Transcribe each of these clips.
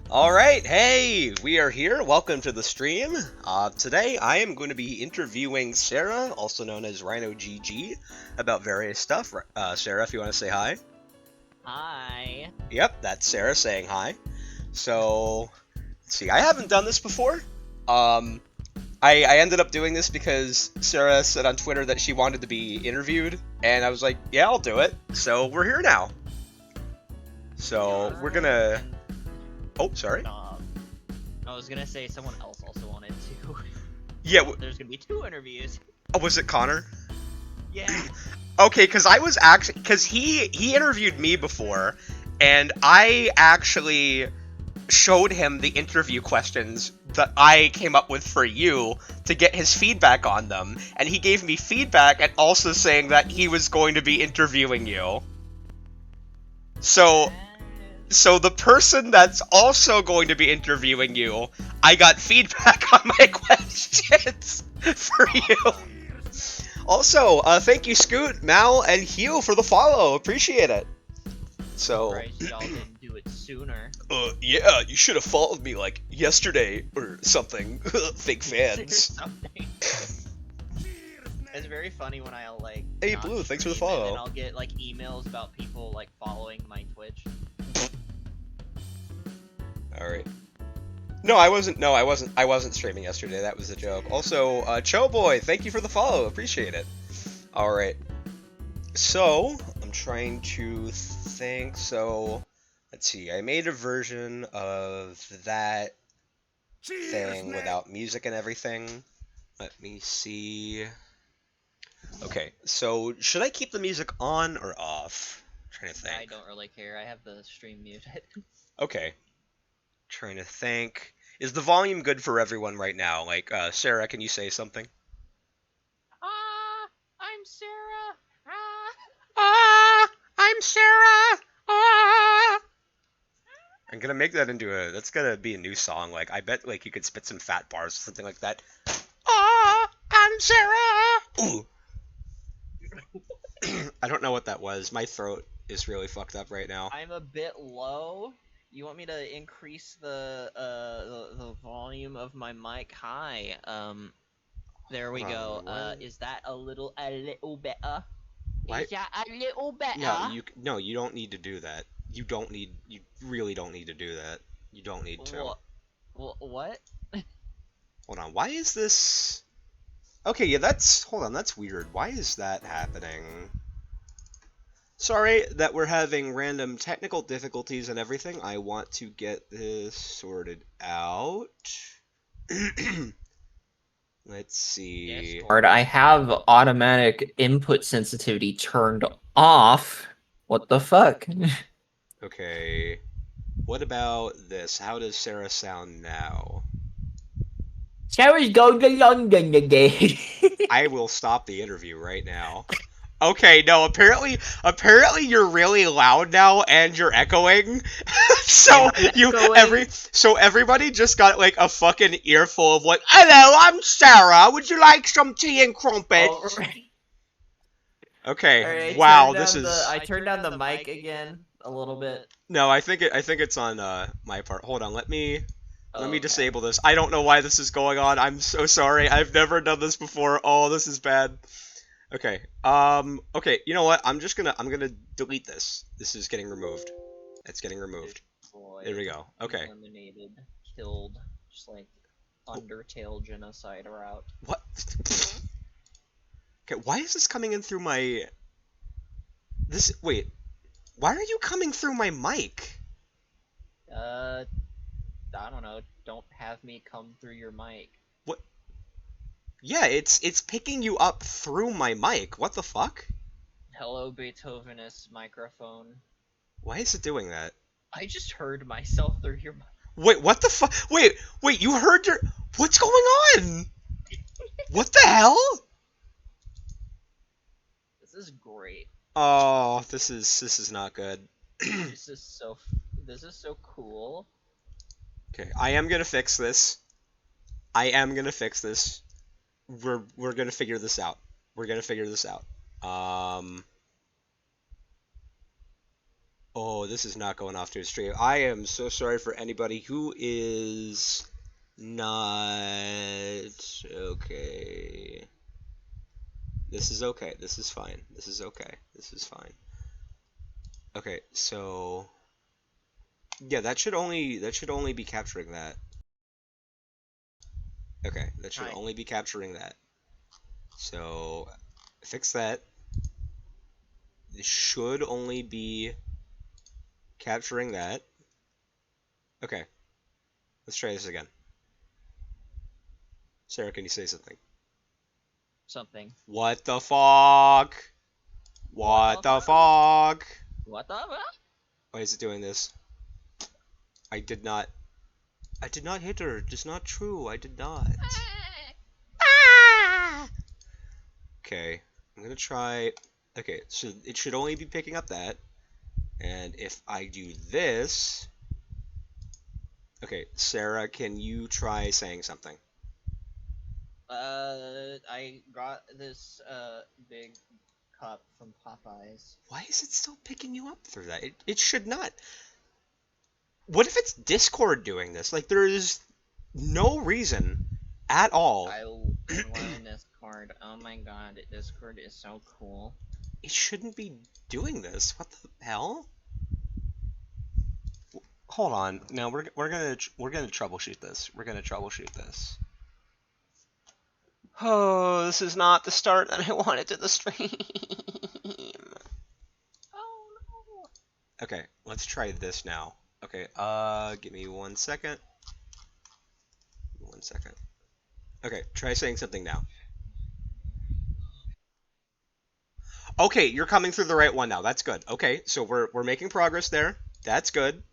Alright, hey, we are here. Welcome to the stream. Today I am going to be interviewing Sarah, also known as RynoGG, about various stuff. Sarah, if you want to say hi. Hi. Yep, that's Sarah saying hi. So, let's see, I haven't done this before. Um, I ended up doing this because Sarah said on Twitter that she wanted to be interviewed, and I was like, yeah, I'll do it. So, we're here now. So, we're Alright, gonna... and Oh, sorry? I was gonna say someone else also wanted to. Yeah, So there's gonna be two interviews. oh, was it Connor? Yeah. Okay, because I was actually because he interviewed me before, and I actually showed him the interview questions that I came up with for you to get his feedback on them, and he gave me feedback and also saying that he was going to be interviewing you. So so the person that's also going to be interviewing you, I got feedback on my questions for you. Also, thank you, Scoot, Mal, and Hugh for the follow. Appreciate it. So, Surprised y'all didn't do it sooner. yeah, you should have followed me like yesterday or something. Fake Or fans. something. It's very funny when I like. Hey, not Blue, thanks for the stream, and follow. then I'll get like emails about people like following my Twitch. All right. No, I wasn't. No, I wasn't. I wasn't streaming yesterday. That was a joke. Also, Cho Boy, thank you for the follow. Appreciate it. All right. So, I'm trying to think. So, let's see. I made a version of that thing without music and everything. Let me see. Okay, so should I keep the music on or off? I'm trying to think. I don't really care. I have the stream muted. Okay, trying to think. Is the volume good for everyone right now? Like, Sarah, can you say something? I'm Sarah. Ah, I'm Sarah. Ah. I'm gonna make that into a. That's gonna be a new song. Like, I bet like you could spit some fat bars or something like that. Ah, I'm Sarah. Ooh. I don't know what that was. My throat is really fucked up right now. I'm a bit low. You want me to increase the volume of my mic? Hi. There we Hold go. on. What? Is that a little better? Why? Is that a little No, better? you don't need to do that. You really don't need to do that. You don't need to. What? What? Hold on. Why is this? Okay, yeah, hold on, that's weird. Why is that happening? Sorry that we're having random technical difficulties and everything. I want to get this sorted out. Let's see. Discord. I have automatic input sensitivity turned off. What the fuck? Okay. What about this? How does Sarah sound now? Sarah's going to London today. I will stop the interview right now. Okay, no, apparently you're really loud now and you're echoing. So so everybody just got like a fucking earful of like, "Hello, I'm Sarah. Would you like some tea and crumpets?" Okay. Alright, Wow, this is I turned down the mic again a little bit. No, I think it's on my part. Hold on, let me Okay. disable this. I don't know why this is going on. I'm so sorry. I've never done this before. Oh, this is bad. Okay. Okay, you know what? I'm gonna delete this. This is getting removed. It's getting removed. There we go. Okay. Eliminated, killed, just like Undertale genocide route. What? Okay, why is this coming in through my wait. Why are you coming through my mic? I don't know. Don't have me come through your mic. What? Yeah, it's picking you up through my mic. What the fuck? Hello, Beethovenist microphone. Why is it doing that? I just heard myself through your mic. Wait, what the fuck? Wait, you heard your... What's going on? What the hell? This is great. Oh, this is not good. This is so cool. Okay, I am gonna fix this. I am gonna fix this. We're gonna figure this out. We're gonna figure this out. Oh, this is not going off to a stream. I am so sorry for anybody who is not okay. This is okay. This is fine. This is okay. This is fine. Okay, so yeah, that should only be capturing that. Okay, that should Hi. only be capturing that. So fix that. This should only be capturing that. Okay, let's try this again. Sarah, can you say something? Something. What the fuck? What the fuck? What the fuck? Why is it doing this? I did not. I did not hit her. It's not true. I did not. Okay, I'm gonna try. Okay, so it should only be picking up that. And if I do this. Okay, Sarah, can you try saying something? I got this big cup from Popeyes. Why is it still picking you up through that? It should not. What if it's Discord doing this? Like, there is no reason at all. I love Discord. Oh my god, Discord is so cool. It shouldn't be doing this. What the hell? Hold on. No, we're gonna troubleshoot this. We're gonna troubleshoot this. Oh, this is not the start that I wanted to the stream. Oh no. Okay, let's try this now. Okay, give me 1 second. 1 second. Okay, try saying something now. Okay, you're coming through the right one now. That's good. Okay, so we're making progress there. That's good.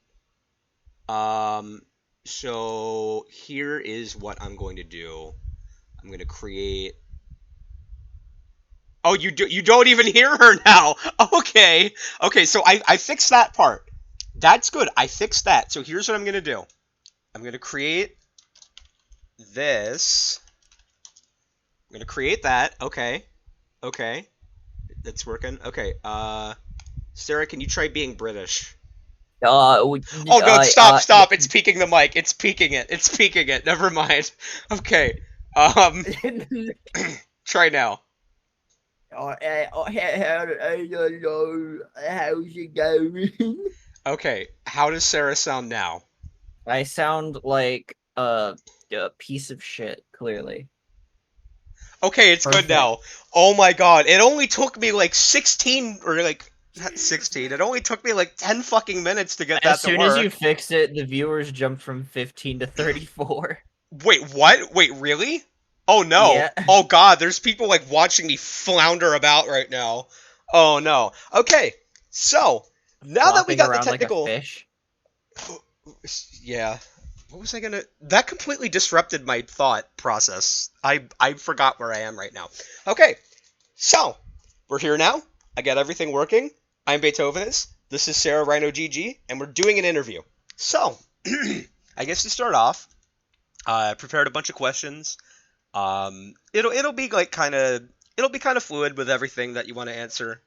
So here is what I'm going to do. I'm going to create. Oh, you don't even hear her now. Okay. Okay, so I fixed that part. That's good. I fixed that. So here's what I'm going to do. I'm going to create this. I'm going to create that. Okay. Okay. That's working. Okay. Sarah, can you try being British? Oh no, stop. It's peaking the mic. It's peaking it. It's peaking it. Never mind. Okay. Try now. I don't know. How's it going? Okay. How does Sarah sound now? I sound like a piece of shit, clearly. Okay, it's Perfect. good now. Oh my god. It only took me like 16 or like not 16. It only took me like 10 fucking minutes to get that As to soon work. as you fix it, the viewers jumped from 15 to 34. Wait, what? Wait, really? Oh no. Yeah. Oh god, there's people like watching me flounder about right now. Oh no. Okay. So, now that we Flopping got the around like a technical fish. Yeah. What was I gonna? That completely disrupted my thought process. I forgot where I am right now. Okay, so we're here now. I got everything working. I'm Beethovenus. This is Sarah RynoGG, and we're doing an interview. So, I guess to start off, I prepared a bunch of questions. It'll be like it'll be kind of fluid with everything that you want to answer.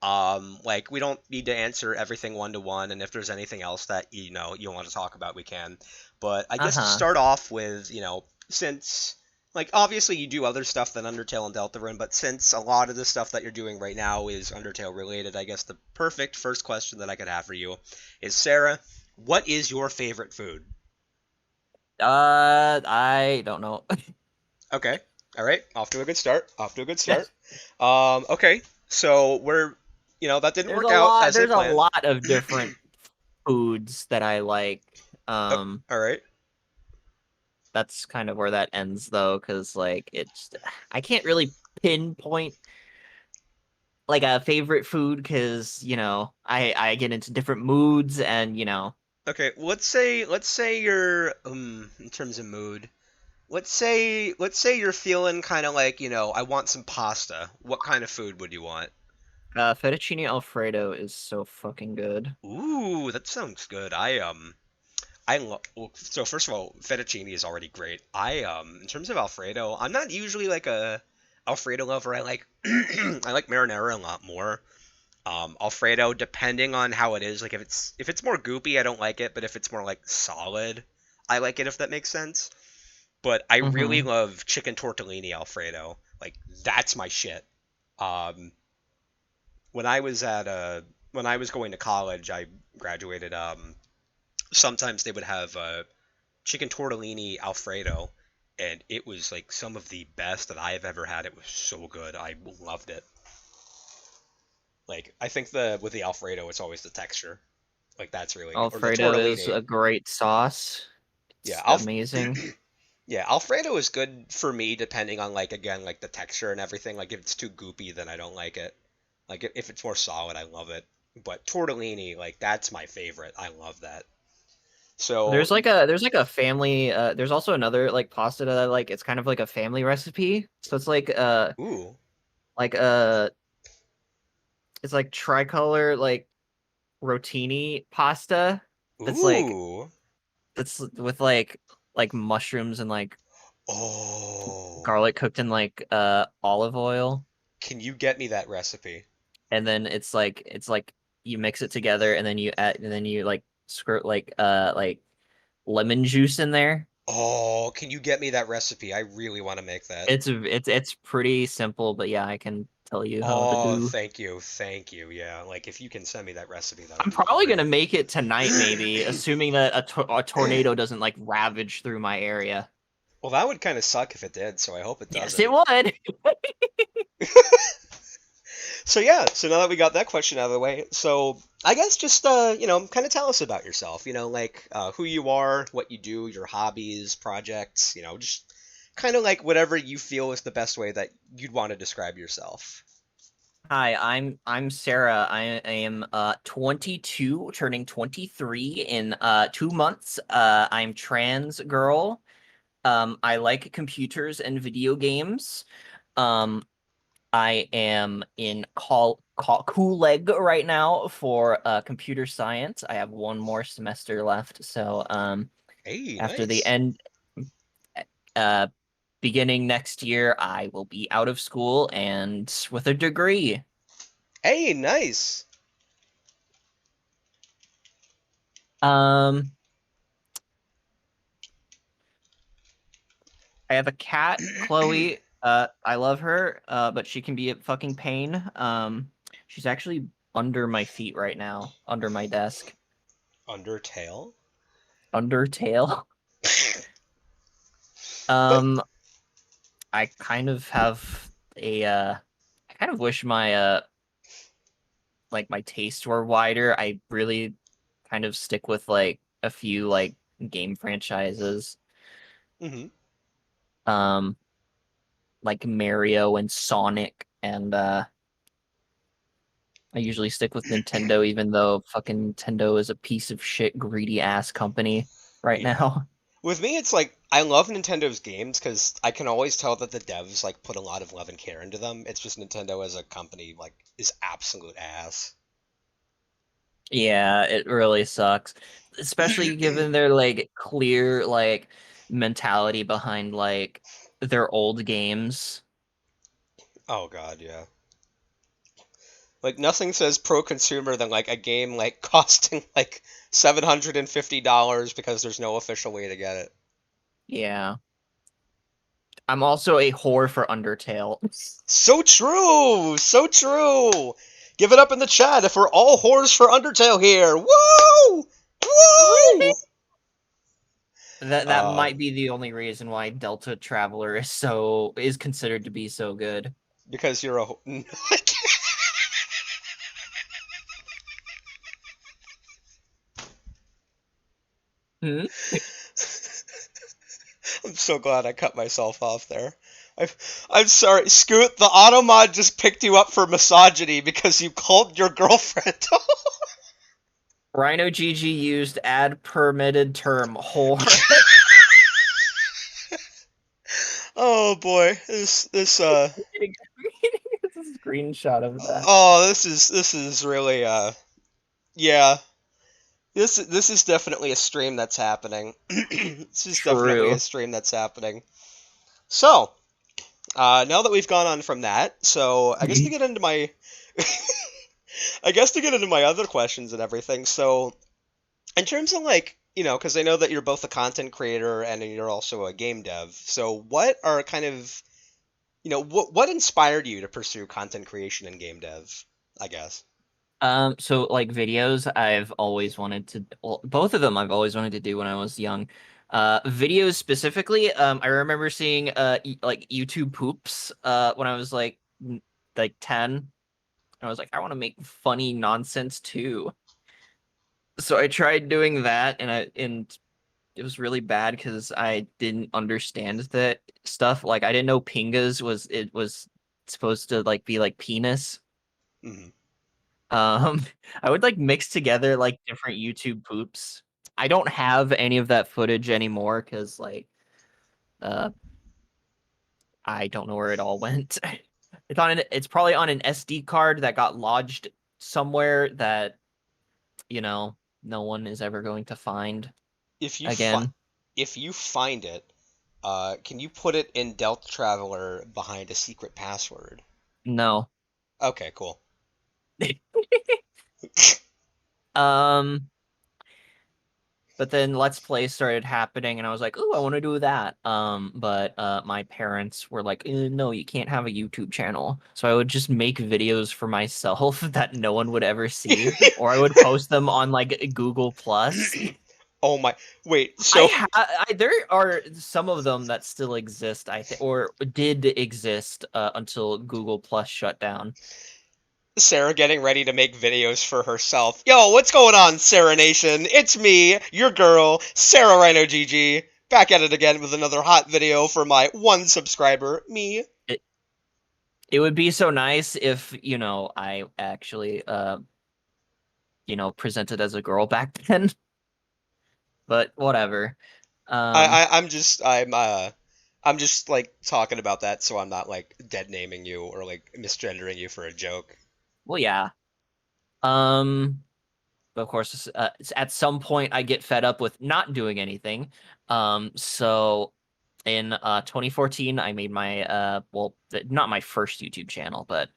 Like we don't need to answer everything one to one, and if there's anything else that you want to talk about, we can. But I guess to start off with, since like obviously you do other stuff than Undertale and Deltarune, but since a lot of the stuff that you're doing right now is Undertale related, I guess the perfect first question that I could have for you is, Sarah, what is your favorite food? I don't know. Okay. All right. Off to a good start. Off to a good start. Okay. So that didn't work out as they There's a planned. lot of different foods that I like. All right. That's kind of where that ends though, because like I can't really pinpoint like a favorite food because I get into different moods and Okay. Let's say you're in terms of mood. Let's say you're feeling kind of like, I want some pasta. What kind of food would you want? fettuccine alfredo is so fucking good. Ooh, that sounds good. I love. Well, so first of all, fettuccine is already great. In terms of Alfredo, I'm not usually like a Alfredo lover. I like I like marinara a lot more. Alfredo, depending on how it is, like if it's more goopy, I don't like it, but if it's more like solid, I like it, if that makes sense. But I really Mm-hmm. love chicken tortellini Alfredo. Like that's my shit. Um, when I was at when I was going to college, I graduated. Sometimes they would have chicken tortellini Alfredo, and it was like some of the best that I have ever had. It was so good. I loved it. Like I think the with the Alfredo, it's always the texture. Like that's really good. Or the Alfredo is tortellini. a great sauce. Yeah, It's amazing. yeah, Alfredo is good for me depending on like again like the texture and everything. Like if it's too goopy, then I don't like it. Like if it's more solid, I love it. But tortellini, like that's my favorite. I love that. So, There's like a family there's also another like pasta that I like. It's kind of like a family recipe. So it's ooh, like uh it's like tricolor like rotini pasta that's like ooh, that's with like mushrooms and like oh, garlic cooked in like olive oil, can you get me that recipe? and then it's like you mix it together and then you add and then you like squirt like lemon juice in there. Oh, can you get me that recipe? I really want to make that. It's pretty simple, but yeah, I can tell you how to Oh, do. thank you, thank you. Yeah, like if you can send me that recipe, that would I'm be probably gonna great. make it tonight, maybe, assuming that a tornado doesn't like ravage through my area. Well, that would kind of suck if it did, so I hope it Yes, it doesn't. would. So yeah, so now that we got that question out of the way, so I guess just kind of tell us about yourself, like who you are, what you do, your hobbies, projects, just kind of like whatever you feel is the best way that you'd want to describe yourself. Hi, I'm Sarah. I am 22, turning 23 in 2 months. I'm trans girl. I like computers and video games. Um, I am in Cool Leg right now for computer science. I have one more semester left, so Hey, after the nice. end, uh, beginning next year, I will be out of school and with a degree. Hey, nice. Um, I have a cat, Chloe. I love her, but she can be a fucking pain. She's actually under my feet right now, under my desk. Undertale. Undertale. But Um, I kind of have I kind of wish my like my tastes were wider. I really kind of stick with like a few like game franchises. mhm. Um, like Mario and Sonic, and I usually stick with Nintendo, even though fucking Nintendo is a piece of shit, greedy ass company right Yeah. now. With me, it's like I love Nintendo's games because I can always tell that the devs like put a lot of love and care into them. It's just Nintendo as a company like is absolute ass. Yeah, it really sucks, especially given their like clear like mentality behind like their old games. Oh God, yeah. Like nothing says pro consumer than like a game like costing like $750 because there's no official way to get it. Yeah. I'm also a whore for Undertale. So true, so true. Give it up in the chat if we're all whores for Undertale here. Woo! Woo! That might Um, be the only reason why Deltatraveler is considered to be so good. because you're a Hmm? I'm so glad I cut myself off there. I, I'm sorry, Scoot. The automod just picked you up for misogyny because you called your girlfriend. RynoGG used add permitted term whore. Oh boy, this It's a screenshot of that. oh this is really yeah, this is definitely a stream that's happening. This is definitely a True. stream that's happening. So now that we've gone on from that, so I guess to get into my I guess to get into my other questions and everything. So, in terms of like, because I know that you're both a content creator and you're also a game dev. So, what are kind of, what inspired you to pursue content creation and game dev? I guess. So like videos, I've always wanted to, well, both of them I've always wanted to do when I was young. Videos specifically, I remember seeing like YouTube poops when I was like 10. I was like, I want to make funny nonsense too. So I tried doing that, and it was really bad because I didn't understand that stuff. Like I didn't know pingas was supposed to like be like penis. Hmm. Um, I would like mix together like different YouTube poops. I don't have any of that footage anymore because uh I don't know where it all went. It's probably on an SD card that got lodged somewhere that, no one is ever going to find If you fi again. if you find it, can you put it in Deltatraveler behind a secret password? No. Okay, cool. Um, but then Let's Play started happening, and I was like, "Ooh, I want to do that." But my parents were like, "No, you can't have a YouTube channel." So I would just make videos for myself that no one would ever see, or I would post them on like Google Plus. Oh my, wait, so There are some of them that still exist, I think, or did exist until Google Plus shut down. Sarah getting ready to make videos for herself. Yo, what's going on, Sarah Nation? It's me, your girl, Sarah RynoGG, back at it again with another hot video for my one subscriber, me. It it would be so nice if, I actually presented as a girl back then, but whatever. Um, I'm just like talking about that so I'm not like dead naming you or like misgendering you for a joke. well, yeah. Um, but of course, at some point I get fed up with not doing anything. So in 2014, I made my not my first YouTube channel, but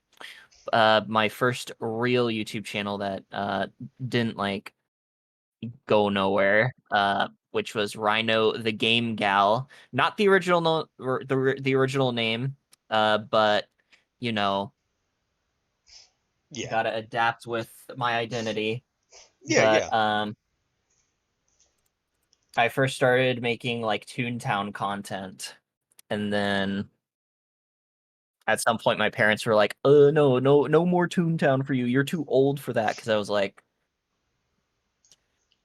my first real YouTube channel that didn't like go nowhere, which was Rhino the Game Gal, not the original no or the original name, but you know, Yeah. gotta adapt with my identity. Yeah, But yeah. I first started making like Toontown content, and then at some point my parents were like, no, no, no more Toontown for you. You're too old for that." Because I was like,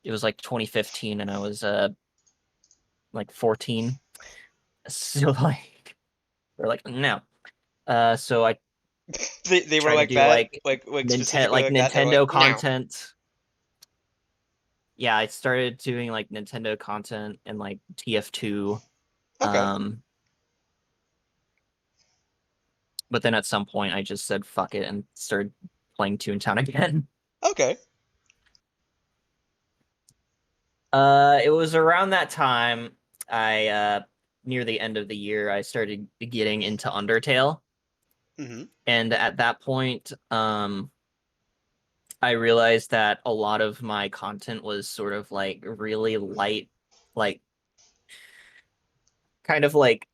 it was like 2015, and I was like 14. So like, they're like, no. So I They were tried to like do that, like like specifically like that. They were like, Nintendo no. content. Yeah, I started doing like Nintendo content and like TF2. Okay. Um, but then at some point I just said fuck it and started playing Toontown again. Okay. It was around that time I near the end of the year I started getting into Undertale, Hmm. and at that point I realized that a lot of my content was sort of like really light, like kind of like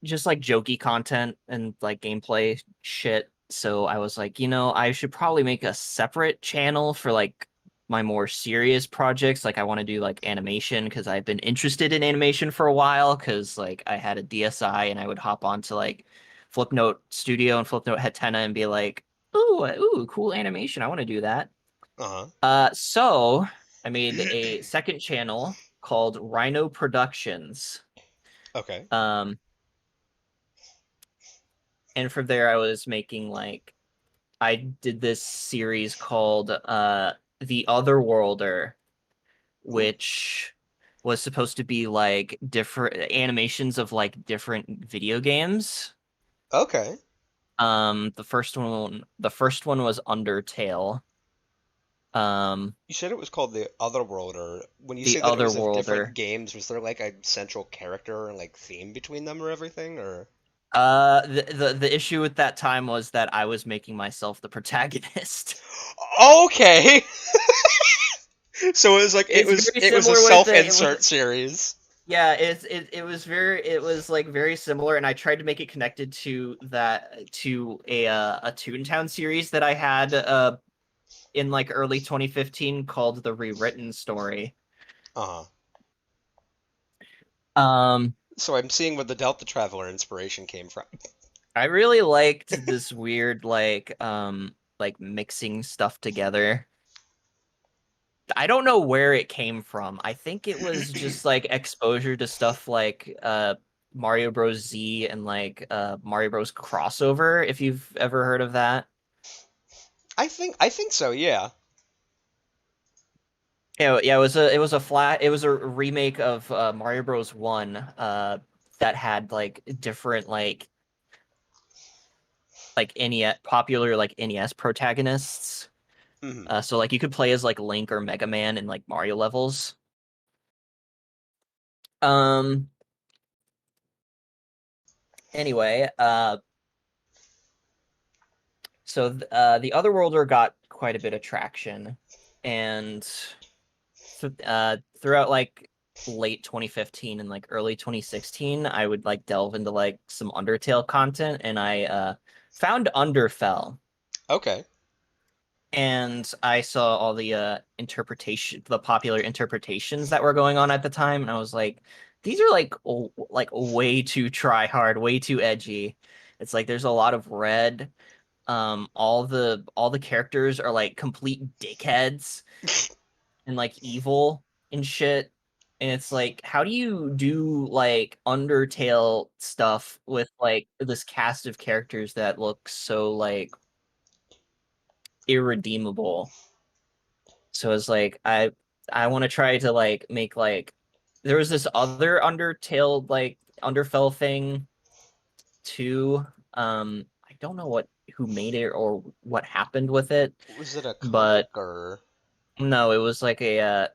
just like jokey content and like gameplay shit. So I was like, I should probably make a separate channel for like my more serious projects. Like I want to do like animation because I've been interested in animation for a while because like I had a DSi and I would hop onto like Flipnote Studio and Flipnote Hetena and be like, ooh, cool animation. I want to do that. Uh-huh. So I made a second channel called Rhino Productions. Okay. Um, and from there I was making like I did this series called The Otherworlder, Ooh. which was supposed to be like different animations of like different video games. Okay. The first one was Undertale. You said it was called the Otherworld, or when you The say that it was of different Otherworlder. games, was there like a central character and like theme between them or everything, or? The issue with that time was that I was making myself the protagonist. Okay. So it was like It's very it was a similar with it was self-insert series. yeah, it was like very similar, and I tried to make it connected to a Toontown series that I had in like early 2015 called The Rewritten Story. Uh-huh. Um, So I'm seeing where the Deltatraveler inspiration came from. I really liked this weird like mixing stuff together. I don't know where it came from. I think it was just like exposure to stuff like Mario Bros. Z and like Mario Bros. Crossover, if you've ever heard of that. I think so, yeah. Yeah, yeah, it was a remake of Mario Bros. 1 that had like different like NES popular like NES protagonists. Hmm. So like you could play as like Link or Mega Man in like Mario levels. Um anyway, so the Otherworlder got quite a bit of traction, and throughout like late 2015 and like early 2016, I would like delve into like some Undertale content, and I found Underfell, Okay. and I saw all the the popular interpretations that were going on at the time, and I was like, these are like way too try hard, way too edgy. It's like there's a lot of red. All the characters are like complete dickheads and like evil and shit. And it's like, how do you do like Undertale stuff with like this cast of characters that look so like irredeemable? So it's like I want to try to like make like there was this other Undertale like Underfell thing too. I don't know what who made it or what happened with it, Was it a comic but or no, it was like it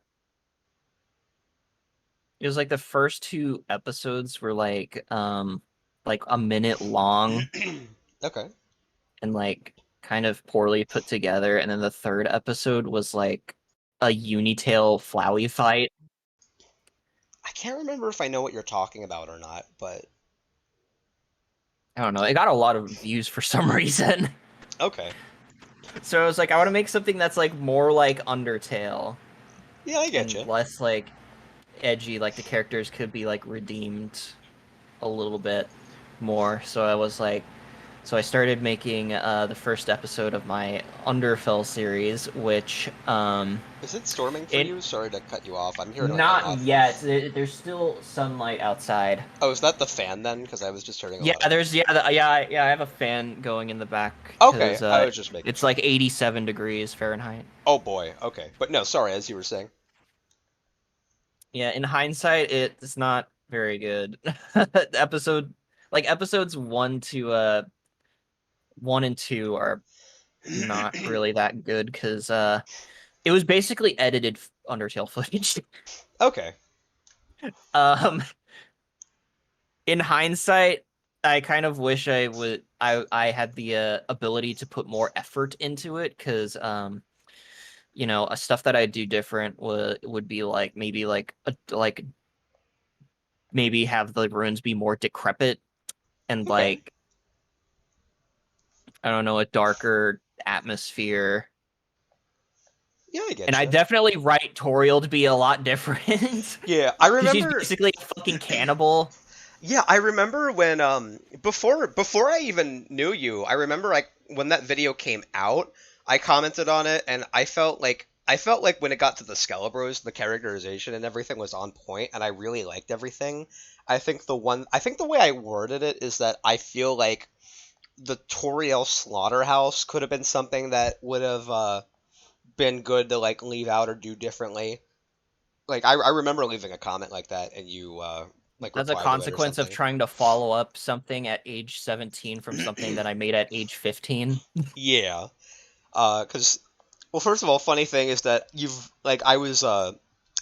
was like the first two episodes were like a minute long Okay. and like kind of poorly put together, and then the third episode was like a Unitail Flowey fight. I can't remember if I know what you're talking about or not, but I don't know. It got a lot of views for some reason. okay. So I was like, I want to make something that's like more like Undertale Yeah, I get and you. less like edgy, like the characters could be like redeemed a little bit more. So I started making the first episode of my Underfell series, which Is it storming for it you? Sorry to cut you off. I'm hearing like a not lot. yet. There's still sunlight outside. Oh, is that the fan then? Because I was just hearing a Yeah, lot of. there's yeah I have a fan going in the back Okay, because I was just making it's sure. like 87 degrees Fahrenheit. Oh boy. Okay, but no, sorry. As you were saying. Yeah, in hindsight, it's not very good. Episode like episodes 1 and 2 are not really that good because it was basically edited Undertale footage. Okay. Um, in hindsight, I kind of wish I had the ability to put more effort into it because stuff that I do different would be like maybe have the runes be more decrepit and Okay. like I don't know, a darker atmosphere. Yeah, I And get I you. definitely write Toriel to be a lot different Yeah, I because she's remember. basically a fucking cannibal. Yeah, I remember when before I even knew you, I remember like when that video came out, I commented on it and I felt like when it got to the Skelebros, the characterization and everything was on point and I really liked everything. I think the way I worded it is that I feel like the Toriel Slaughterhouse could have been something that would have been good to like leave out or do differently. Like I remember leaving a comment like that and you like As a replied to it or consequence of something. trying to follow up something at age 17 from something that I made at age 15. Yeah. Cause well, first of all, funny thing is that you've like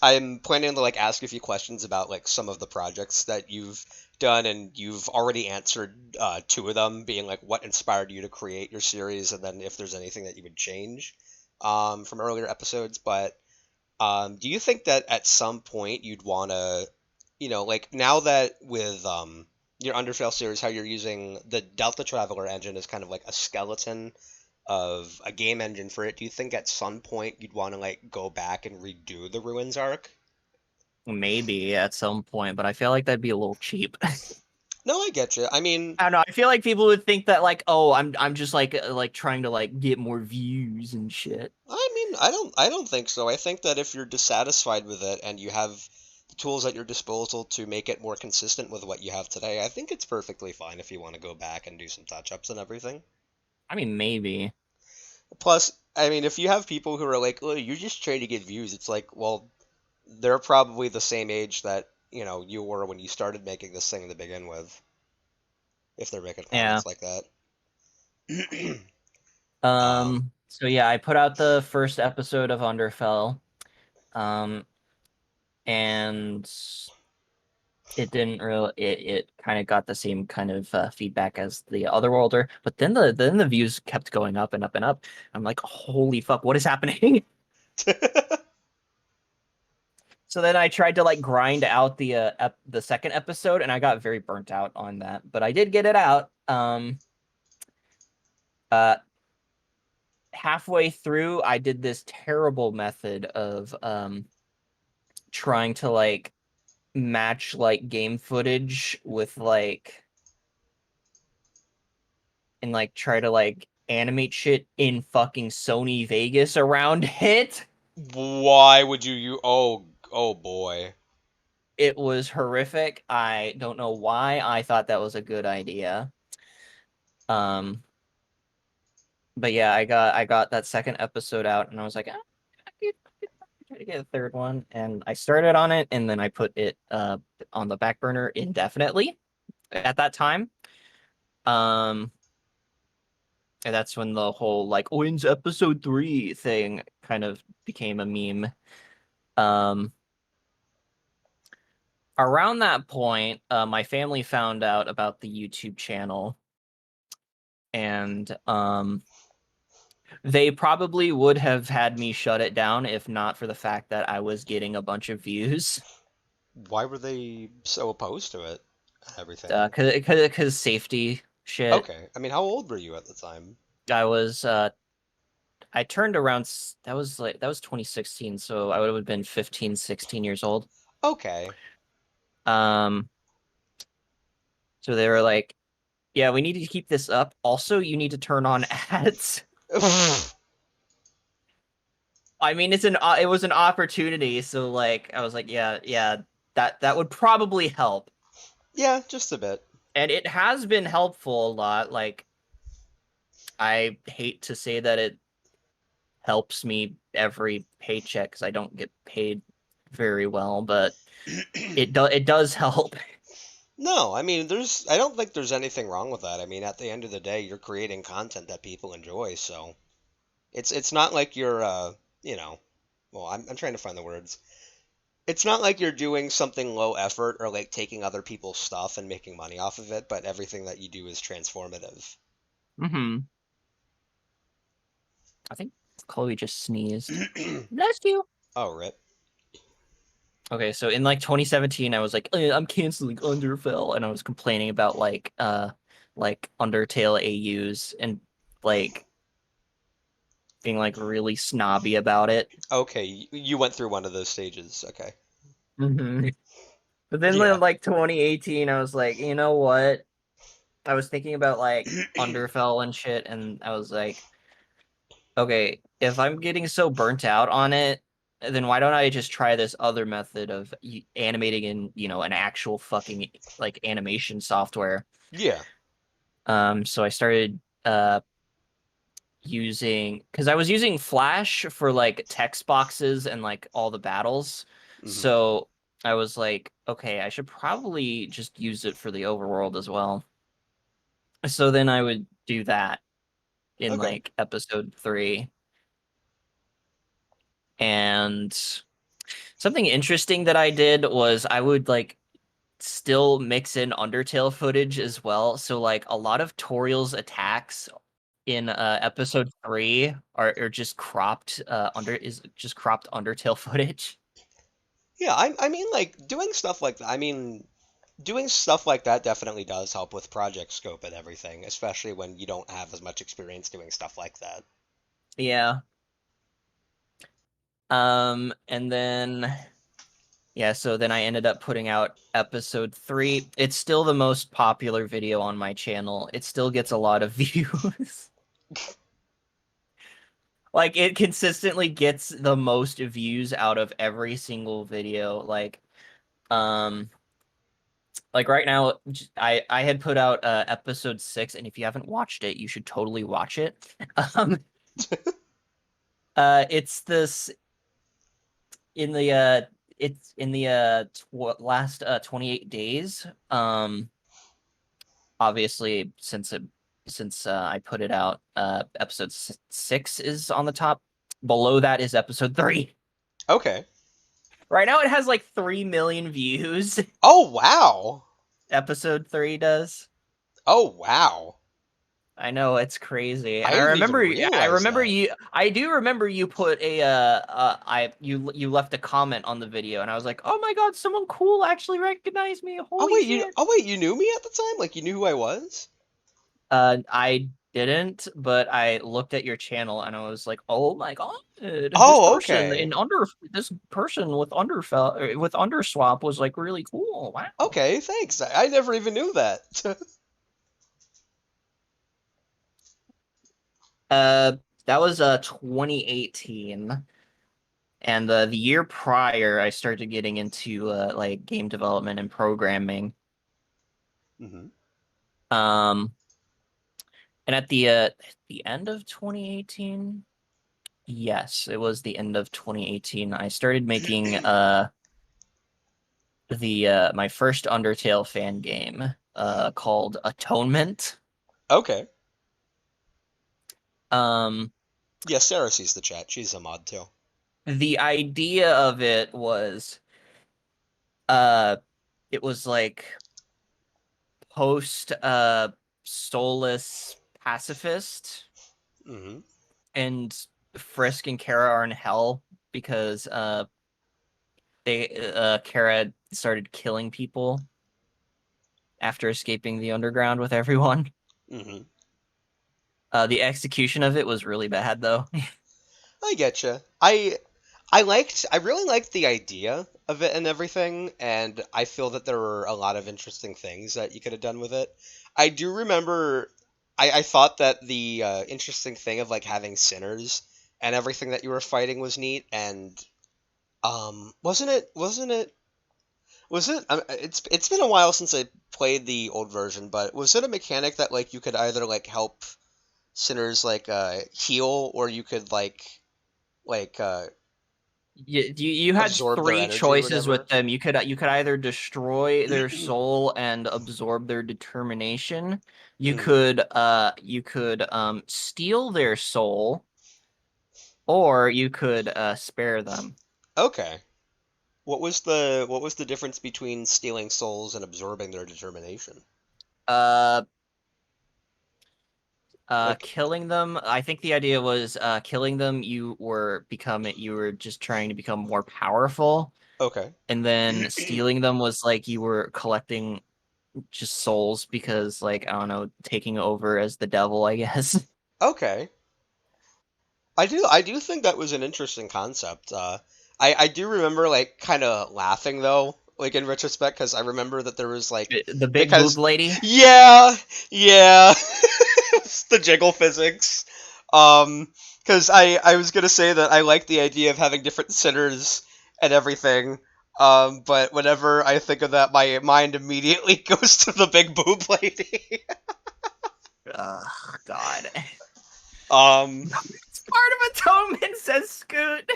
I'm planning to like ask you a few questions about like some of the projects that you've done, and you've already answered two of them, being like what inspired you to create your series, and then if there's anything that you would change from earlier episodes. But do you think that at some point you'd want to, like now that with your Underfell series, how you're using the Deltatraveler engine as kind of like a skeleton of a game engine for it, do you think at some point you'd want to like go back and redo the Ruins arc? Maybe at some point, but I feel like that'd be a little cheap. No, I get you. I mean, I don't know. I feel like people would think that like, oh, I'm just like trying to like get more views and shit. I don't think so. I think that if you're dissatisfied with it and you have the tools at your disposal to make it more consistent with what you have today, I think it's perfectly fine if you want to go back and do some touch-ups and everything. I mean, maybe. Plus, I mean, if you have people who are like, "Oh, you're just trying to get views," it's like, well, they're probably the same age that, you were when you started making this thing to begin with, if they're making Yeah. comments like that. Um, So yeah, I put out the first episode of Underfell. Um, and it didn't really it kind of got the same kind of feedback as the other worlder, but then the views kept going up and up and up. I'm like, holy fuck, what is happening? So then I tried to like grind out the second episode, and I got very burnt out on that, but I did get it out. Uh Halfway through, I did this terrible method of trying to like match like game footage with like and like try to like animate shit in fucking Sony Vegas around it. why would you oh boy. It was horrific. I don't know why I thought that was a good idea. Um, but yeah, I got that second episode out, and I was like, ah, I could try to get a third one, and I started on it, and then I put it on the back burner indefinitely at that time. Um, and that's when the whole like when's episode 3 thing kind of became a meme. Um, Around that point, my family found out about the YouTube channel, and they probably would have had me shut it down if not for the fact that I was getting a bunch of views. Why were they so opposed to it and everything? Cause safety shit. Okay. I mean, how old were you at the time? I was I turned around that was 2016, so I would have been 15, 16 years old. Okay. Um, so they were like, yeah, we need to keep this up. Also, you need to turn on ads. I mean, it was an opportunity, so like I was like, yeah, that would probably help. Yeah, just a bit. And it has been helpful a lot. Like I hate to say that it helps me every paycheck because I don't get paid very well, but it does help. No, I mean, I don't think there's anything wrong with that. I mean, at the end of the day, you're creating content that people enjoy, so it's not like you're you know, well, I'm trying to find the words. It's not like you're doing something low effort or like taking other people's stuff and making money off of it, but everything that you do is transformative. Hmm. I think Chloe just sneezed. Bless you. Oh, rip. Okay, so in like 2017, I was like, I'm canceling Underfell, and I was complaining about like Undertale AUs and like being like really snobby about it. Okay, you went through one of those stages. Okay. Hmm. But then Yeah. in like 2018, I was like, you know what? I was thinking about like Underfell and shit, and I was like, okay, if I'm getting so burnt out on it, then why don't I just try this other method of animating in, an actual fucking like animation software. Yeah. So I started using because I was using Flash for like text boxes and like all the battles. Hmm. So I was like, okay, I should probably just use it for the overworld as well. So then I would do that in Okay. like episode 3. And something interesting that I did was I would like still mix in Undertale footage as well. So like a lot of Toriel's attacks in episode 3 are just cropped cropped Undertale footage. Yeah, I mean, like, doing stuff like that definitely does help with project scope and everything, especially when you don't have as much experience doing stuff like that. Yeah. And then yeah, so then I ended up putting out episode 3. It's still the most popular video on my channel. It still gets a lot of views. Like it consistently gets the most views out of every single video. Um like right now I had put out episode 6, and if you haven't watched it, you should totally watch it. Um it's this in the it's in the last 28 days. Obviously since I put it out, episode 6 is on the top. Below that is episode 3. Okay. Right now it has like 3 million views. Oh, wow. Episode 3 does. Oh, wow. I know, it's crazy. And I I didn't even remember realize that. I do remember you put a you left a comment on the video, and I was like, "Oh my god, someone cool actually recognized me. Holy shit." Oh wait, you knew me at the time? Like you knew who I was? I didn't, but I looked at your channel and I was like, "Oh my god, Oh, okay. this person with Underfell with Underswap was like really cool. Wow." Okay, thanks. I never even knew that. Uh, that was 2018, and the year prior, I started getting into like game development and programming. hmm Um, and at the end of 2018, yes, it was the end of 2018. I started making the my first Undertale fan game called Atonement. Okay. Um, Yeah, Sarah sees the chat. She's a mod too. the idea of uh it was like post soulless pacifist, hmm and Frisk and Kara are in hell because they Kara started killing people after escaping the underground with everyone. hmm The execution of it was really bad though. I getcha. I really liked the idea of it and everything, and I feel that there were a lot of interesting things that you could have done with it. I do remember I thought that the interesting thing of like having sinners and everything that you were fighting was neat, and was it it's been a while since I played the old version, but was it a mechanic that like you could either like help sinners like heal, or you could like You had absorb their 3 energy or choices with whatever? them. You could either destroy their soul and absorb their determination. Hmm. You could steal their soul, or you could spare them. Okay. What was the difference between stealing souls and absorbing their determination? Uh Like, killing them. I think the idea was killing them, you were just trying to become more powerful. okay. And then stealing them was like you were collecting just souls because, like, I don't know, taking over as the devil, I guess. Okay. I do think that was an interesting concept. I do remember like kind of laughing though, like in retrospect, because I remember that there was like The big boob because lady. yeah, yeah, it's the jiggle physics. Because I was gonna say that I like the idea of having different sinners and everything. But whenever I think of that, my mind immediately goes to the big boob lady. Ugh, God. um. It's part of atonement, says Scoot.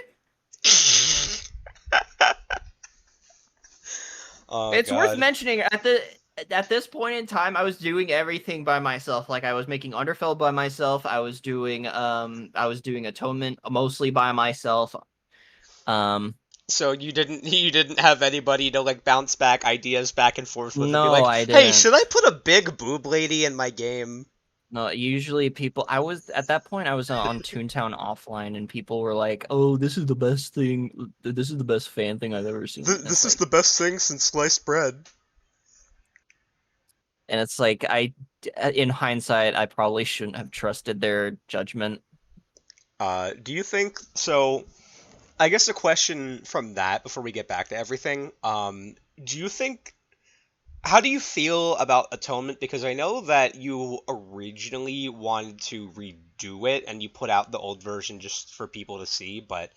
Oh It's worth God. mentioning at this point in time, I was doing everything by myself. Like I was making Underfell by myself. I was doing Atonement mostly by myself. Um So you didn't have anybody to like bounce back ideas back and forth with and be No, like, I "Hey, didn't. should I put a big boob lady in my game?" No, usually people. I was at that point. I was on Toontown offline, and people were like, "Oh, this is the best thing. This is the best fan thing I've ever seen." This is the best thing since sliced bread. And it's like in hindsight, I probably shouldn't have trusted their judgment. Do you think so? I guess a question from that before we get back to everything. Do you think how do you feel about Atonement? Because I know that you originally wanted to redo it and you put out the old version just for people to see, but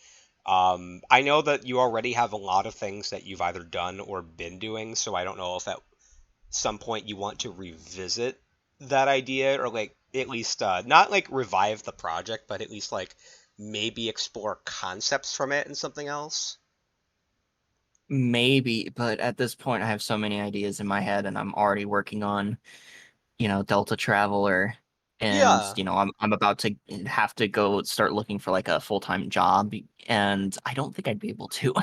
I know that you already have a lot of things that you've either done or been doing, so I don't know if at some point you want to revisit that idea or like at least not like revive the project, but at least like maybe explore concepts from it and something else. Maybe, but at this point, I have so many ideas in my head, and I'm already working on, Deltatraveler, and Yeah. I'm about to have to go start looking for like a full-time job, and I don't think I'd be able to.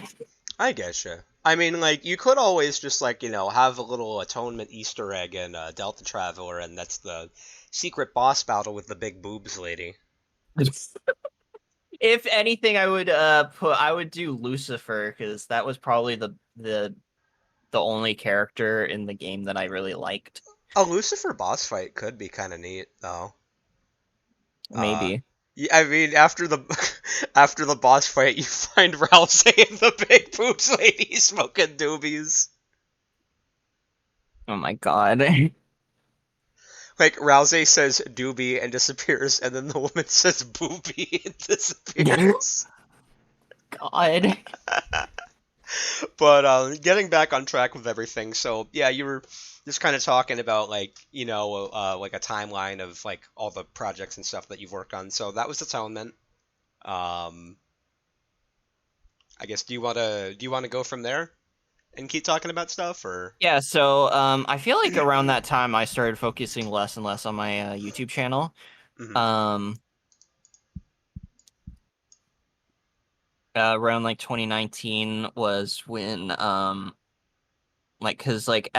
I getcha. I mean, like, you could always just, like, have a little atonement Easter egg in Delta Traveler, and that's the secret boss battle with the big boobs lady. If anything, I would do Lucifer because that was probably the only character in the game that I really liked. A Lucifer boss fight could be kind of neat, though. Uh, Maybe. yeah, I mean, after the after the boss fight, you find Rousey and the big boobs lady smoking doobies. Oh my God. Like, Rousey says doobie and disappears, and then the woman says boobie and disappears. God. But getting back on track with everything, so yeah, you were just kind of talking about like like a timeline of like all the projects and stuff that you've worked on. So that was Atonement. Um, I guess do you want to go from there and keep talking about stuff or? Yeah, so I feel like around that time I started focusing less and less on my YouTube channel. Mhm. Um, Around like 2019 was when like because like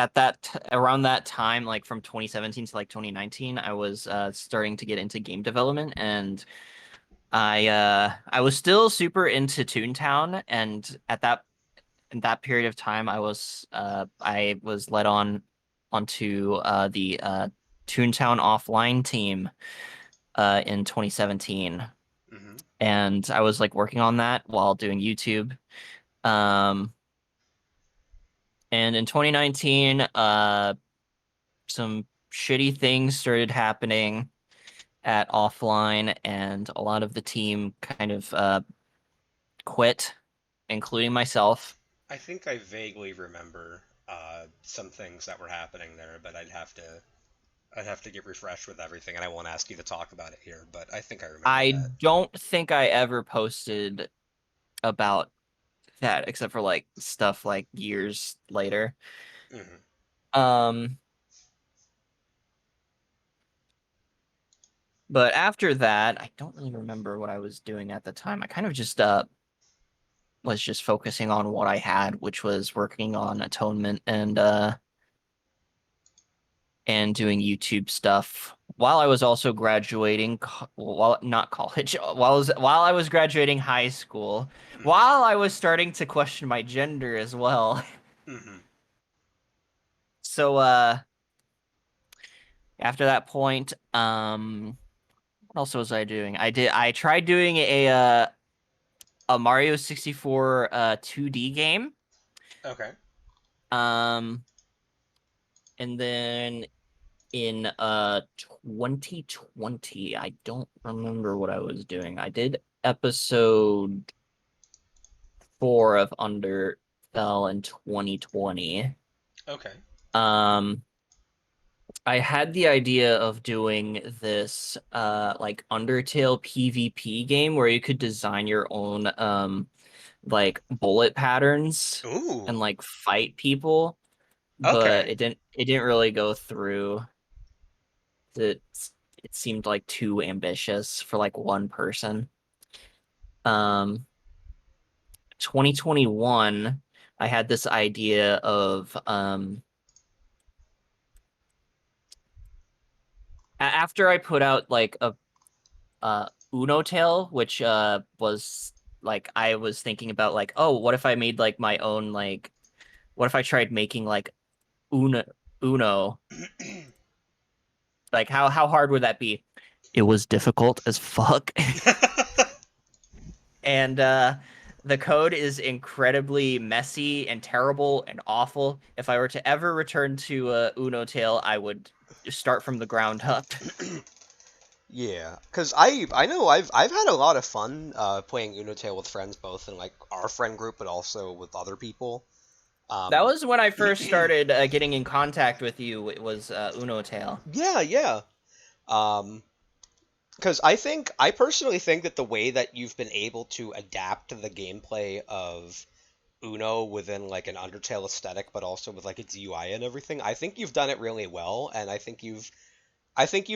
around that time, like from 2017 to like 2019, I was starting to get into game development, and I was still super into Toontown, and at that in that period of time I was led onto the Toontown offline team in 2017, Mhm. and I was like working on that while doing YouTube. Um, and in 2019, some shitty things started happening at offline, and a lot of the team kind of quit, including myself. I think I vaguely remember some things that were happening there, but I'd have to get refreshed with everything, and I won't ask you to talk about it here, but I think I remember I that. don't think I ever posted about that except for like stuff like years later. Mhm. Um, but after that, I don't really remember what I was doing at the time. I kind of just was just focusing on what I had, which was working on Atonement and doing YouTube stuff while I was also graduating, while not college, while I was graduating high school, Mhm. while I was starting to question my gender as well. Mhm. So after that point, what else was I doing? I tried doing a Mario 64 2D game. Okay. Um and then in 2020, I don't remember what I was doing. I did episode 4 of Underfell in 2020. Okay. Um I had the idea of doing this like Undertale PvP game where you could design your own like bullet patterns and Ooh. like fight people, but Okay. it didn't really go through. It it seemed like too ambitious for like one person. Um 2021, I had this idea of after I put out like a UNOTALE, which was like I was thinking about like, oh, what if I made like my own like what if I tried making like Uno, like how hard would that be? It was difficult as fuck. And the code is incredibly messy and terrible and awful. If I were to ever return to UNOTALE, I would start from the ground up. Yeah, because I know I've had a lot of fun playing Undertale with friends, both in like our friend group, but also with other people. That Um, was when I first started getting in contact with you. It was UNOTALE. yeah, yeah. Um, because I personally think that the way that you've been able to adapt to the gameplay of Uno within like an Undertale aesthetic, but also with like its UI and everything, I think you've done it really well, and I think you've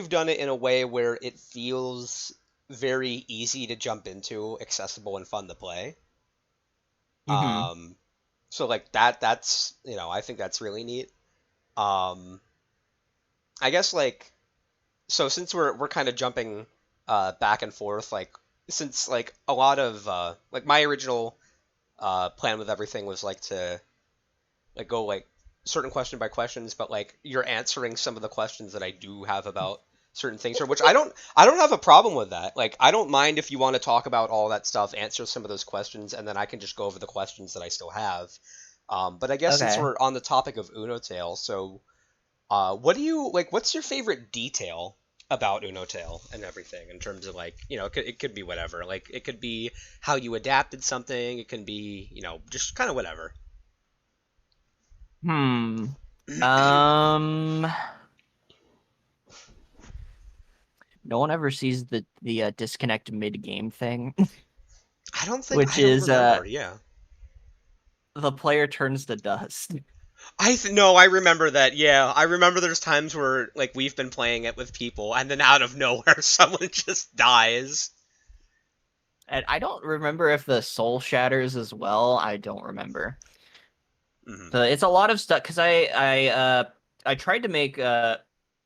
done it in a way where it feels very easy to jump into, accessible and fun to play. Hmm. Um, so like that's I think that's really neat. Um, I guess like so since we're kind of jumping back and forth, like since like a lot of like my original plan with everything was like to like go like certain question by questions, but like you're answering some of the questions that I do have about certain things, or which I don't have a problem with that. Like I don't mind if you want to talk about all that stuff, answer some of those questions, and then I can just go over the questions that I still have. But I guess since Okay. we're on the topic of Unotale, so what do you like? What's your favorite detail about Unotale and everything in terms of like it could be whatever. Like it could be how you adapted something. It can be just kind of whatever. Hmm. Um. No one ever sees the disconnect mid game thing, which I don't is remember. Yeah. the player turns to dust. No, I remember that. Yeah, I remember there's times where like we've been playing it with people and then out of nowhere someone just dies. And I don't remember if the soul shatters as well. I don't remember. Hmm. So it's a lot of stuff because I tried to make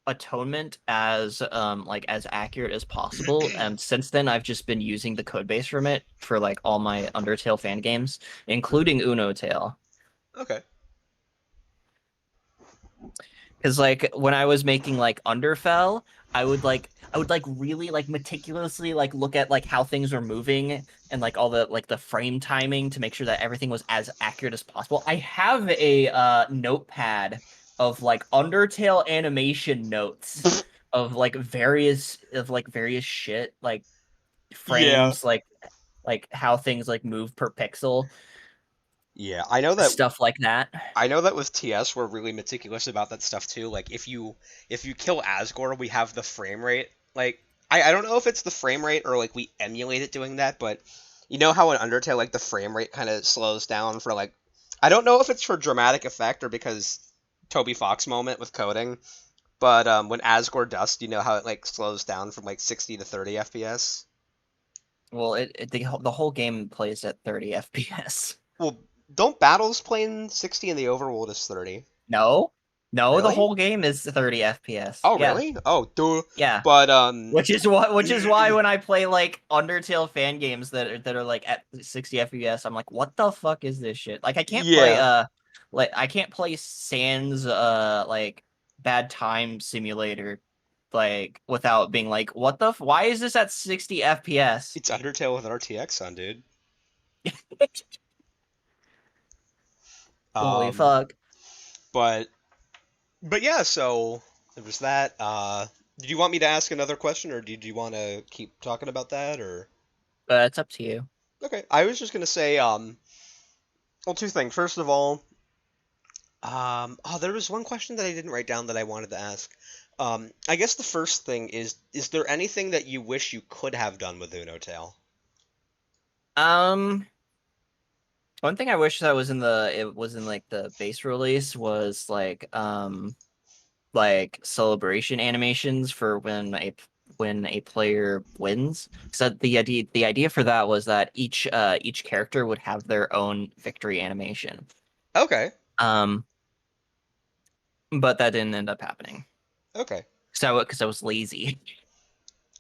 atonement as like as accurate as possible, and since then I've just been using the code base from it for like all my Undertale fan games, Hmm. including UNOTALE. Okay. Because like when I was making like Underfell, I would like really like meticulously like look at like how things were moving and like all the frame timing to make sure that everything was as accurate as possible. I have a notepad of like Undertale animation notes of various shit like Yeah. frames like how things like move per pixel, Yeah, stuff like that. I know that with TS we're really meticulous about that stuff too. Like if you kill Asgore, we have the frame rate. Like I don't know if it's the frame rate or like we emulate it doing that, but you know how in Undertale like the frame rate kind of slows down for like I don't know if it's for dramatic effect or because Toby Fox moment with coding, but when Asgore dust, you know how it like slows down from like 60 to 30 FPS. Well, the whole game plays at 30 FPS. Well, don't battles play in 60 and the overworld is 30? No, no, the Really? whole game is 30 FPS. Oh, Yeah, really? Oh, duh. yeah. But Which is why when I play like Undertale fan games that are like at 60 FPS, I'm like, what the fuck is this shit? Like yeah, I can't play Sans like bad time simulator like without being like, why is this at 60 FPS? it's Undertale with an RTX on, dude. Holy Um, fuck. but yeah, so there was that. Did you want me to ask another question, or did you want to keep talking about that, or? It's up to you. Okay, I was just gonna say, well, two things. First of all, there was one question that I didn't write down that I wanted to ask. I guess the first thing is there anything that you wish you could have done with Uno Um One thing I wish that was in like the base release was like celebration animations for when when a player wins. So the idea for that was that each character would have their own victory animation. Okay. Um, but that didn't end up happening. Okay. So because I was lazy.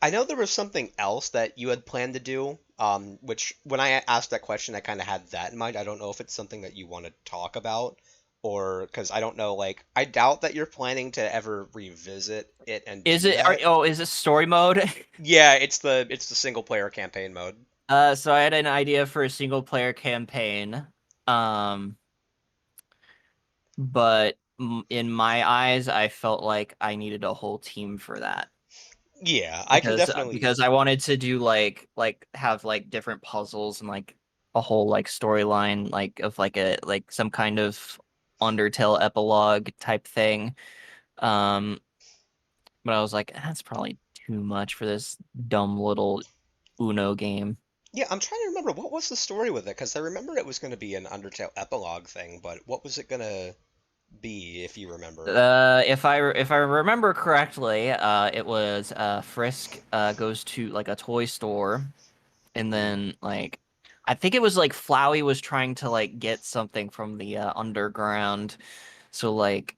I know there was something else that you had planned to do, which when I asked that question, I kind of had that in mind. I don't know if it's something that you want to talk about, or because I don't know, like, I doubt that you're planning to ever revisit it and Is do it? that. Is this story mode? Yeah, it's the single player campaign mode. So I had an idea for a single player campaign. Um, but in my eyes, I felt like I needed a whole team for that. Yeah, I can definitely. Because I wanted to do like have like different puzzles and like a whole like storyline like of like a like some kind of Undertale epilogue type thing. Um, but I was like, that's probably too much for this dumb little Uno game. Yeah, I'm trying to remember what was the story with it because I remember it was going to be an Undertale epilogue thing, but what was it gonna be if you remember? If I remember correctly, it was Frisk goes to like a toy store, and Hmm. then like I think it was like Flowey was trying to like get something from the underground. So like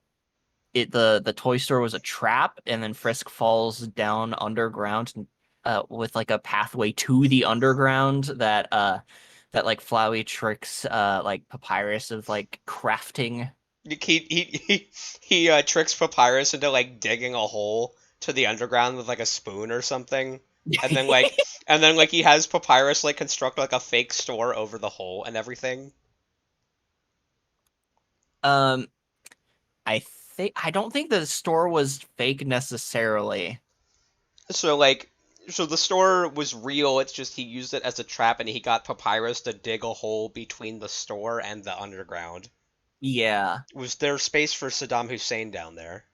the toy store was a trap, and then Frisk falls down underground with like a pathway to the underground that like Flowey tricks like Papyrus of like crafting. He tricks Papyrus into like digging a hole to the underground with like a spoon or something, and then like he has Papyrus like construct like a fake store over the hole and everything. Um, I don't think the store was fake necessarily. So like so the store was real. It's just he used it as a trap, and he got Papyrus to dig a hole between the store and the underground. Yeah. Was there space for Saddam Hussein down there?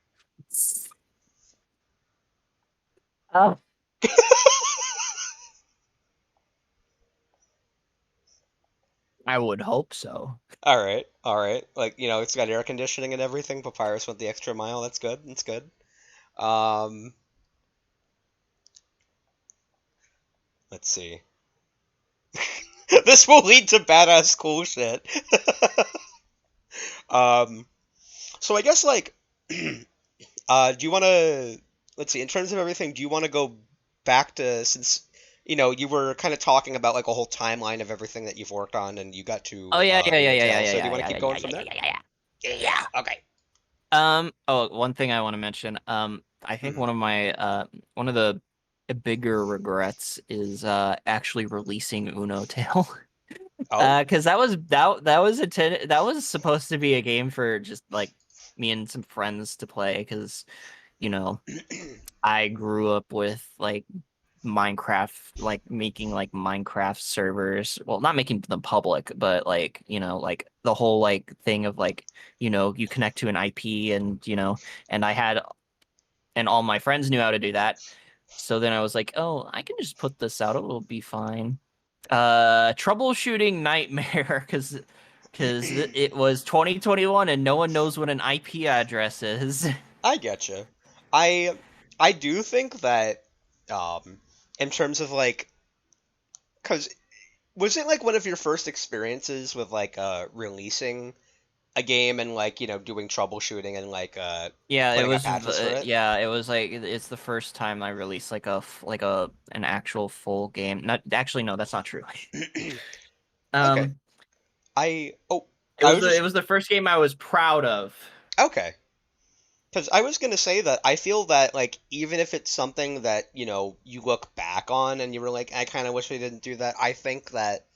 Oh. I would hope so. All right, all right. Like, it's got air conditioning and everything. Papyrus went the extra mile. That's good. That's good. Um, let's see. This will lead to badass cool shit. Um, so I guess like, do you want to? Let's see. In terms of everything, do you want to go back to since you were kind of talking about like a whole timeline of everything that you've worked on, and you got Oh to yeah, yeah, yeah, yeah, yeah, UNOTALE. yeah, So do you yeah, want to yeah, keep yeah, going yeah, from yeah, there? yeah, yeah, Yeah. yeah. Okay. One thing I want to mention, I think one of the bigger regrets is actually releasing Uno Tale. Oh. Because that was supposed to be a game for just like me and some friends to play because you know I grew up with like Minecraft, like making like Minecraft servers. Well, not making them public, but like, like the whole like thing of like, you connect to an IP and I had, and all my friends knew how to do that. So then I was like, oh, I can just put this out. It'll be fine. Troubleshooting nightmare because it was 2021 and no one knows what an IP address is. I getcha. I do think that um in terms of like cuz was it like one of your first experiences with like releasing a game and like, doing troubleshooting and like Yeah, putting up patches for it? yeah, it was like it's the first time I released like like a an actual full game. Not actually, no, that's not true. Okay. Um, I oh, I was it just was the first game I was proud of. okay. Because I was gonna say that I feel that like even if it's something that you look back on and you were like I kind of wish we didn't do that. I think that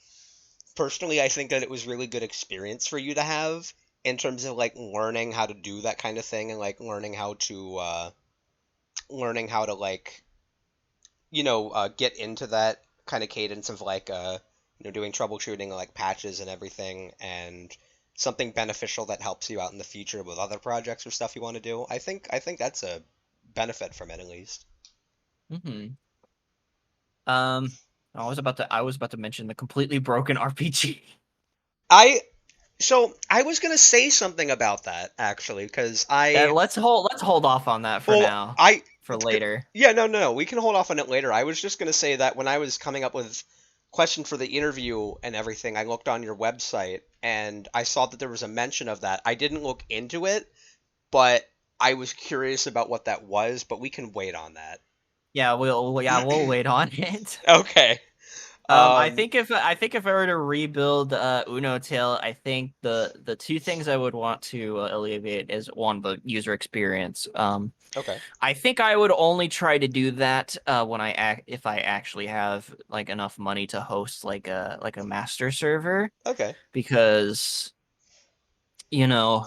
personally, I think that it was really good experience for you to have in terms of like learning how to do that kind of thing and like learning how to like get into that kind of cadence of like doing troubleshooting like patches and everything and something beneficial that helps you out in the future with other projects or stuff you want to do. I think that's a benefit from it at least. Hmm. Um, I was about to mention the completely broken RPG. I I was gonna say something about that actually because I Let's hold off on that for well now. I for It's good. later. Yeah, no. We can hold off on it later. I was just gonna say that when I was coming up with question for the interview and everything, I looked on your website and I saw that there was a mention of that. I didn't look into it, but I was curious about what that was. But we can wait on that. Yeah, we'll wait on it. Okay. I Um. think if I were to rebuild UNOTALE, I think the two things I would want to alleviate is one, the user experience. Okay. I think I would only try to do that when if I actually have like enough money to host like a master server, Okay. because you know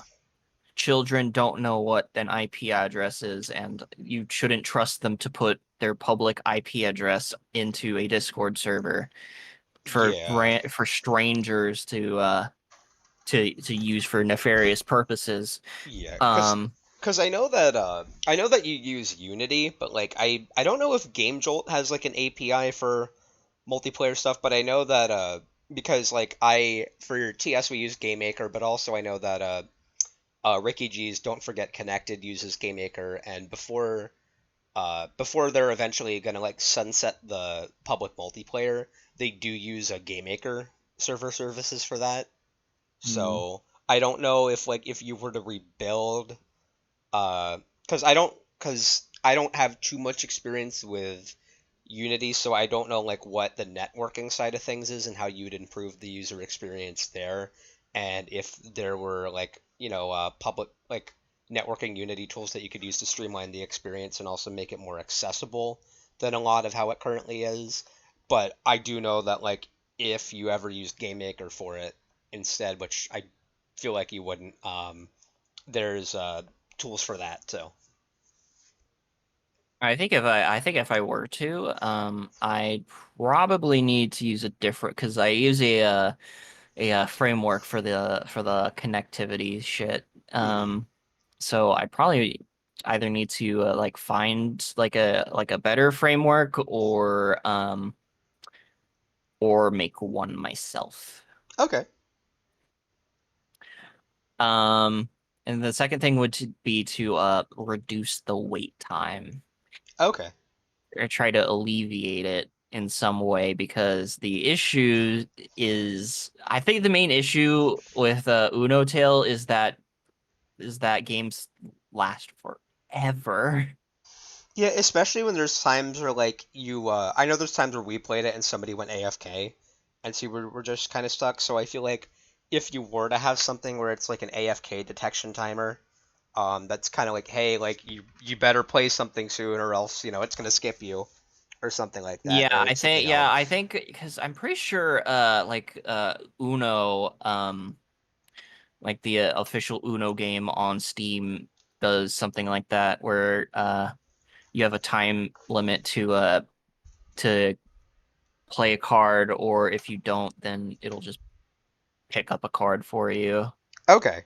children don't know what an IP address is, and you shouldn't trust them to put their public IP address into a Discord server Yeah. for strangers to use for nefarious purposes. Yeah. Cause Um, Because I know that you use Unity, but like I don't know if GameJolt has like an API for multiplayer stuff, but I know that because like I for your TS we use GameMaker, but also I know that Ricky G's Don't Forget Connected uses GameMaker, and before they're eventually gonna like sunset the public multiplayer, they do use a GameMaker server services for that. hmm. So I don't know if like if you were to rebuild because I don't have too much experience with Unity, so I don't know like what the networking side of things is and how you'd improve the user experience there, and if there were like public like networking Unity tools that you could use to streamline the experience and also make it more accessible than a lot of how it currently is. But I do know that like if you ever used GameMaker for it instead, which I feel like you wouldn't, there's tools for that too. I think if I were to, I'd probably need to use a different, because I use a framework for the connectivity shit. Hmm. So I'd probably either need to like find like a better framework, or make one myself. Okay. Um, and the second thing would be to reduce the wait time, Okay. or try to alleviate it in some way, because the issue is, I think the main issue with Uno is that games last forever. Yeah, especially when there's times where like I know there's times where we played it and somebody went AFK, and so we're just kind of stuck. So I feel like if you were to have something where it's like an AFK detection timer, that's kind of like, hey, like you better play something soon or else it's gonna skip you or something like that. That would certainly help. Yeah, I think, because I'm pretty sure Uno, like the official Uno game on Steam, does something like that, where you have a time limit to play a card, or if you don't, then it'll just pick up a card for you. Okay.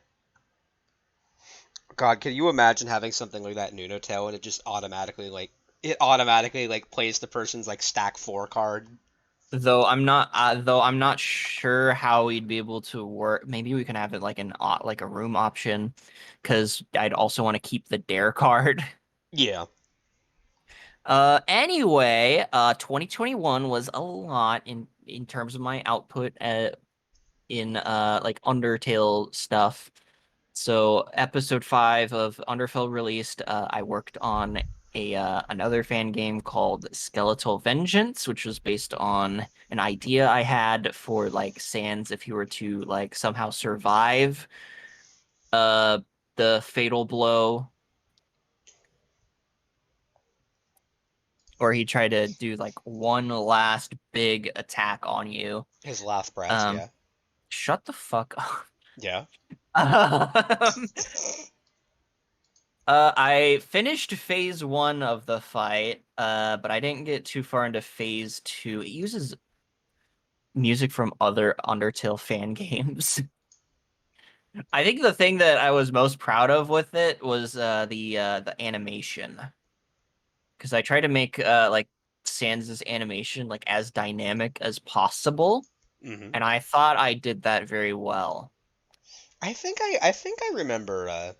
God, can you imagine having something like that in Unotale and it automatically like plays the person's like stack four card? Though I'm not sure how we'd be able to work. Maybe we can have it like like a room option, because I'd also want to keep the dare card. Yeah. Anyway, 2021 was a lot in terms of my output in like Undertale stuff. So episode 5 of Underfell released. I worked on a another fan game called Skeletal Vengeance, which was based on an idea I had for like Sans, if you were to like somehow survive uh the fatal blow, or he tried to do like one last big attack on you. His last breath, Um, yeah. Shut the fuck up. Yeah. Um, I finished phase 1 of the fight, but I didn't get too far into phase 2. It uses music from other Undertale fan games. I think the thing that I was most proud of with it was the animation, because I tried to make like Sans' animation like as dynamic as possible, Hmm. and I thought I did that very well. I think I remember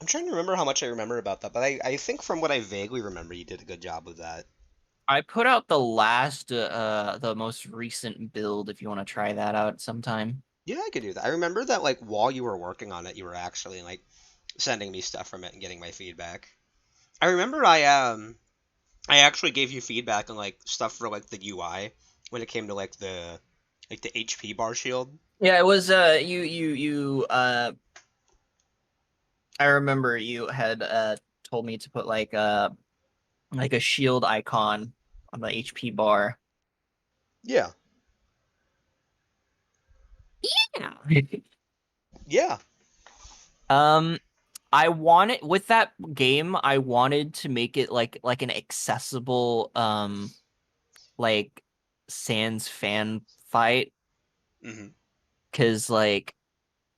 I'm trying to remember how much I remember about that, but I think from what I vaguely remember, you did a good job with that. I put out the most recent build if you want to try that out sometime. Yeah, I could do that. I remember that like while you were working on it, you were actually like sending me stuff from it and getting my feedback. I remember I actually gave you feedback on like stuff for like the UI when it came to like the HP bar shield. Yeah, it was you I remember you had told me to put like a shield icon on the HP bar. Yeah. Yeah. Yeah. Um, I wanted with that game, I wanted to make it like an accessible like Sans fan fight Hmm. because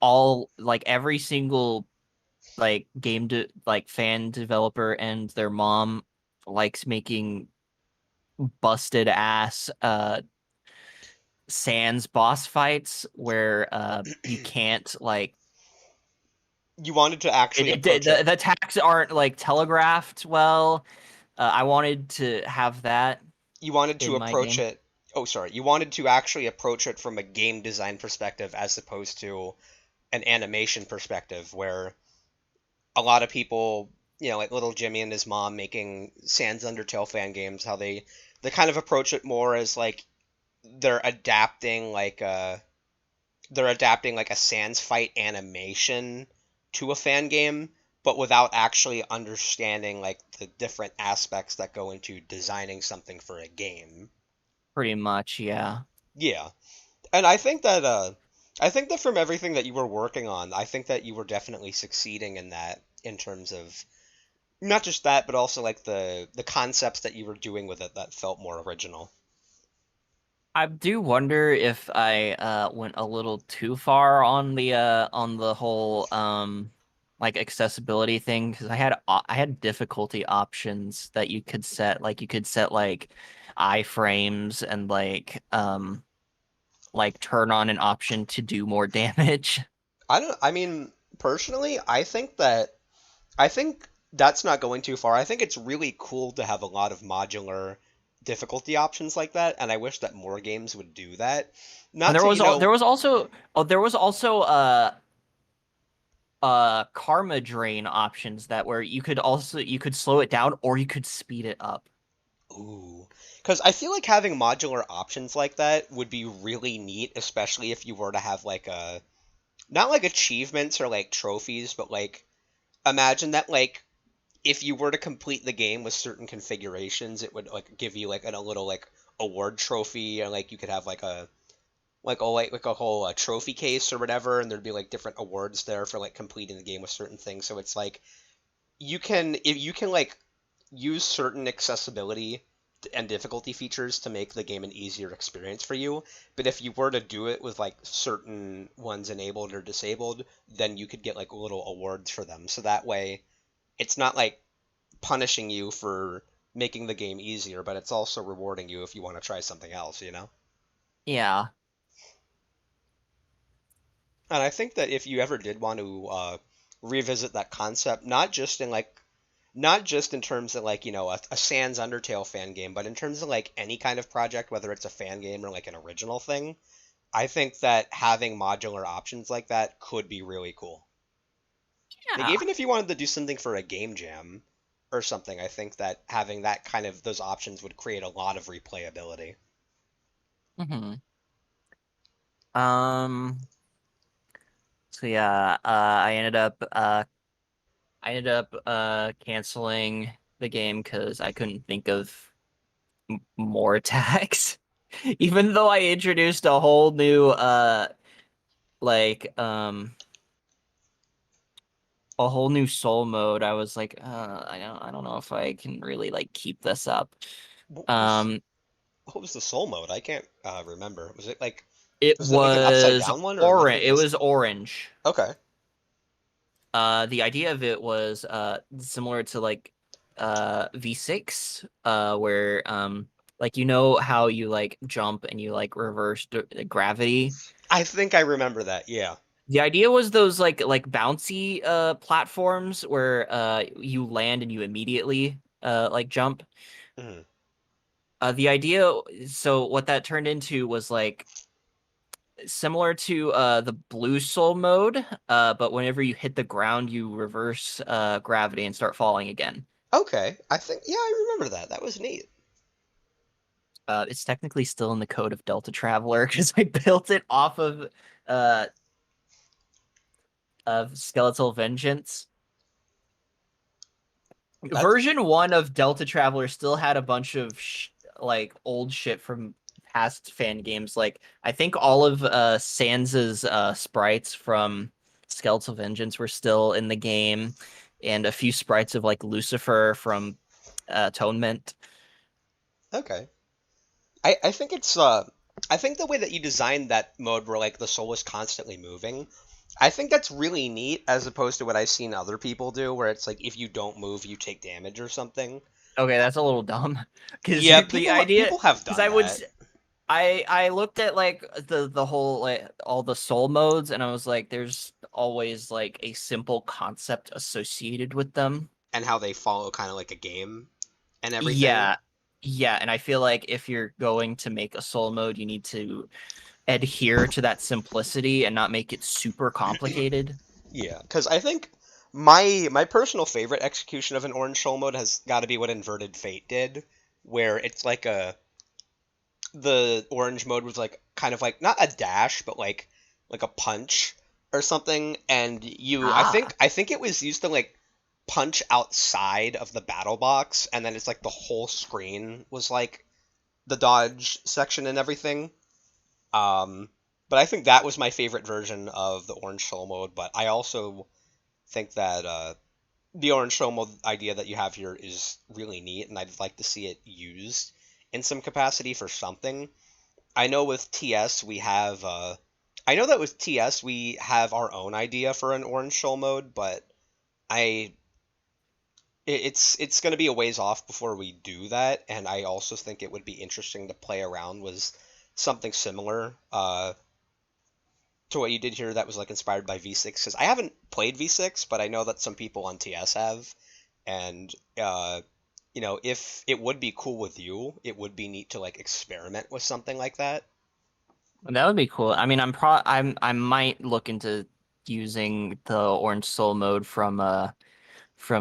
all like every single like like fan developer and their mom likes making busted ass Sans boss fights where you can't like You wanted to actually approach it. the attacks aren't like telegraphed well. I wanted to have that You wanted to in my approach game. it. Oh, sorry. You wanted to actually approach it from a game design perspective as opposed to an animation perspective, where a lot of people, like little Jimmy and his mom making Sans Undertale fan games, how they kind of approach it more as like they're adapting like a they're adapting like a Sans fight animation to a fan game, but without actually understanding like the different aspects that go into designing something for a game. Pretty much, yeah. Yeah. And I think that from everything that you were working on, I think that you were definitely succeeding in that in terms of not just that, but also like the concepts that you were doing with it that felt more original. I do wonder if I went a little too far on the whole like accessibility thing because I had difficulty options that you could set like you could set like iframes and like turn on an option to do more damage. I mean, personally, I think that's not going too far. I think it's really cool to have a lot of modular difficulty options like that, and I wish that more games would do that. And Not to, there was also there was also karma drain options that where you could slow it down or you could speed it up. ooh, because I feel like having modular options like that would be really neat, especially if you were to have like a not like achievements or like trophies, but like imagine that like if you were to complete the game with certain configurations, it would like give you like a little like award trophy, and like you could have like a whole trophy case or whatever, and there'd be like different awards there for like completing the game with certain things. So it's like if you can like use certain accessibility and difficulty features to make the game an easier experience for you. But if you were to do it with like certain ones enabled or disabled, then you could get like little awards for them. So that way, it's not like punishing you for making the game easier, but it's also rewarding you if you want to try something else. Yeah. And I think that if you ever did want to revisit that concept, not just in terms of like a Sans Undertale fan game, but in terms of like any kind of project, whether it's a fan game or like an original thing, I think that having modular options like that could be really cool. Like Yeah. even if you wanted to do something for a game jam or something, I think that having that kind of those options would create a lot of replayability. hmm Um, so yeah, I ended up canceling the game because I couldn't think of more attacks. Even though I introduced a whole new like a whole new soul mode, I was like, I don't know if I can really like keep this up. What was Um, what was the soul mode? I can't remember. it Was it like an upside was down one or orange. literally It just was orange. okay? The idea of it was similar to like V6 where like you know how you like jump and you like reverse gravity. I think I remember that. Yeah. The idea was those like bouncy platforms where you land and you immediately like jump. Mhm. The idea, so what that turned into was like similar to the blue soul mode, but whenever you hit the ground, you reverse gravity and start falling again. Okay, I think yeah, I remember that. That was neat. It's technically still in the code of Deltatraveler because I built it off uh of Skeletal Vengeance. That's Version 1 of Deltatraveler still had a bunch of like old shit from past fan games. Like I think all of Sansa's sprites from Skeletal Vengeance were still in the game, and a few sprites of like Lucifer from Atonement. okay. I think it's I think the way that you designed that mode where like the soul was constantly moving, I think that's really neat as opposed to what I've seen other people do where it's like if you don't move you take damage or something. Okay, that's a little dumb because Yeah, the idea people have because done that. I looked at like the whole like all the soul modes and I was like there's always like a simple concept associated with them. And how they follow kind of like a game and everything. Yeah. Yeah, and I feel like if you're going to make a soul mode, you need to adhere to that simplicity and not make it super complicated. Yeah, because I think my personal favorite execution of an orange soul mode has got to be what Inverted Fate did, where it's like a the orange mode was like kind of like not a dash, but like a punch or something, and you Ah. I think it was used to like punch outside of the battle box, and then it's like the whole screen was like the dodge section and everything. Um, but I think that was my favorite version of the orange soul mode. But I also think that the orange soul mode idea that you have here is really neat, and I'd like to see it used in some capacity for something. I know with TS we have I know that with TS we have our own idea for an orange soul mode, but I it's going to be a ways off before we do that, and I also think it would be interesting to play around with something similar to what you did here that was like inspired by V6 because I haven't played V6, but I know that some people on TS have, and you know, if it would be cool with you, it would be neat to like experiment with something like that. That would be cool. I mean, I might look into using the Orange Soul mode from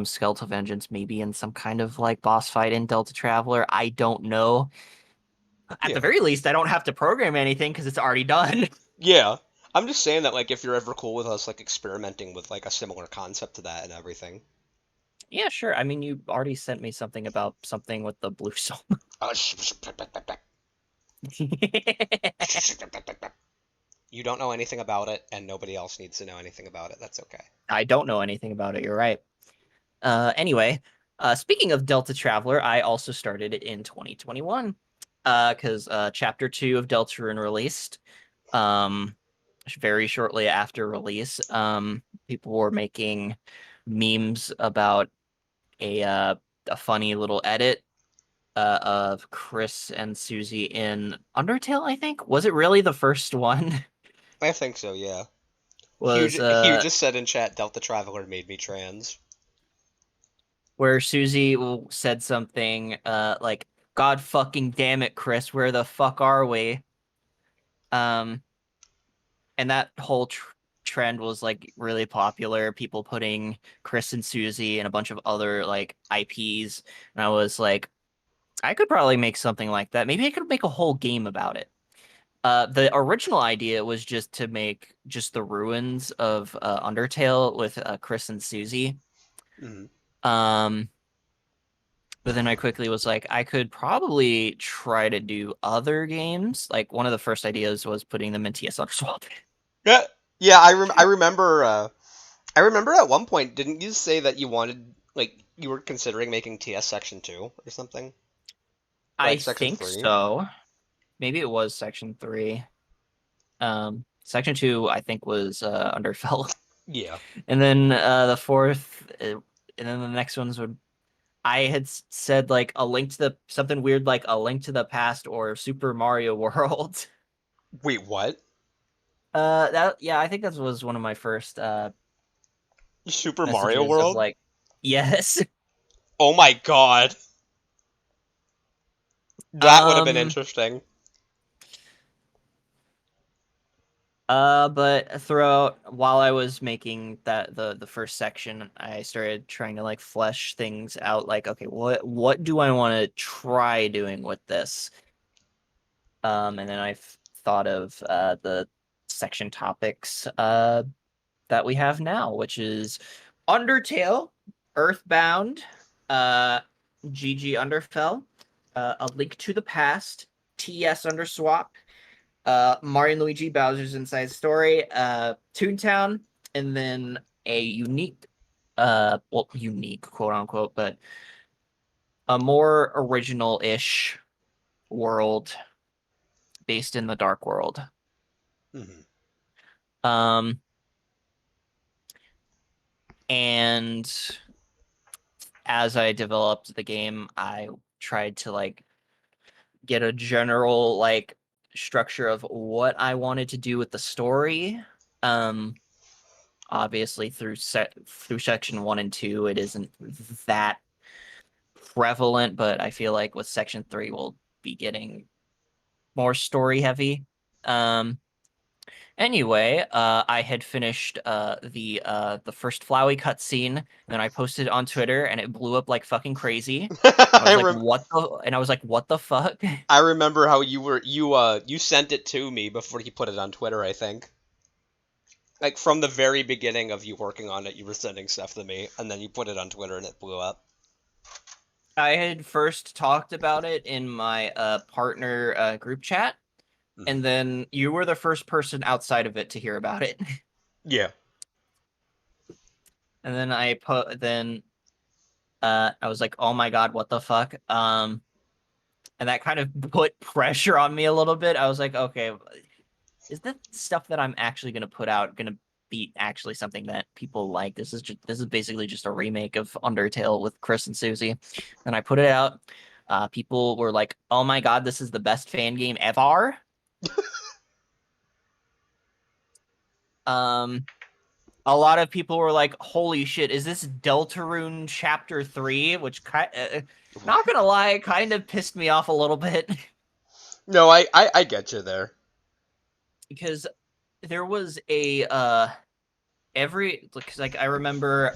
Skeletal Vengeance maybe in some kind of like boss fight in Delta Traveler. I don't know. At the Yeah. very least, I don't have to program anything because it's already done. Yeah. I'm just saying that like if you're ever cool with us like experimenting with like a similar concept to that and everything. Yeah, sure. I mean, you already sent me something about something with the blue soul. Uh, You don't know anything about it, and nobody else needs to know anything about it. That's okay. I don't know anything about it. You're right. Anyway, speaking of Delta Traveler, I also started it in 2021 because Chapter 2 of Deltarune released um, very shortly after release. People were making memes about a funny little edit of Chris and Susie in Undertale, I think. Was it really the first one? I think so, yeah. Was Huge just said in chat, Delta Traveler made me trans. where Susie said something like, "God fucking damn it, Chris, where the fuck are we?" Um, and that whole trend was like really popular. People putting Chris and Susie and a bunch of other like IPs, and I was like, I could probably make something like that. Maybe I could make a whole game about it. The original idea was just to make just the ruins of Undertale with Chris and Susie. Hmm. Um, But then I quickly was like, I could probably try to do other games. Like one of the first ideas was putting them in TS Underswap. Yeah, yeah. I remember at one point, didn't you say that you wanted like you were considering making TS Section 2 or something? Or I like Section think 3? so. Maybe it was Section 3. Section 2, I think, was Underfell. Yeah. And then the fourth, and then the next ones would. I had said like a link to the something weird like a link to the past or Super Mario World. Wait, what? I think that was one of my first Super Mario messages of World? like, yes. Oh my god. That would have been Um, interesting. but throughout while I was making the first section, I started trying to like flesh things out. Like, okay, what do I want to try doing with this? And then I've thought of the section topics that we have now, which is Undertale, Earthbound, uh, GG Underfell, A Link to the Past, TS Underswap, Mario and Luigi Bowser's Inside Story, Toontown, and then a unique, well, unique quote unquote, but a more original-ish world based in the Dark World. Mhm. Um, and as I developed the game, I tried to like get a general like structure of what I wanted to do with the story. Um, Obviously through section 1 and 2, it isn't that prevalent, but I feel like with section 3 we'll be getting more story heavy. Um, Anyway, I had finished the first Flowey cutscene, and then I posted it on Twitter, and it blew up like fucking crazy. I I was like, rem "What the?" And I was like, "What the fuck?" I remember how you sent it to me before you put it on Twitter, I think. Like from the very beginning of you working on it, you were sending stuff to me, and then you put it on Twitter and it blew up. I had first talked about it in my partner group chat, Mhm. and then you were the first person outside of it to hear about it. Yeah. And then I was like, "Oh my God, what the fuck?" And that kind of put pressure on me a little bit. I was like, "Okay, is the stuff that I'm actually going to put out going to be actually something that people like? This is basically just a remake of Undertale with Chris and Susie." And I put it out. People were like, "Oh my God, this is the best fan game ever." Um, a lot of people were like, "Holy shit, is this Deltarune Chapter 3?" Which not gonna lie, kind of pissed me off a little bit No, I get you there. because there was a every like I remember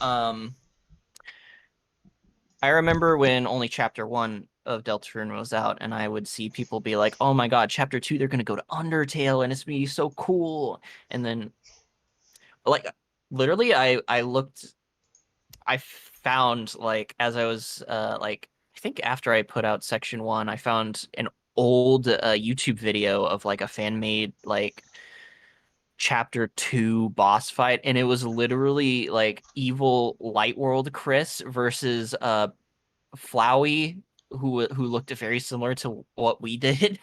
when only chapter 1 of Deltarune was out, and I would see people be like, "Oh my God, chapter 2, they're gonna go to Undertale, and it's gonna be so cool." And then, like, literally, I found like as I was like, I think after I put out section 1, I found an old YouTube video of like a fan made like chapter 2 boss fight, and it was literally like evil Light World Chris versus Flowey, who looked very similar to what we did.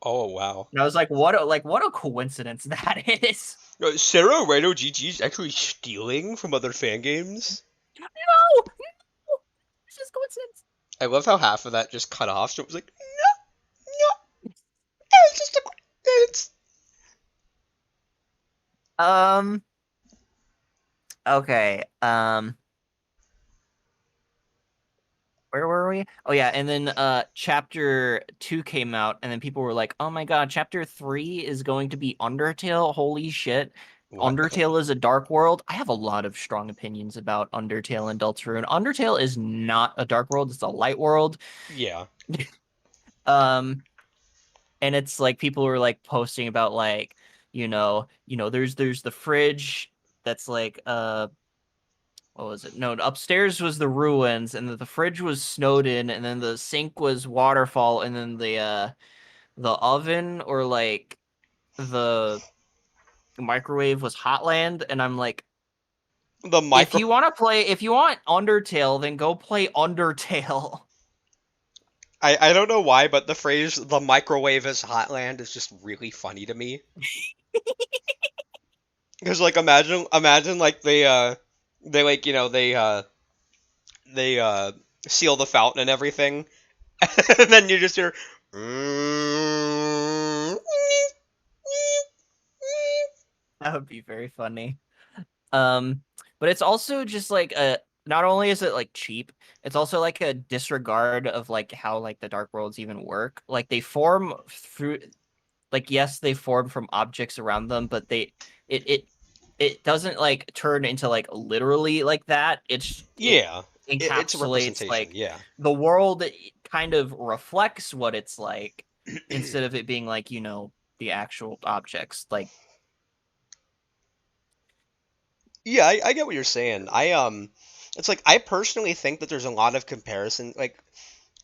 Oh wow. And I was like, what a coincidence that is. Sarah RynoGG is actually stealing from other fan games. No, no, it's just coincidence. I love how half of that just cut off. So it was like, no, it's just a, it's. Um, okay. Where were we? Oh yeah, and then chapter 2 came out, and then people were like, "Oh my God, chapter 3 is going to be Undertale. Holy shit. What? Undertale is a dark world." I have a lot of strong opinions about Undertale and Deltarune. Undertale is not a dark world, it's a light world. Yeah. Um, and it's like people were like posting about like, there's the fridge that's like what was it? No, upstairs was the ruins, and the fridge was Snowden, and then the sink was Waterfall, and then the oven or like the microwave was Hotland. And I'm like, The micro. if you want Undertale, then go play Undertale. I don't know why, but the phrase "the microwave is Hotland" is just really funny to me. Because like imagine like they like they seal the fountain and everything, and then you just hear. That would be very funny. Um, but it's also just like a not only is it like cheap, it's also like a disregard of like how like the Dark Worlds even work. Like they form through like yes, they form from objects around them, but it it it doesn't like turn into like literally like that. It Yeah, it's a encapsulates representation. like Yeah. the world kind of reflects what it's like instead of it being like, the actual objects. Like Yeah, I get what you're saying. It's like I personally think that there's a lot of comparison, like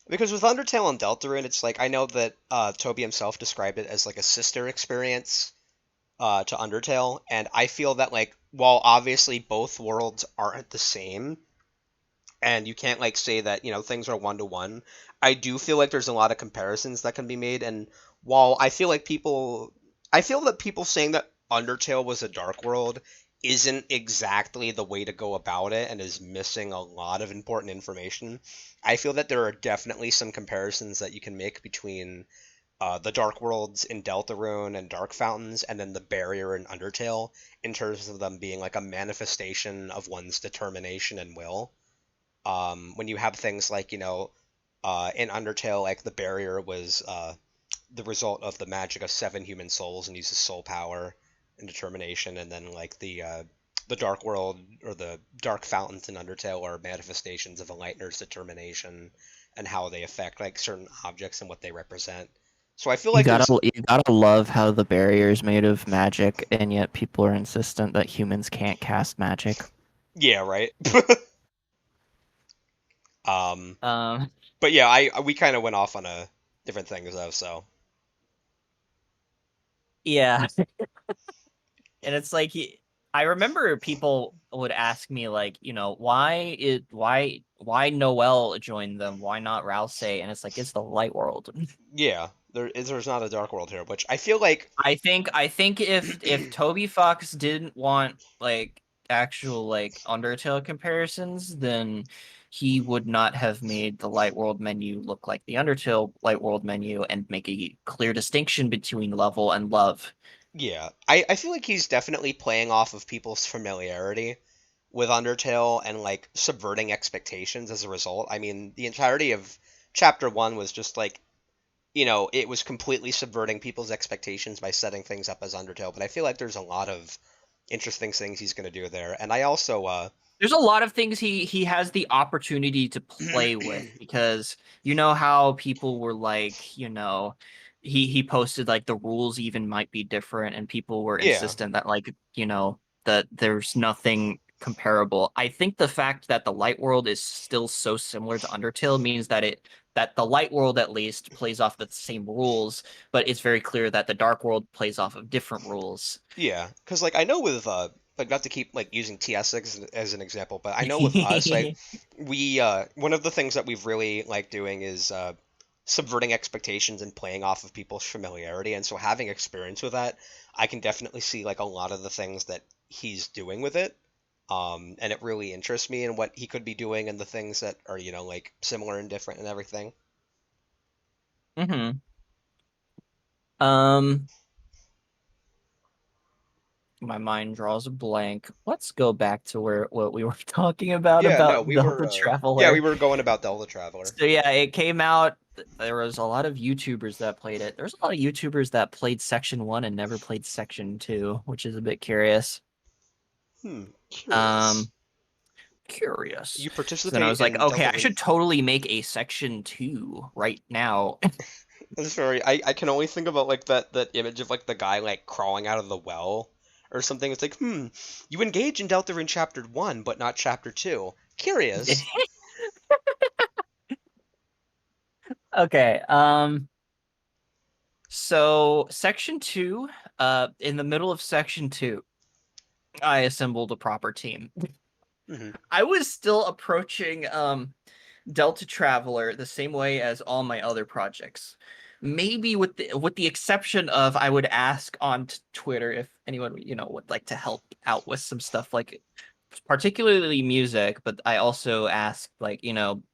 because with Undertale and Deltarune, it's like I know that Toby himself described it as like a sister experience to Undertale, and I feel that like while obviously both worlds aren't the same, and you can't like say that things are one to one, I do feel like there's a lot of comparisons that can be made. And while I feel that people saying that Undertale was a dark world isn't exactly the way to go about it and is missing a lot of important information. I feel that there are definitely some comparisons that you can make between the Dark Worlds in Deltarune and Dark Fountains, and then the Barrier in Undertale, in terms of them being like a manifestation of one's determination and will. When you have things like, in Undertale, like the barrier was the result of the magic of seven human souls and uses soul power and determination, and then like the Dark World or the Dark Fountains in Undertale are manifestations of a Lightner's determination and how they affect like certain objects and what they represent. So I feel you like gotta there's you gotta love how the barrier is made of magic, and yet people are insistent that humans can't cast magic. yeah, right. um, Um, but yeah, I we kind of went off on a different things though, so yeah. And it's like I remember people would ask me like, why Noel joined them? Why not Rouse? And it's like it's the light world. yeah, there's not a Dark World here, which I feel like I think if Toby Fox didn't want like actual like Undertale comparisons, then he would not have made the Light World menu look like the Undertale Light World menu and make a clear distinction between level and love. yeah, I feel like he's definitely playing off of people's familiarity with Undertale and like subverting expectations as a result. I mean, the entirety of chapter 1 was just like, it was completely subverting people's expectations by setting things up as Undertale, but I feel like there's a lot of interesting things he's going to do there. And I also There's a lot of things he has the opportunity to play with because you know how people were like, he posted like the rules even might be different and people were yeah, insistent that like, that there's nothing comparable. I think the fact that the Light World is still so similar to Undertale means that the Light World at least plays off the same rules, but it's very clear that the Dark World plays off of different rules. yeah, because like I know with like not to keep like using TS as an example, but I know with us like we one of the things that we've really like doing is subverting expectations and playing off of people's familiarity, and so having experience with that, I can definitely see like a lot of the things that he's doing with it. And it really interests me in what he could be doing and the things that are, like similar and different and everything. hmm Um, my mind draws a blank. Let's go back to where what we were talking Yeah, no, about Delta we Traveler. were going about Delta Traveler. So yeah, it came out. There was a lot of YouTubers that played it. There's a lot of YouTubers that played Section 1 and never played Section 2, which is a bit curious. Curious. Um, curious. You So then I participate was like, in okay, Delta. I should totally make a Section 2 right now. That's very. I can only think about like that image of like the guy like crawling out of the well or something. It's like, you engage in Delta in chapter 1, but not chapter 2. Curious. Okay, so Section 2, in the middle of Section 2, I assembled a proper team. Hmm. I was still approaching Delta Traveler the same way as all my other projects. Maybe with the exception of I would ask on Twitter if anyone, would like to help out with some stuff like particularly music, but I also asked like,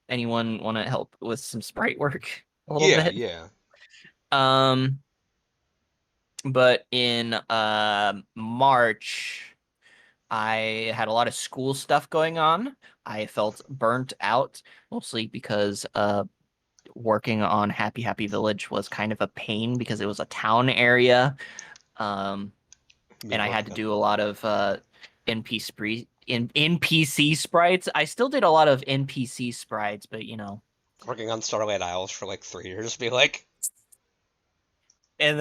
anyone want to help with some sprite work a little Yeah, bit. yeah. Um But in March, I had a lot of school stuff going on. I felt burnt out, mostly because working on Happy Happy Village was kind of a pain because it was a town area. Um, Me and I both had to then. do a lot of NPC sprites. I still did a lot of NPC sprites, but Working on Starlight Isles for like 3 years, be like,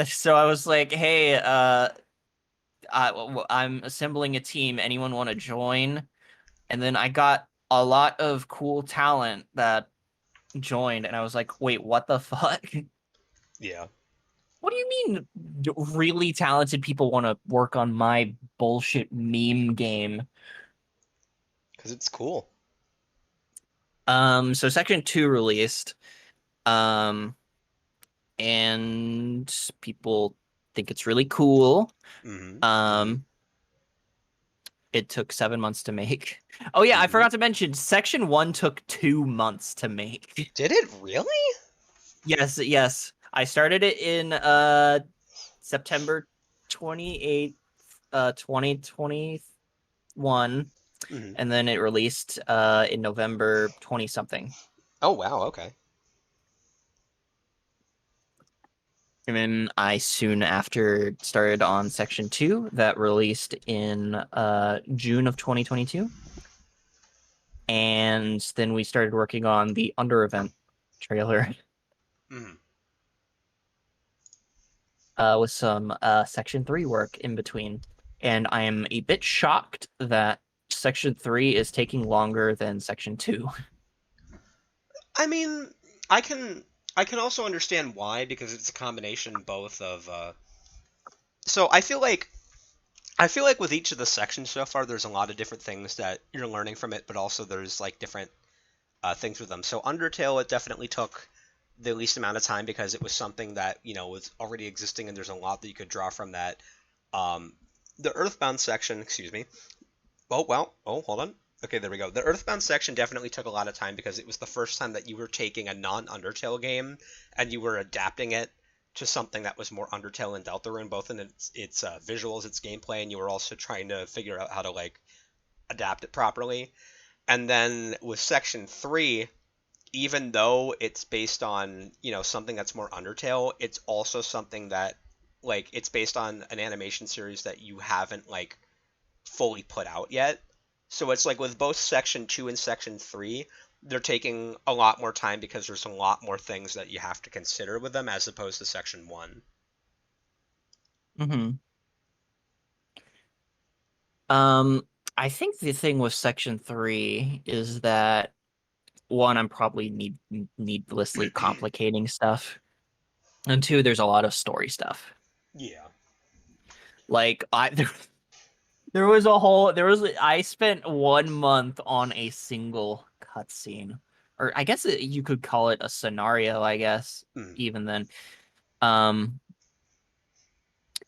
so I was like, hey, I'm assembling a team. Anyone want to join? And then I got a lot of cool talent that joined, and I was like, wait, what the fuck? yeah, What do you mean really talented people want to work on my bullshit meme game? because it's cool. So Section 2 released, um, and people think it's really cool. Mm-hmm. Mm-hmm. Um, it took 7 months to make. Oh yeah, I Mm-hmm. forgot to mention, Section 1 took 2 months to make. Did it really? Yes, yes. I started it in September 28th, 2021, Mm-hmm. and then it released in November 20 something. Oh wow, okay. And then I soon after started on Section 2 that released in June of 2022. And then we started working on the Under event trailer Mm-hmm. with some Section 3 work in between. And I am a bit shocked that Section 3 is taking longer than Section 2. I mean, I can I can also understand why because it's a combination both of so I feel like with each of the sections so far there's a lot of different things that you're learning from it, but also there's like different things with them. So Undertale, it definitely took the least amount of time because it was something that was already existing, and there's a lot that you could draw from that. Um, the Earthbound section, excuse me. Oh well. Oh, hold on. Okay, there we go. The Earthbound section definitely took a lot of time because it was the first time that you were taking a non-Undertale game and you were adapting it to something that was more Undertale and Deltarune, both in its visuals, its gameplay, and you were also trying to figure out how to like adapt it properly. And then with Section 3, even though it's based on, something that's more Undertale, it's also something that like it's based on an animation series that you haven't like fully put out yet. So it's like with both Section 2 and Section 3, they're taking a lot more time because there's a lot more things that you have to consider with them as opposed to Section 1. Mm-hmm. Um, I think the thing with Section 3 is that one, I'm probably needlessly complicating stuff. And two, there's a lot of story stuff. Yeah. Like I spent 1 month on a single cutscene. Or I guess you could call it a scenario, I guess, Mm. even then. Um,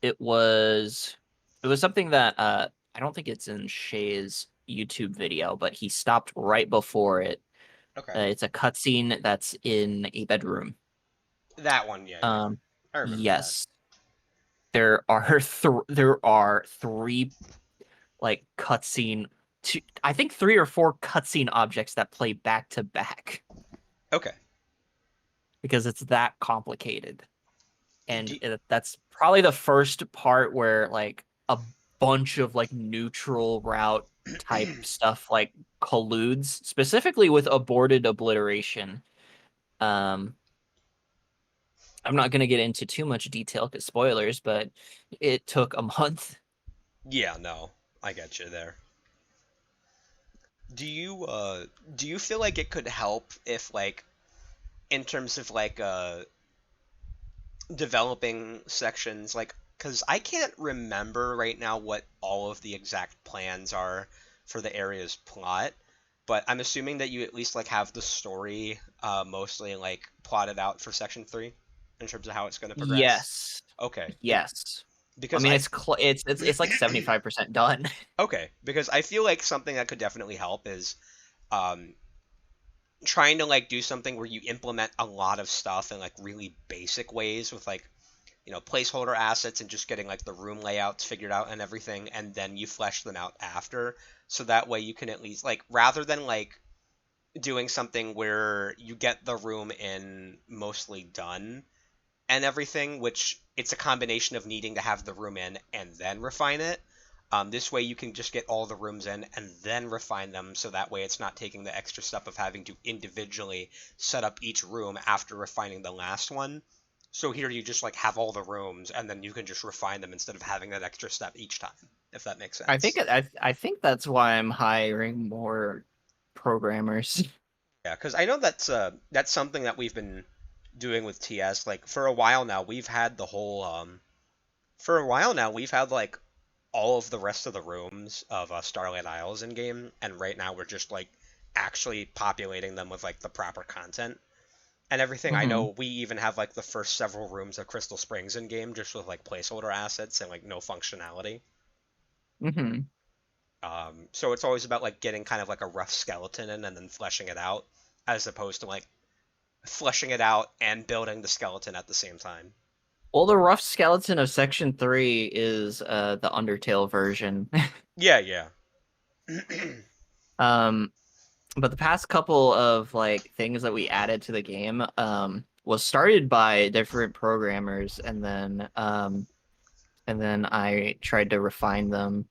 it was it was something that I don't think it's in Shay's YouTube video, but he stopped right before it. Okay. It's a cutscene that's in a bedroom. That one, yeah, yeah. Um, I remember that. yes, there are three like cutscene. I think three or four cutscene objects that play back to back Okay. because it's that complicated. And Do, that's probably the first part where like a bunch of like neutral route type stuff like colludes, specifically with aborted obliteration. Um, I'm not gonna get into too much detail because spoilers, but it took a month. yeah, no. I get you there. Do you do you feel like it could help if like in terms of like developing sections like because I can't remember right now what all of the exact plans are for the area's plot, but I'm assuming that you at least like have the story mostly like plotted out for section 3 in terms of how it's going to progress. Yes, Okay, yes. I because mean, I it's like 75% done. okay, because I feel like something that could definitely help is um trying to like do something where you implement a lot of stuff in like really basic ways with like placeholder assets and just getting like the room layouts figured out and everything, and then you flesh them out after. So that way you can at least like rather than like doing something where you get the room in mostly done and everything, which it's a combination of needing to have the room in and then refine it. This way you can just get all the rooms in and then refine them, so that way it's not taking the extra step of having to individually set up each room after refining the last one. So here you just like have all the rooms and then you can just refine them instead of having that extra step each time, if that makes I think sense. I think that's why I'm hiring more programmers. Yeah, because I know that's something that we've been doing with TS. Like for a while now, we've had the whole for a while now we've had like all of the rest of the rooms of Starlight Isles in game, and right now we're just like actually populating them with like the proper content and everything. I hmm know we even have like the first several rooms of Crystal Springs in game just with like placeholder assets and like no functionality. hmm So it's always about like getting kind of like a rough skeleton in and then fleshing it out, as opposed to like fleshing it out and building the skeleton at the same time. Well, the rough skeleton of Section 3 is the Undertale version. Yeah, yeah. Um, but the past couple of like things that we added to the game was started by different programmers, and then I tried to refine them.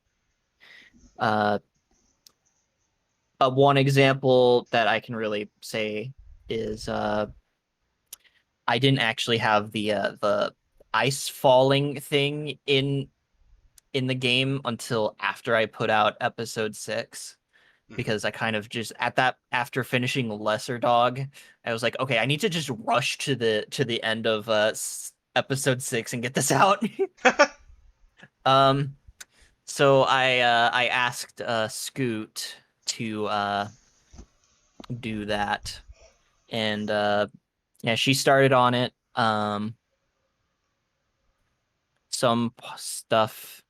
Uh, one example that I can really say is I didn't actually have the ice falling thing in the game until after I put out episode 6, Mhm. because I kind of just at that after finishing Lesser Dog, I was like, okay, I need to just rush to the end of episode 6 and get this out. um, so I asked Scoot to do that, and yeah, she started on it. Some stuff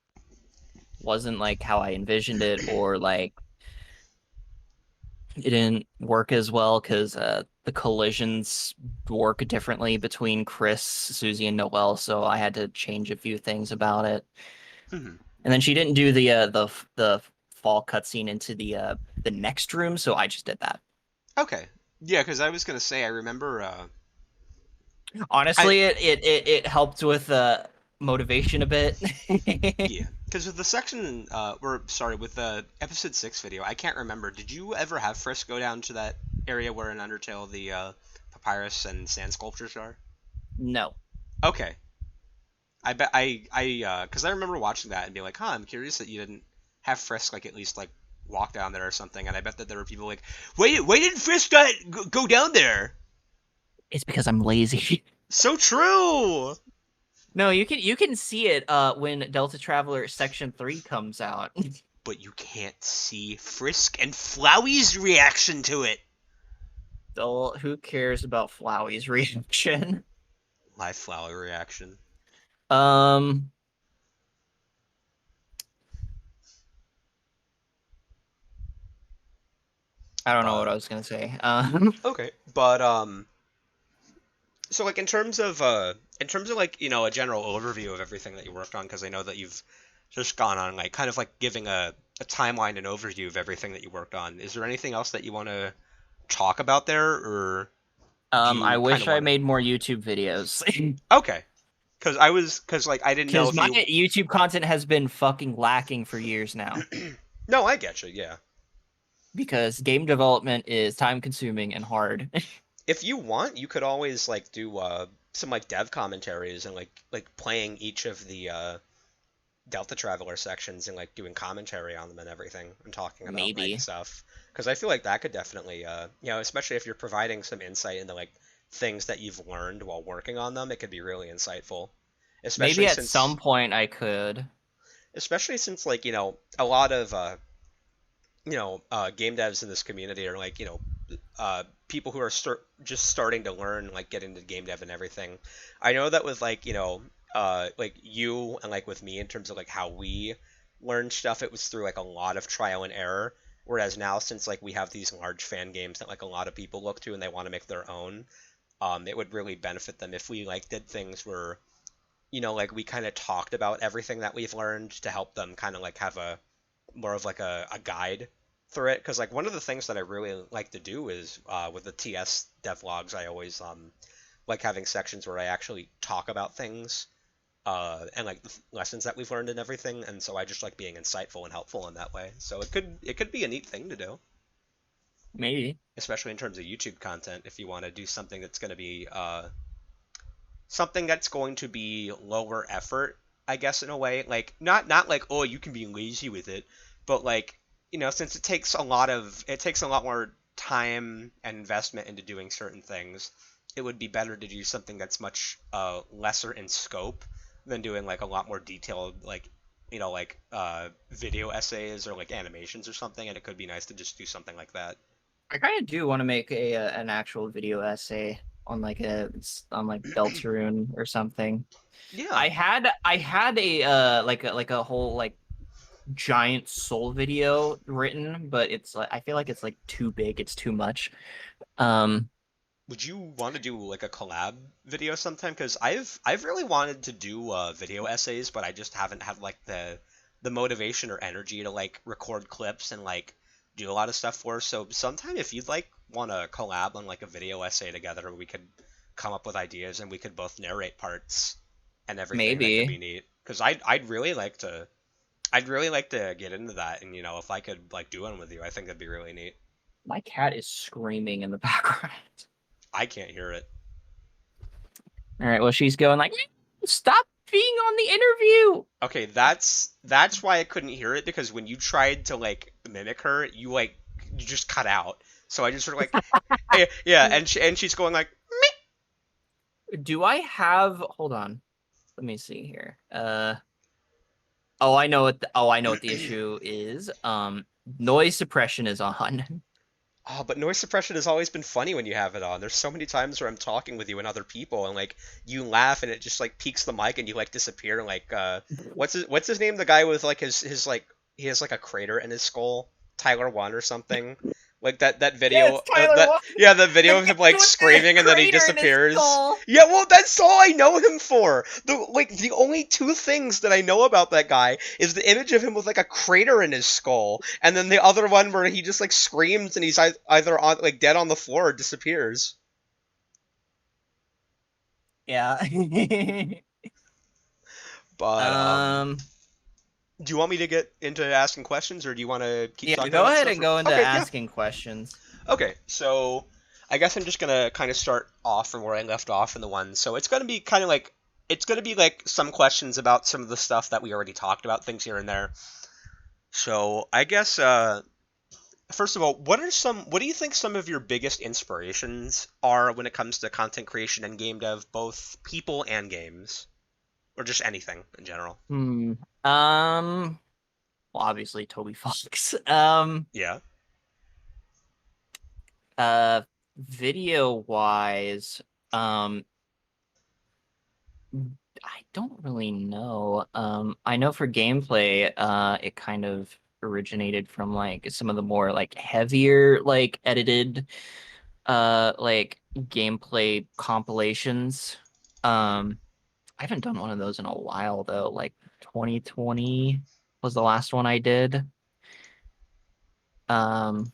wasn't like how I envisioned it, or like it didn't work as well because the collisions work differently between Chris, Susie, and Noelle, so I had to change a few things about it. Mhm. And then she didn't do the fall cutscene into the next room, so I just did that. Okay. Yeah, because I was gonna say I remember. I Honestly, it helped with motivation a bit. Yeah, because with the section, or sorry, with the episode 6 video, I can't remember. Did you ever have Frisk go down to that area where in Undertale the papyrus and sand sculptures are? No. Okay, I bet because I remember watching that and being like, huh, I'm curious that you didn't have Frisk like at least like walk down there or something. And I bet that there were people like, why didn't Frisk go down there? It's because I'm lazy. So true. No, you can see it when Deltatraveler Section 3 comes out. But you can't see Frisk and Flowey's reaction to it. So who cares about Flowey's reaction? Live Flowey reaction. Um, I don't know what But I was gonna say. okay, but so like in terms of like a general overview of everything that you worked on, because I know that you've just gone on like kind of like giving a timeline and overview of everything that you worked on. Is there anything else that you want to talk about there, or do I you kind wish of I want to? made more YouTube videos. Okay, because like I didn't know Because if my you. YouTube content has been fucking lacking for years now. No, I get you. Yeah. Because game development is time consuming and hard. If you want, you could always like do some like dev commentaries and like playing each of the Deltatraveler sections and like doing commentary on them and everything and talking about like Maybe. stuff, because I feel like that could definitely especially if you're providing some insight into like things that you've learned while working on them, it could be really insightful, especially Maybe at since some point I could. like a lot of game devs in this community are like people who are just starting to learn like get into game dev and everything. I know that with like like you and like with me in terms of like how we learned stuff, it was through like a lot of trial and error. Whereas now, since like we have these large fan games that like a lot of people look to and they want to make their own, it would really benefit them if we like did things where like we kind of talked about everything that we've learned to help them kind of like have a more of like a guide through it. Because like one of the things that I really like to do is with the TS devlogs, I always like having sections where I actually talk about things and like the lessons that we've learned and everything. And so I just like being insightful and helpful in that way. So it could be a neat thing to do, Maybe. especially in terms of YouTube content. If you want to do something that's going to be something that's going to be lower effort, I guess in a way, like not like oh you can be lazy with it, but like since it takes a lot more time and investment into doing certain things, it would be better to do something that's much lesser in scope than doing like a lot more detailed like video essays or like animations or something. And it could be nice to just do something like that. I kind of do want to make an actual video essay on like Deltarune or something. Yeah. I had a like a whole like giant soul video written, but it's like I feel like it's like too big, it's too much. Um Would you want to do like a collab video sometime? Because I've really wanted to do video essays, but I just haven't had like the motivation or energy to like record clips and like do a lot of stuff for. So sometime if you'd like want to collab on like a video essay together, we could come up with ideas and we could both narrate parts and everything. That could be Maybe. neat. Because I'd really like to get into that, and if I could like do one with you, I think that'd be really neat. My cat is screaming in the background. I can't hear it. All right, well she's going like stop being on the interview. Okay, that's why I couldn't hear it because when you tried to like mimic her, you just cut out. So I just sort of like, hey, yeah, and she's going like, Do I have hold on. Let me see here. I know what the issue is. Noise suppression is on. oh, but noise suppression has always been funny when you have it on. There's so many times where I'm talking with you and other people, and like you laugh and it just like peaks the mic and you like disappear. Like, what's his name? The guy with like his like he has like a crater in his skull, Tyler One or something. Like that Yeah, video, it's Tyler that Wa- yeah, the video The of him guy like with the screaming and then he crater in his disappears. skull. Yeah, well, that's all I know him for. The only two things that I know about that guy is the image of him with like a crater in his skull, and then the other one where he just like screams and he's either on like dead on the floor or disappears. Yeah. But um. do you want me to get into asking questions, or do you want to keep Yeah. talking Go about ahead stuff? and go into Okay, yeah. asking questions. Okay, so I guess I'm just gonna kind of start off from where I left off in the one. So it's gonna be kind of like it's gonna be like some questions about some of the stuff that we already talked about, things here and there. So I guess first of all, what do you think some of your biggest inspirations are when it comes to content creation and game dev, both people and games, or just anything in general? Hmm. Well, obviously Toby Fox. Yeah. Uh, Video wise, I don't really know. I know for gameplay, it kind of originated from like some of the more like heavier like edited like gameplay compilations. I haven't done one of those in a while though. Like 2020 was the last one I did. Um,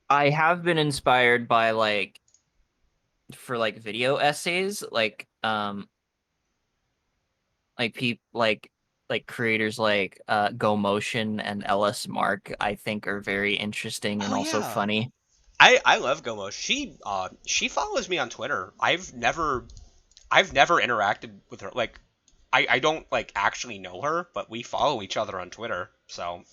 I have been inspired by like for like video essays, like people like creators like Go Motion and LS Mark, I think are very interesting and Oh also yeah. funny. I love Gomo. She follows me on Twitter. I've never interacted with her. Like I don't like actually know her, but we follow each other on Twitter. So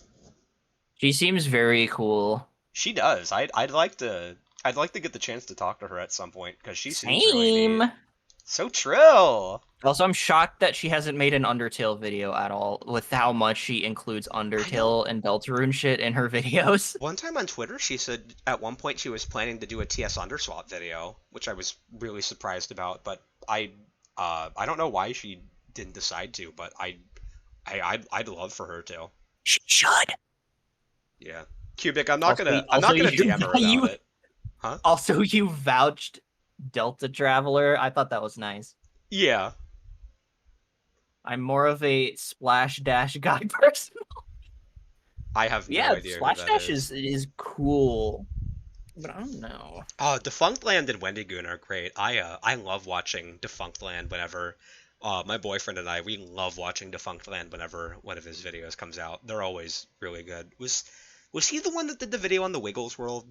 She seems very cool. she does. I'd like to get the chance to talk to her at some point because she seems really Same. neat. So true. Also, I'm shocked that she hasn't made an Undertale video at all with how much she includes I know. Undertale and Deltarune shit in her videos. One time on Twitter, she said at one point she was planning to do a TS Underswap video, which I was really surprised about. But I don't know why she didn't decide to, but I'd love for her to. She should. Yeah. Cubic, I'm not Also, gonna I'm also not gonna you DM her about you it. Huh? also you vouched Deltatraveler. I thought that was nice. Yeah, I'm more of a splash dash guy person. I have no Yeah, idea who splash that dash is. is cool, but I don't know. Oh, Defunct Land and Wendigoon are great. I love watching Defunct Land whenever my boyfriend and we love watching Defunct Land whenever one of his videos comes out. They're always really good. Was he the one that did the video on the Wiggles World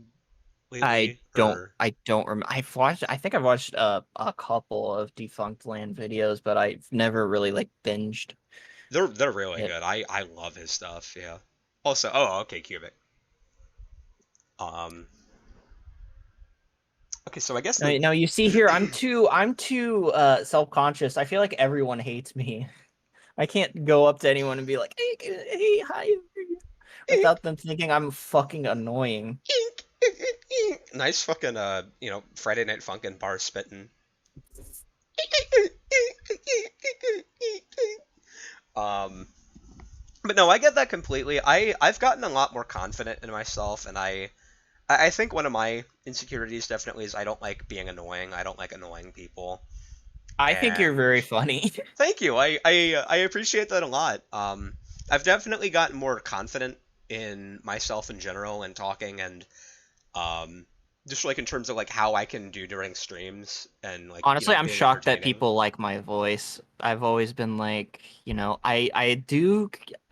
lately? Or I don't remember. I think I've watched a couple of Defunct Land videos, but I've never really like binged they're really it. good. I love his stuff. Yeah. Also, oh okay, Cubic. Um. Okay, so I guess the Now you see here, I'm too self-conscious. I feel like everyone hates me. I can't go up to anyone and be like, hey, hi, without them thinking I'm fucking annoying. nice fucking Friday Night Funkin' bar spitting. um but no, I get that completely. I've gotten a lot more confident in myself, and I think one of my insecurities definitely is I don't like being annoying. I don't like annoying people. I think you're And very funny. thank you. I appreciate that a lot. I've definitely gotten more confident in myself in general and talking, and um just like in terms of like how I can do during streams and like, Honestly, I'm being shocked that entertaining. people like my voice. I've always been like,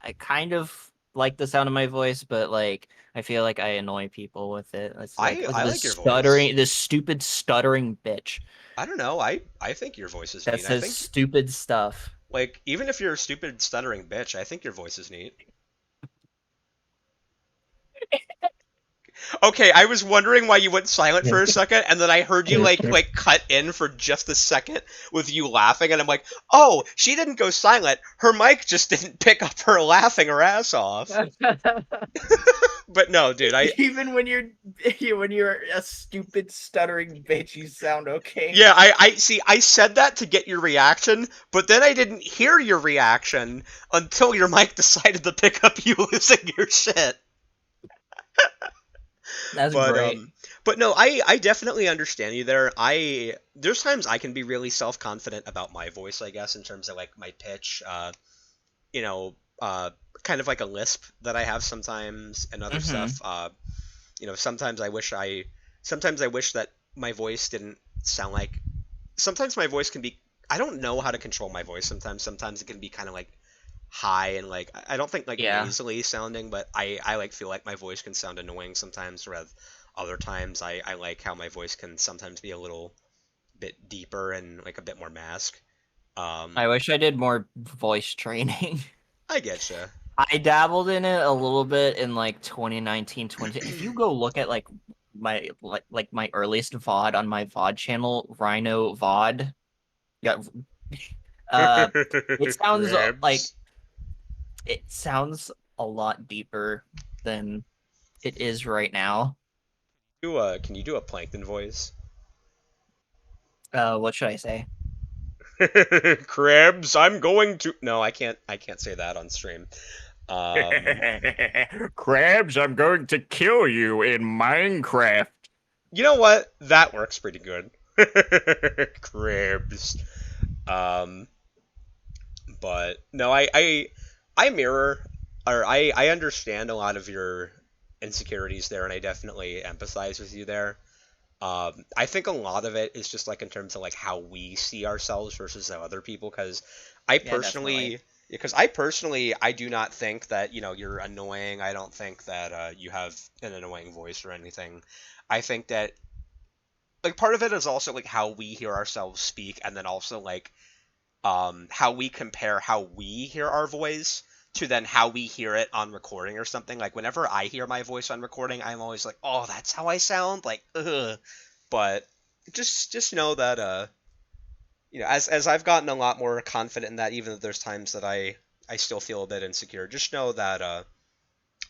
I kind of like the sound of my voice, but like I feel like I annoy people with it. It's like, look I at like your voice. this stupid stuttering bitch I don't know. I think your voice is that neat. I says think stupid stuff. like even if you're a stupid stuttering bitch, I think your voice is neat. Okay, I was wondering why you went silent for a second, and then I heard you like cut in for just a second with you laughing, and I'm like, oh, she didn't go silent. Her mic just didn't pick up her laughing her ass off. But no, dude, Even when when you're a stupid stuttering bitch, you sound okay. yeah, I see. I said that to get your reaction, but then I didn't hear your reaction until your mic decided to pick up you losing your shit. That's But great. um, but no, I definitely understand you there. There's times I can be really self confident about my voice, I guess, in terms of like my pitch. You know, kind of like a lisp that I have sometimes and other Hmm. stuff. Sometimes I wish that my voice didn't sound like. Sometimes my voice can be. I don't know how to control my voice. Sometimes it can be kind of like high and like I don't think like Yeah. nasally sounding, but I like feel like my voice can sound annoying sometimes, whereas other times I like how my voice can sometimes be a little bit deeper and like a bit more mask. Um, I wish I did more voice training. I getcha. I dabbled in it a little bit in like 2019, 20. If you go look at like my earliest VOD on my VOD channel, Rhino VOD, yeah, uh, it sounds like Crabs. it sounds a lot deeper than it is right now. Can you do a plankton voice? What should I say? Crabs, I'm going to. No, I can't say that on stream. Um, Crabs, I'm going to kill you in Minecraft. you know what? That works pretty good. Crabs. Um, but no, I mirror or I understand a lot of your insecurities there, and I definitely empathize with you there. I think a lot of it is just like in terms of like how we see ourselves versus how other people. I Yeah, definitely. personally, because I do not think that you're annoying. I don't think that you have an annoying voice or anything. I think that like part of it is also like how we hear ourselves speak, and then also like how we compare how we hear our voice to then how we hear it on recording or something. Like whenever I hear my voice on recording, I'm always like, oh, that's how I sound. Like, ugh. But just know that as I've gotten a lot more confident in that, even though there's times that I still feel a bit insecure. Just know that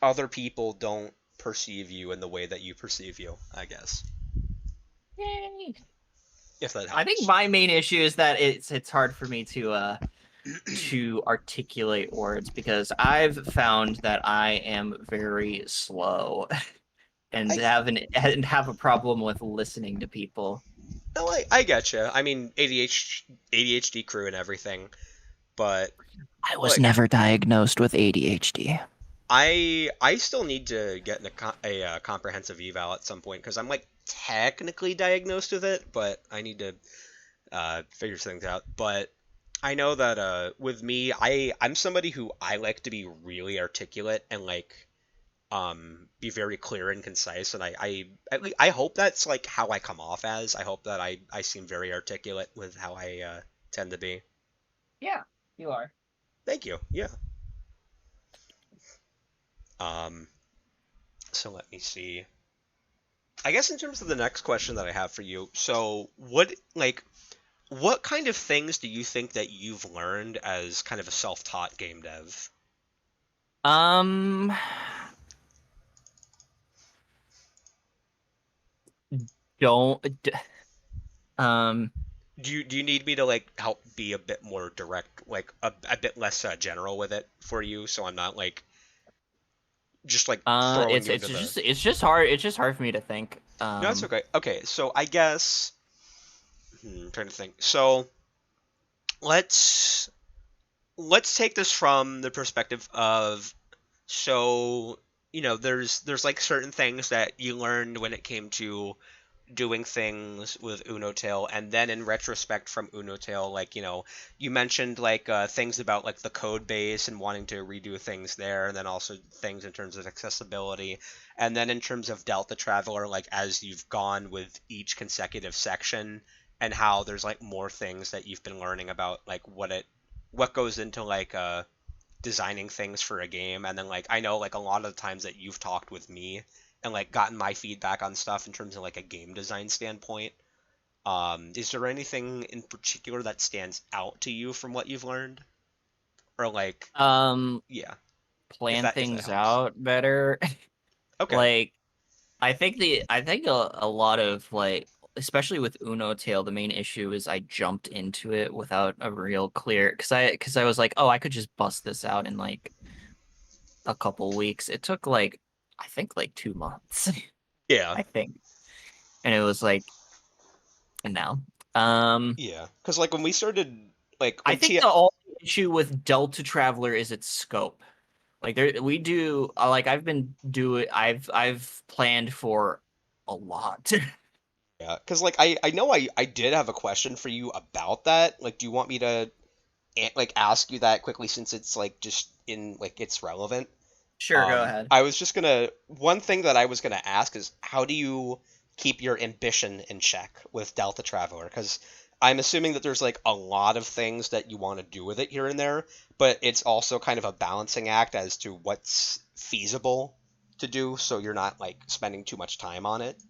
other people don't perceive you in the way that you perceive you. I guess Yay. if that I think helps. my main issue is that it's hard for me to articulate words because I've found that I am very slow and I have a problem with listening to people. No, I get you. I mean, ADHD crew and everything, but I was like never diagnosed with ADHD. I still need to get a comprehensive eval at some point because I'm like technically diagnosed with it, but I need to figure things out. But I know that with me, I'm somebody who I like to be really articulate and like be very clear and concise, and I hope that's like how I come off as. I hope that I seem very articulate with how I tend to be. Yeah, you are. Thank you. Yeah. Um. So let me see. I guess in terms of the next question that I have for you, so what kind of things do you think that you've learned as kind of a self-taught game dev? Um, don't. Um, Do you need me to like help be a bit more direct, like a bit less general with it for you, so I'm not like just like throwing it's you into the. it's just hard. It's just hard for me to think. No, it's okay. Okay, so I guess I'm trying to think. So let's let's take this from the perspective of so there's like certain things that you learned when it came to doing things with UNOTALE, and then in retrospect from UNOTALE, like you mentioned like things about like the code base and wanting to redo things there, and then also things in terms of accessibility, and then in terms of Deltatraveler, like as you've gone with each consecutive section, and how there's like more things that you've been learning about like what goes into like designing things for a game, and then like I know like a lot of the times that you've talked with me and like gotten my feedback on stuff in terms of like a game design standpoint. Is there anything in particular that stands out to you from what you've learned, or like um, yeah, Plan if that things helps? out better. Okay. Like, I think a lot of like, especially with Uno Tail, the main issue is I jumped into it without a real clear because I was like, oh, I could just bust this out in like a couple weeks. It took like I think like 2 months, Yeah. I think, and it was like, and now, um, Yeah. Because like when we started, like I when think T. the only issue with Deltatraveler is its scope. Like there, we do like I've planned for a lot. Yeah. Because like I know I did have a question for you about that. Like, do you want me to like ask you that quickly since it's like just in like it's relevant? Sure, go ahead. I was just gonna. One thing that I was gonna ask is how do you keep your ambition in check with Delta Traveler? Because I'm assuming that there's like a lot of things that you want to do with it here and there, but it's also kind of a balancing act as to what's feasible to do, so you're not like spending too much time on it.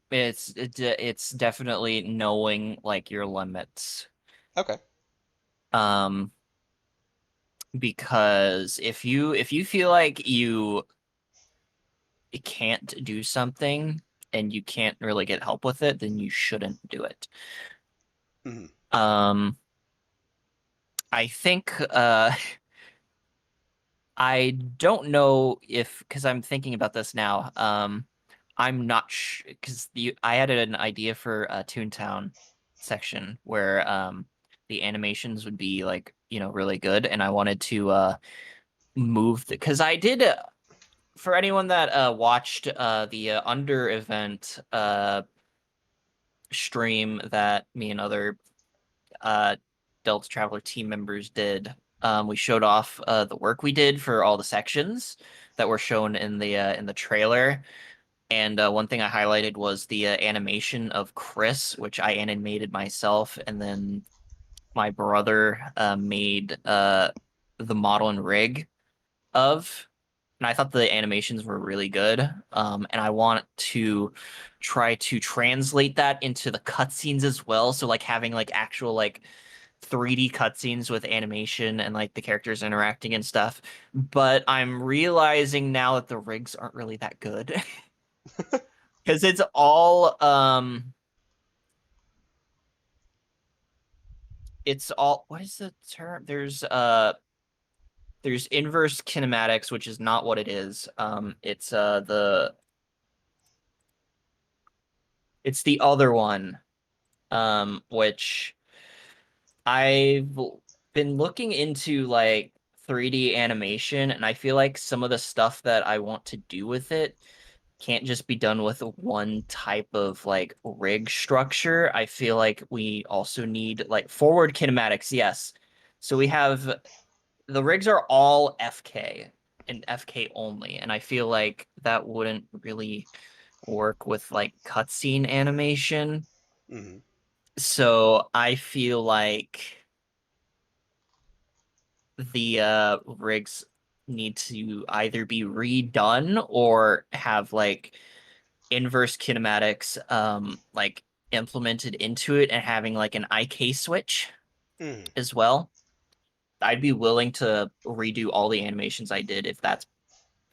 It's definitely knowing like your limits. Okay. Um, because if you feel like you can't do something and you can't really get help with it, then you shouldn't do it. Hmm. Um, I think I don't know if because I'm thinking about this now. I'm not sure because the I had an idea for a Toontown section where the animations would be like really good, and I wanted to move because I did for anyone that watched the Under event stream that me and other uh Deltatraveler team members did. We showed off the work we did for all the sections that were shown in the trailer. And one thing I highlighted was the animation of Chris, which I animated myself, and then my brother made the model and rig of. And I thought the animations were really good. And I want to try to translate that into the cutscenes as well. So like having like actual like 3D cutscenes with animation and like the characters interacting and stuff. But I'm realizing now that the rigs aren't really that good. Because it's all what is the term? There's inverse kinematics, which is not what it is. It's the It's the other one, which I've been looking into like 3D animation, and I feel like some of the stuff that I want to do with it can't just be done with one type of like rig structure. I feel like we also need like forward kinematics, yes. So we have the rigs are all FK and FK only, and I feel like that wouldn't really work with like cutscene animation. Hmm. So I feel like the rigs need to either be redone or have like inverse kinematics like implemented into it and having like an IK switch Hmm. as well. I'd be willing to redo all the animations I did if that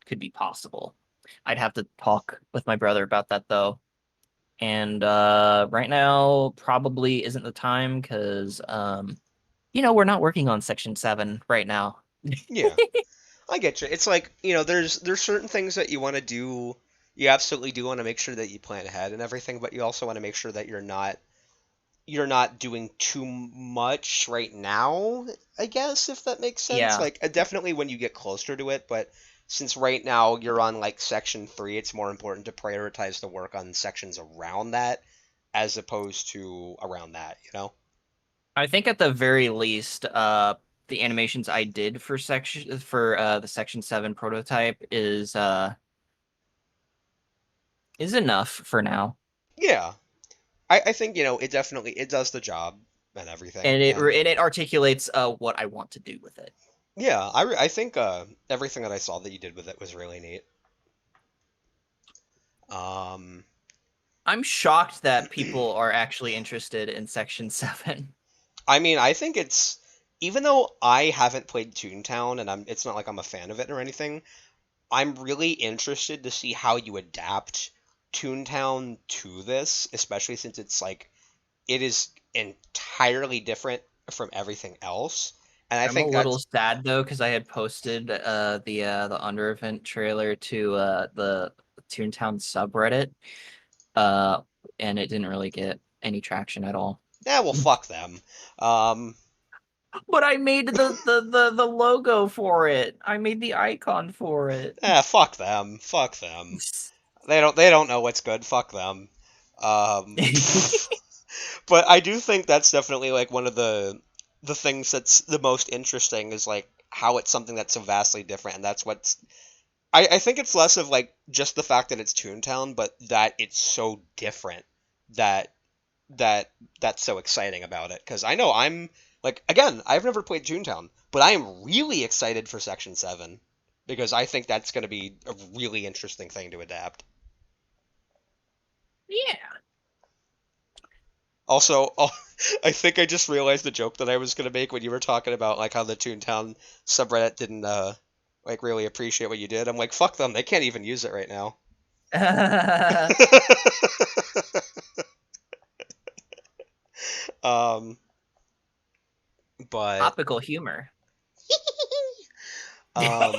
could be possible. I'd have to talk with my brother about that though. And right now probably isn't the time because we're not working on section 7 right now. Yeah, I get you. It's like, there's certain things that you want to do. You absolutely do want to make sure that you plan ahead and everything, but you also want to make sure that you're not doing too much right now, I guess, if that makes sense. Yeah. Like, definitely when you get closer to it, but since right now you're on like section 3, it's more important to prioritize the work on sections around that as opposed to around that, you know? I think at the very least, the animations I did for the Section 7 prototype is enough for now. Yeah. I think, it does the job and everything. And it And and it articulates what I want to do with it. yeah, I think everything that I saw that you did with it was really neat. Um, I'm shocked that people are actually interested in Section 7. I mean, I think even though I haven't played Toontown and it's not like I'm a fan of it or anything, I'm really interested to see how you adapt Toontown to this, especially since it is entirely different from everything else. And I I'm a think little that's sad though because I had posted the Under Event trailer to the Toontown subreddit, uh, and it didn't really get any traction at all. yeah, well, fuck them. Um, But I made the logo for it. I made the icon for it. fuck them. Fuck them. They don't know what's good. Fuck them. Um, but I do think that's definitely like one of the things that's the most interesting is like how it's something that's so vastly different, and that's what's I think it's less of like just the fact that it's Toontown, but that it's so different that that that's so exciting about it. Because I know I'm like again, I've never played Toontown, but I am really excited for Section 7 because I think that's going to be a really interesting thing to adapt. Yeah. Also, I think I just realized the joke that I was gonna make when you were talking about like how the Toontown subreddit didn't like really appreciate what you did. I'm like, fuck them, they can't even use it right now. um, but Topical humor. um,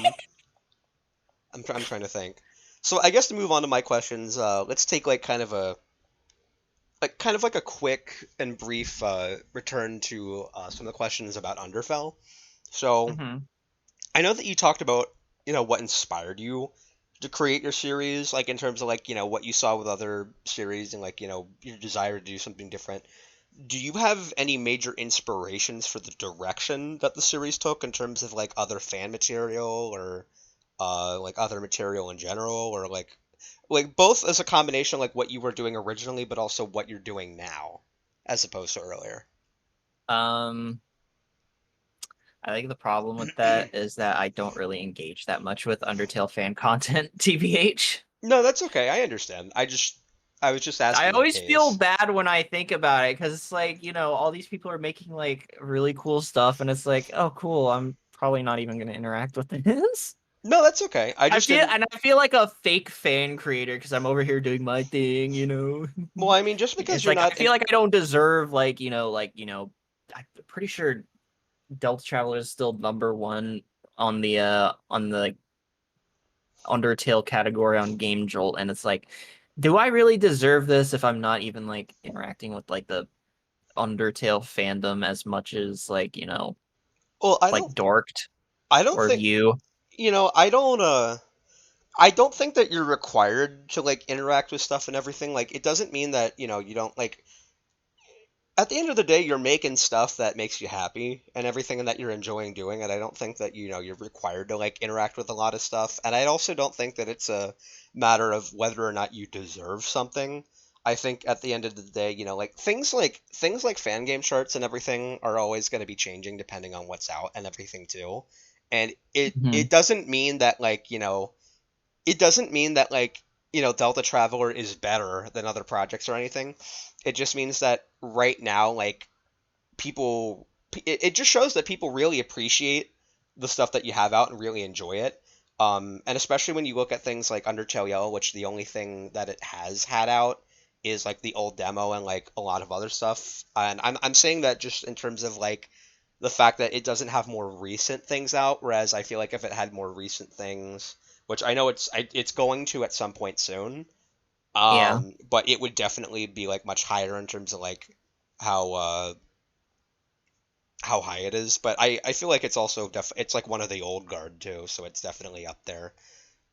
I'm trying to think. So I guess to move on to my questions, let's take like kind of like a quick and brief return to some of the questions about Underfell. So Hmm. I know that you talked about, what inspired you to create your series, like in terms of like, what you saw with other series and like, your desire to do something different. Do you have any major inspirations for the direction that the series took in terms of like other fan material or like other material in general or like both as a combination of like what you were doing originally but also what you're doing now as opposed to earlier? Um, I think the problem with that is that I don't really engage that much with Undertale fan content, TBH. No, that's okay. I understand. I was just I asking in always feel case. bad when I think about it because it's like, all these people are making like really cool stuff, and it's like, oh, cool. I'm probably not even going to interact with this. No, that's okay. I just didn't. I feel like a fake fan creator because I'm over here doing my thing. Well, I mean, just because It's you're like I not feel in. like I don't deserve I'm pretty sure Deltatraveler is still number one on the like, Undertale category on Game Jolt, and it's like Do I really deserve this if I'm not even like interacting with like the Undertale fandom as much as like, Well, like Dorked I don't or think, you? I don't think that you're required to like interact with stuff and everything. Like, it doesn't mean that, you don't like at the end of the day, you're making stuff that makes you happy and everything and that you're enjoying doing. And I don't think that, you're required to like interact with a lot of stuff. And I also don't think that it's a matter of whether or not you deserve something. I think at the end of the day, like things like fan game charts and everything are always going to be changing depending on what's out and everything too. And it Mhm. it doesn't mean that it doesn't mean that Deltatraveler is better than other projects or anything. It just means that right now, like people, it just shows that people really appreciate the stuff that you have out and really enjoy it. And especially when you look at things like Undertale Yellow, which the only thing that it has had out is like the old demo and like a lot of other stuff. And I'm saying that just in terms of like the fact that it doesn't have more recent things out, whereas I feel like if it had more recent things, which I know it's going to at some point soon, Yeah. but it would definitely be like much higher in terms of like how how high it is. But I feel like it's also it's like one of the old guard too, so it's definitely up there.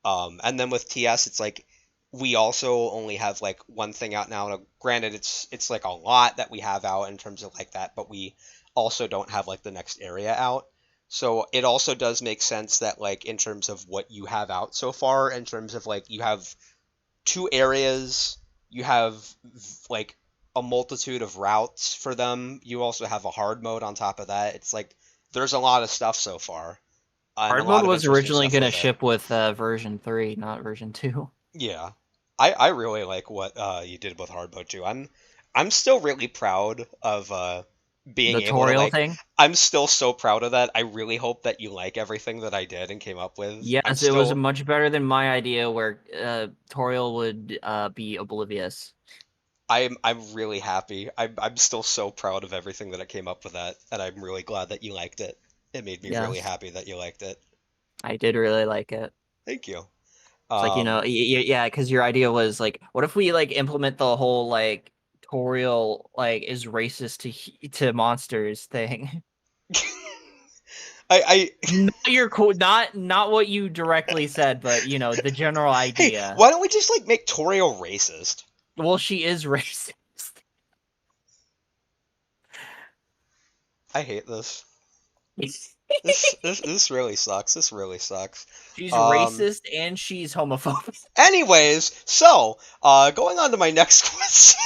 And then with TS, it's like we also only have like one thing out now. Now, granted, it's like a lot that we have out in terms of like that, but we also don't have like the next area out. So it also does make sense that like in terms of what you have out so far, in terms of like you have two areas, you have like a multitude of routes for them. You also have a hard mode on top of that. It's like there's a lot of stuff so far, and a Hard mode lot of was interesting originally stuff going to with it. ship with version 3, not version 2. Yeah, I really like what you did with hard mode too. I'm still really proud of being The able to tutorial like. thing. I'm still so proud of that. I really hope that you like everything that I did and came up with. I'm Yes, it was still much better than my idea where tutorial would be oblivious. I'm really happy. I'm still so proud of everything that I came up with that, and I'm really glad that you liked it. It made me really Yes, happy that you liked it. I did really like it. Thank you. It's like, yeah, because your idea was like, what if we like implement the whole like tutorial like is racist to monsters thing? I Not your cool, not what you directly said, but the general hey, idea. why don't we just like make Toriel racist? Well, she is racist. I hate this. This really sucks. This really sucks. She's Um. racist and she's homophobic. Anyways, so going on to my next question.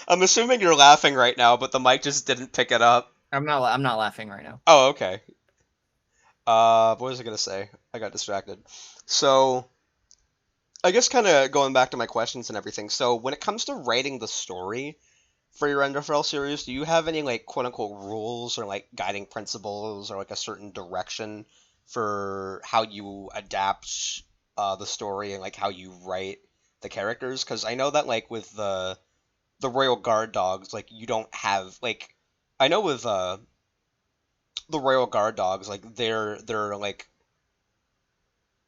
I'm assuming you're laughing right now, but the mic just didn't pick it up. I'm not laughing right now. Oh, okay. What was I gonna say? I got distracted. So, I guess kind of going back to my questions and everything. So, when it comes to writing the story for your Underfell series, do you have any like quote unquote rules or like guiding principles or like a certain direction for how you adapt the story and like how you write the characters? Because I know that like with the Royal Guard dogs, like you don't have like I know with the Royal Guard dogs, like they're like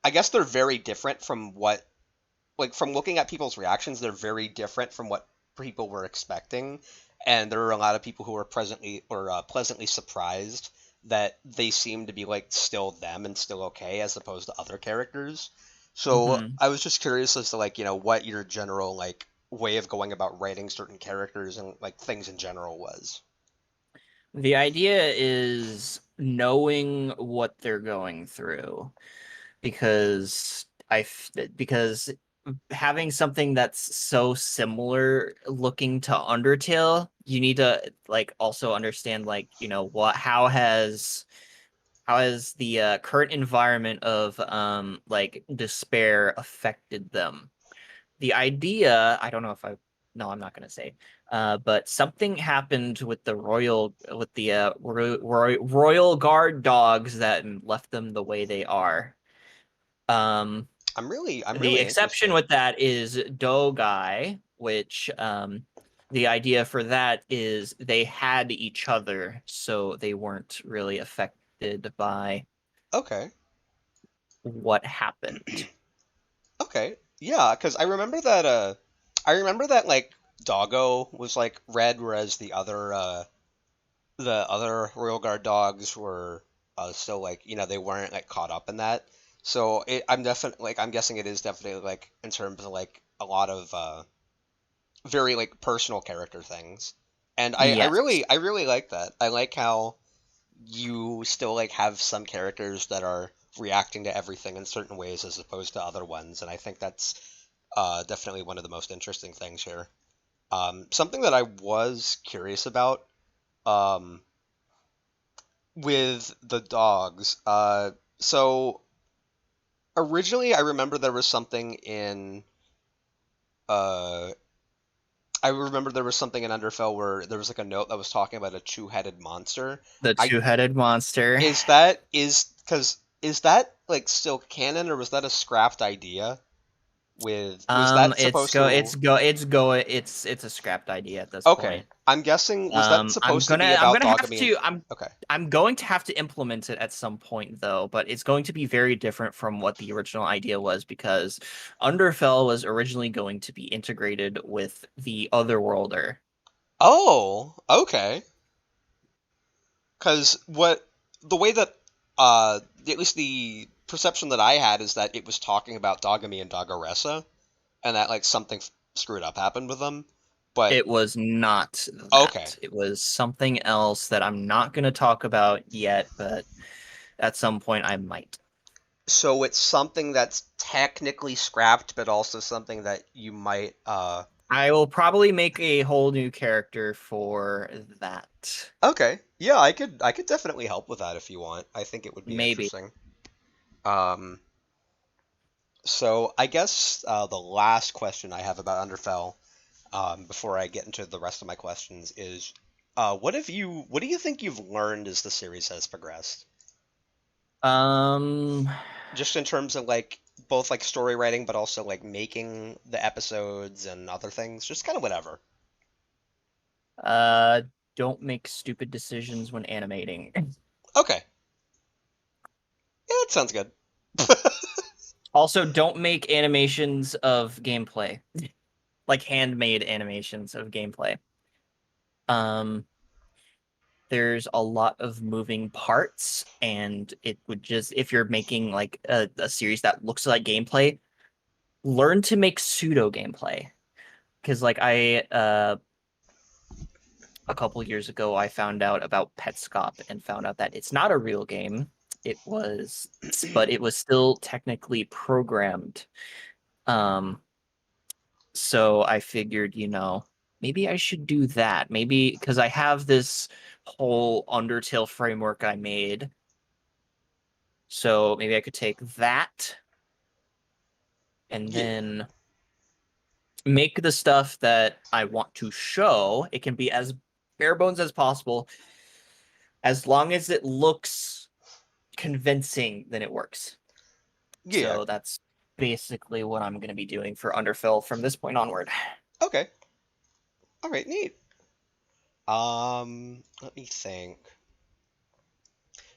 I guess they're very different from what like from looking at people's reactions, they're very different from what people were expecting, and there are a lot of people who are presently or pleasantly surprised that they seem to be like still them and still okay as opposed to other characters. So Hmm. I was just curious as to like what your general like way of going about writing certain characters and like things in general was. The idea is knowing what they're going through because because having something that's so similar looking to Undertale, you need to like also understand like, what how has the current environment of like despair affected them. The idea, I don't know if I no, I'm not going to say. But something happened with the royal guard dogs that left them the way they are. Um, I'm the really exception interested. with that is Dogai, which the idea for that is they had each other, so they weren't really affected by Okay. what happened. Okay. Yeah, because I remember that like Doggo was like red, whereas the other Royal Guard dogs were still like they weren't like caught up in that. So I'm definitely like I'm guessing it is definitely like in terms of like a lot of very like personal character things. And Yes. I really like that. I like how you still like have some characters that are reacting to everything in certain ways as opposed to other ones, and I think that's definitely one of the most interesting things here. Something that I was curious about um, with the dogs. So originally, I remember there was something in. Uh, I remember there was something in Underfell where there was like a note that was talking about a two-headed monster. The I two-headed monster. is that like still canon or was that a scrapped idea? Was that supposed to? It's a scrapped idea at this Okay, point. I'm guessing was that I'm supposed to be gonna I'm about gonna have Dogamy and to okay. I'm going to have to implement it at some point though, but it's going to be very different from what the original idea was because Underfell was originally going to be integrated with the Otherworlder. Oh, okay. Because what the way that at least the perception that I had is that it was talking about Dogamy and Dogoressa, and that like something screwed up happened with them. But It was not okay, that. It was something else that I'm not going to talk about yet, but at some point I might. so it's something that's technically scrapped, but also something that you might I will probably make a whole new character for that. okay. Yeah, I could definitely help with that if you want. I think it would be Maybe. interesting. Um, so I guess the last question I have about Underfell, before I get into the rest of my questions, is what do you think you've learned as the series has progressed? Um, Just in terms of like both like story writing, but also like making the episodes and other things, just kind of whatever. uh, don't make stupid decisions when animating. Okay, yeah, that sounds good. Also, don't make animations of gameplay, like handmade animations of gameplay. Um, there's a lot of moving parts, and it would just, if you're making like a series that looks like gameplay, learn to make pseudo gameplay. Because like a couple years ago, I found out about Petscop and found out that it's not a real game. It was, but it was still technically programmed. Um, so I figured, maybe I should do that. Maybe because I have this whole Undertale framework I made. So maybe I could take that and Yeah, then make the stuff that I want to show. It can be as bare bones as possible. As long as it looks convincing, then it works. yeah. So that's basically what I'm going to be doing for Underfill from this point onward. Okay, all right, neat. Let me think.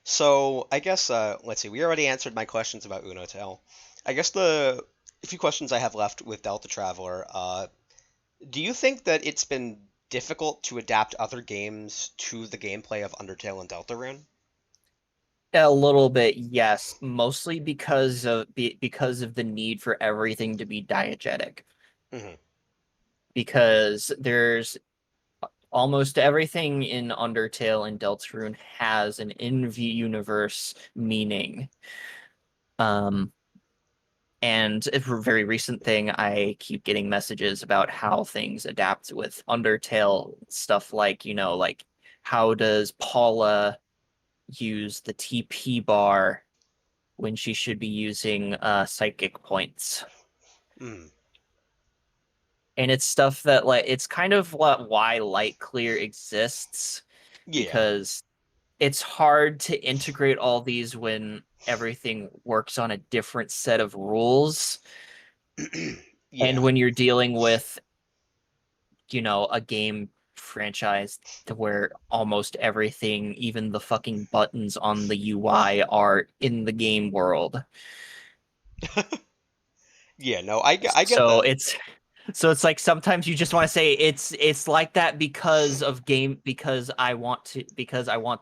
So I guess let's see. We already answered my questions about UNOTALE. I guess the few questions I have left with Deltatraveler. Do you think that it's been difficult to adapt other games to the gameplay of Undertale and Deltarune? A little bit, yes, mostly because of the need for everything to be diegetic. Hmm. Because there's almost everything in Undertale and Deltarune has an in-universe meaning. Um, and a very recent thing, I keep getting messages about how things adapt with Undertale stuff like, like how does Paula use the TP bar when she should be using psychic points? Mm. And it's stuff that like it's kind of why Light Clear exists Yeah. because it's hard to integrate all these when everything works on a different set of rules. And Yeah. when you're dealing with a game franchise to where almost everything, even the fucking buttons on the UI, are in the game world. Yeah, no, I get So that. it's like sometimes you just want to say it's like that because I want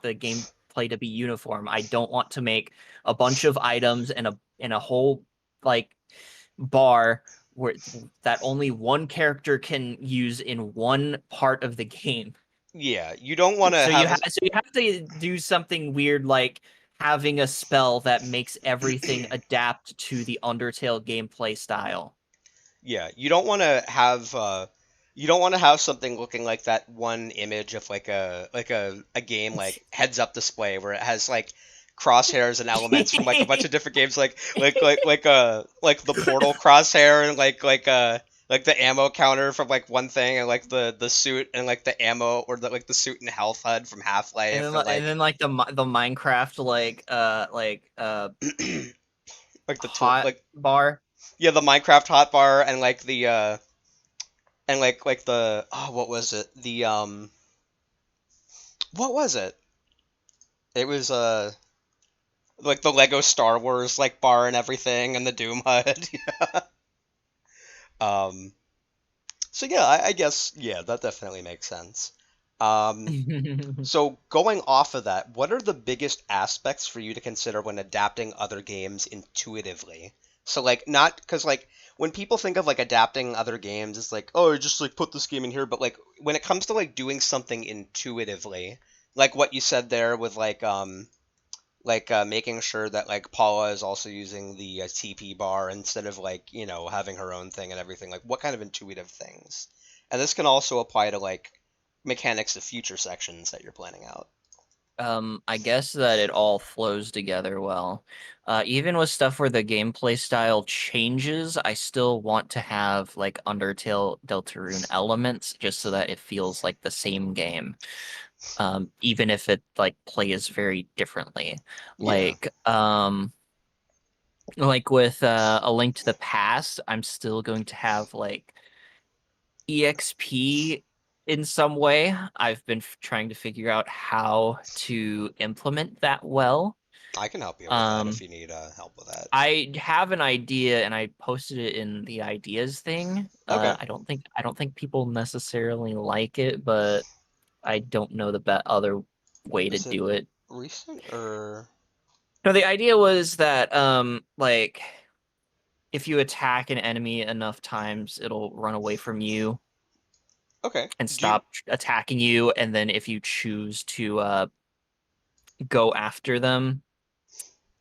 the gameplay to be uniform. I don't want to make a bunch of items and a whole like bar where that only one character can use in one part of the game. Yeah, you don't want to have a So you have to do something weird like having a spell that makes everything adapt to the Undertale gameplay style. yeah, you don't want to have something looking like that one image of like a game like heads up display where it has like crosshairs and elements from like a bunch of different games like the portal crosshair and like the ammo counter from like one thing and like the suit and like the ammo or the suit and health HUD from Half-Life and And then like the Minecraft like the tool hot like bar. yeah the Minecraft hotbar and like the and like the oh what was it what was it it was like the Lego Star Wars like bar and everything and the Doom HUD. um so yeah I guess yeah that definitely makes sense. um so going off of that, what are the biggest aspects for you to consider when adapting other games intuitively? So like not because like when people think of like adapting other games, it's like oh just like put this game in here, but like when it comes to like doing something intuitively, like what you said there with making sure that like Paula is also using the TP bar instead of like having her own thing and everything. Like what kind of intuitive things? And this can also apply to like mechanics of future sections that you're planning out. I guess that it all flows together well. Even with stuff where the gameplay style changes, I still want to have like Undertale Deltarune elements just so that it feels like the same game. Even if it like plays very differently. Yeah, Like um like with A Link to the Past, I'm still going to have like EXP in some way. I've been trying to figure out how to implement that well. I can help you with that if Um, you need help with that. I have an idea and I posted it in the ideas thing. Okay. I don't think people necessarily like it, but I don't know the other way to Is it do it. recent or No, the idea was that like if you attack an enemy enough times, it'll run away from you okay? and Do you? stop attacking you, and then if you choose to go after them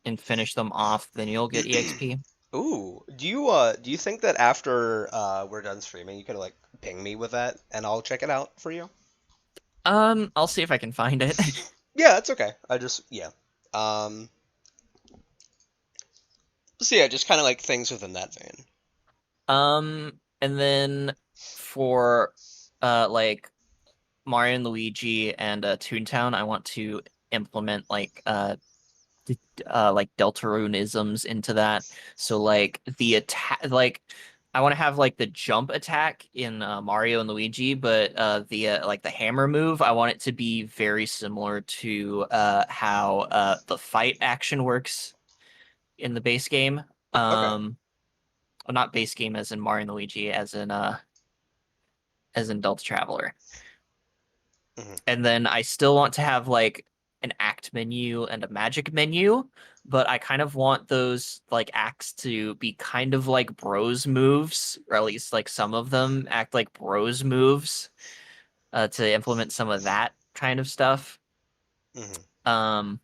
and finish them off, then you'll get EXP. Ooh, do you think that after we're done streaming, you could like ping me with that and I'll check it out for you? I'll see if I can find it. Yeah, that's okay. I just yeah. Um, so yeah, just kind of like things within that vein. And then for like Mario and Luigi and Toontown, I want to implement like Deltarunisms into that. So like the attack, like I want to have like the jump attack in Mario and Luigi, but the like the hammer move, I want it to be very similar to how the fight action works in the base game. Okay. Well, not base game as in Mario and Luigi, as in Deltatraveler. Hmm. And then I still want to have like an act menu and a magic menu, but I kind of want those like acts to be kind of like bros moves, or at least like some of them act like bros moves, to implement some of that kind of stuff. Hmm. Um,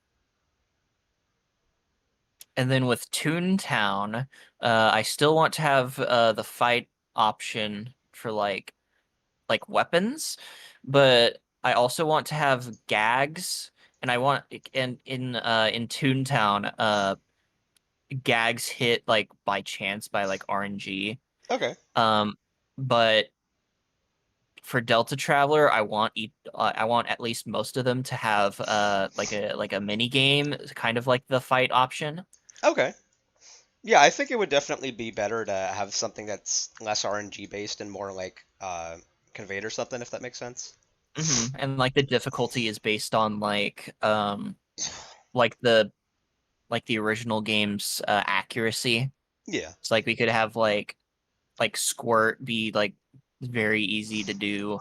and then with Toontown, I still want to have the fight option for like weapons, but I also want to have gags, and I want and in Toontown, gags hit like by chance by like RNG. Okay. Um, but for Delta Traveler, I want at least most of them to have like a mini game, kind of like the fight option. Okay. Yeah, I think it would definitely be better to have something that's less RNG based and more like conveyed or something, if that makes sense. And like the difficulty is based on like the original game's accuracy. Yeah, It's like we could have like squirt be like very easy to do,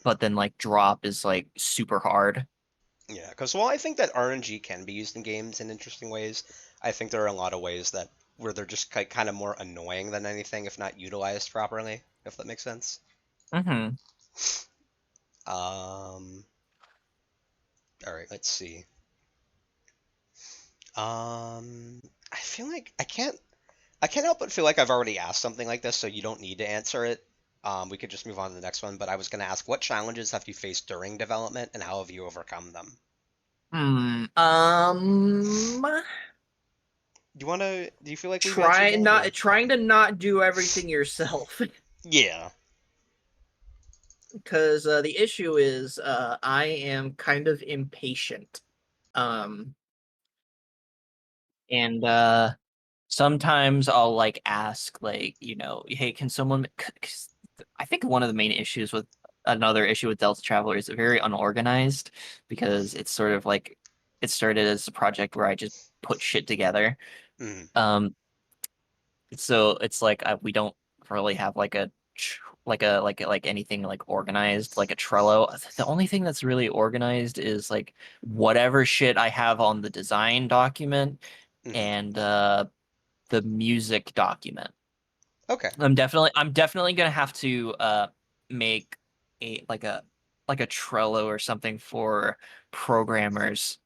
but then like drop is like super hard. yeah. Because while I think that RNG can be used in games in interesting ways, I think there are a lot of ways that where they're just kind of more annoying than anything, if not utilized properly, if that makes sense. hmm Um, all right, let's see. I feel like I can't help but feel like I've already asked something like this, so you don't need to answer it. We could just move on to the next one, but I was going to ask, what challenges have you faced during development, and how have you overcome them? Hmm. Do you feel like we've answered that, or? Trying to not do everything yourself. Yeah. Because the issue is I am kind of impatient. Um, and sometimes I'll like ask like, hey, can someone 'cause I think one of the main issues with another issue with Deltatraveler is very unorganized because it's sort of like it started as a project where I just put shit together. Mhm. Um, so it's like we don't really have like like anything like organized like a Trello. The only thing that's really organized is like whatever shit I have on the design document Mhm. and the music document. Okay. I'm definitely gonna have to make a like a Trello or something for programmers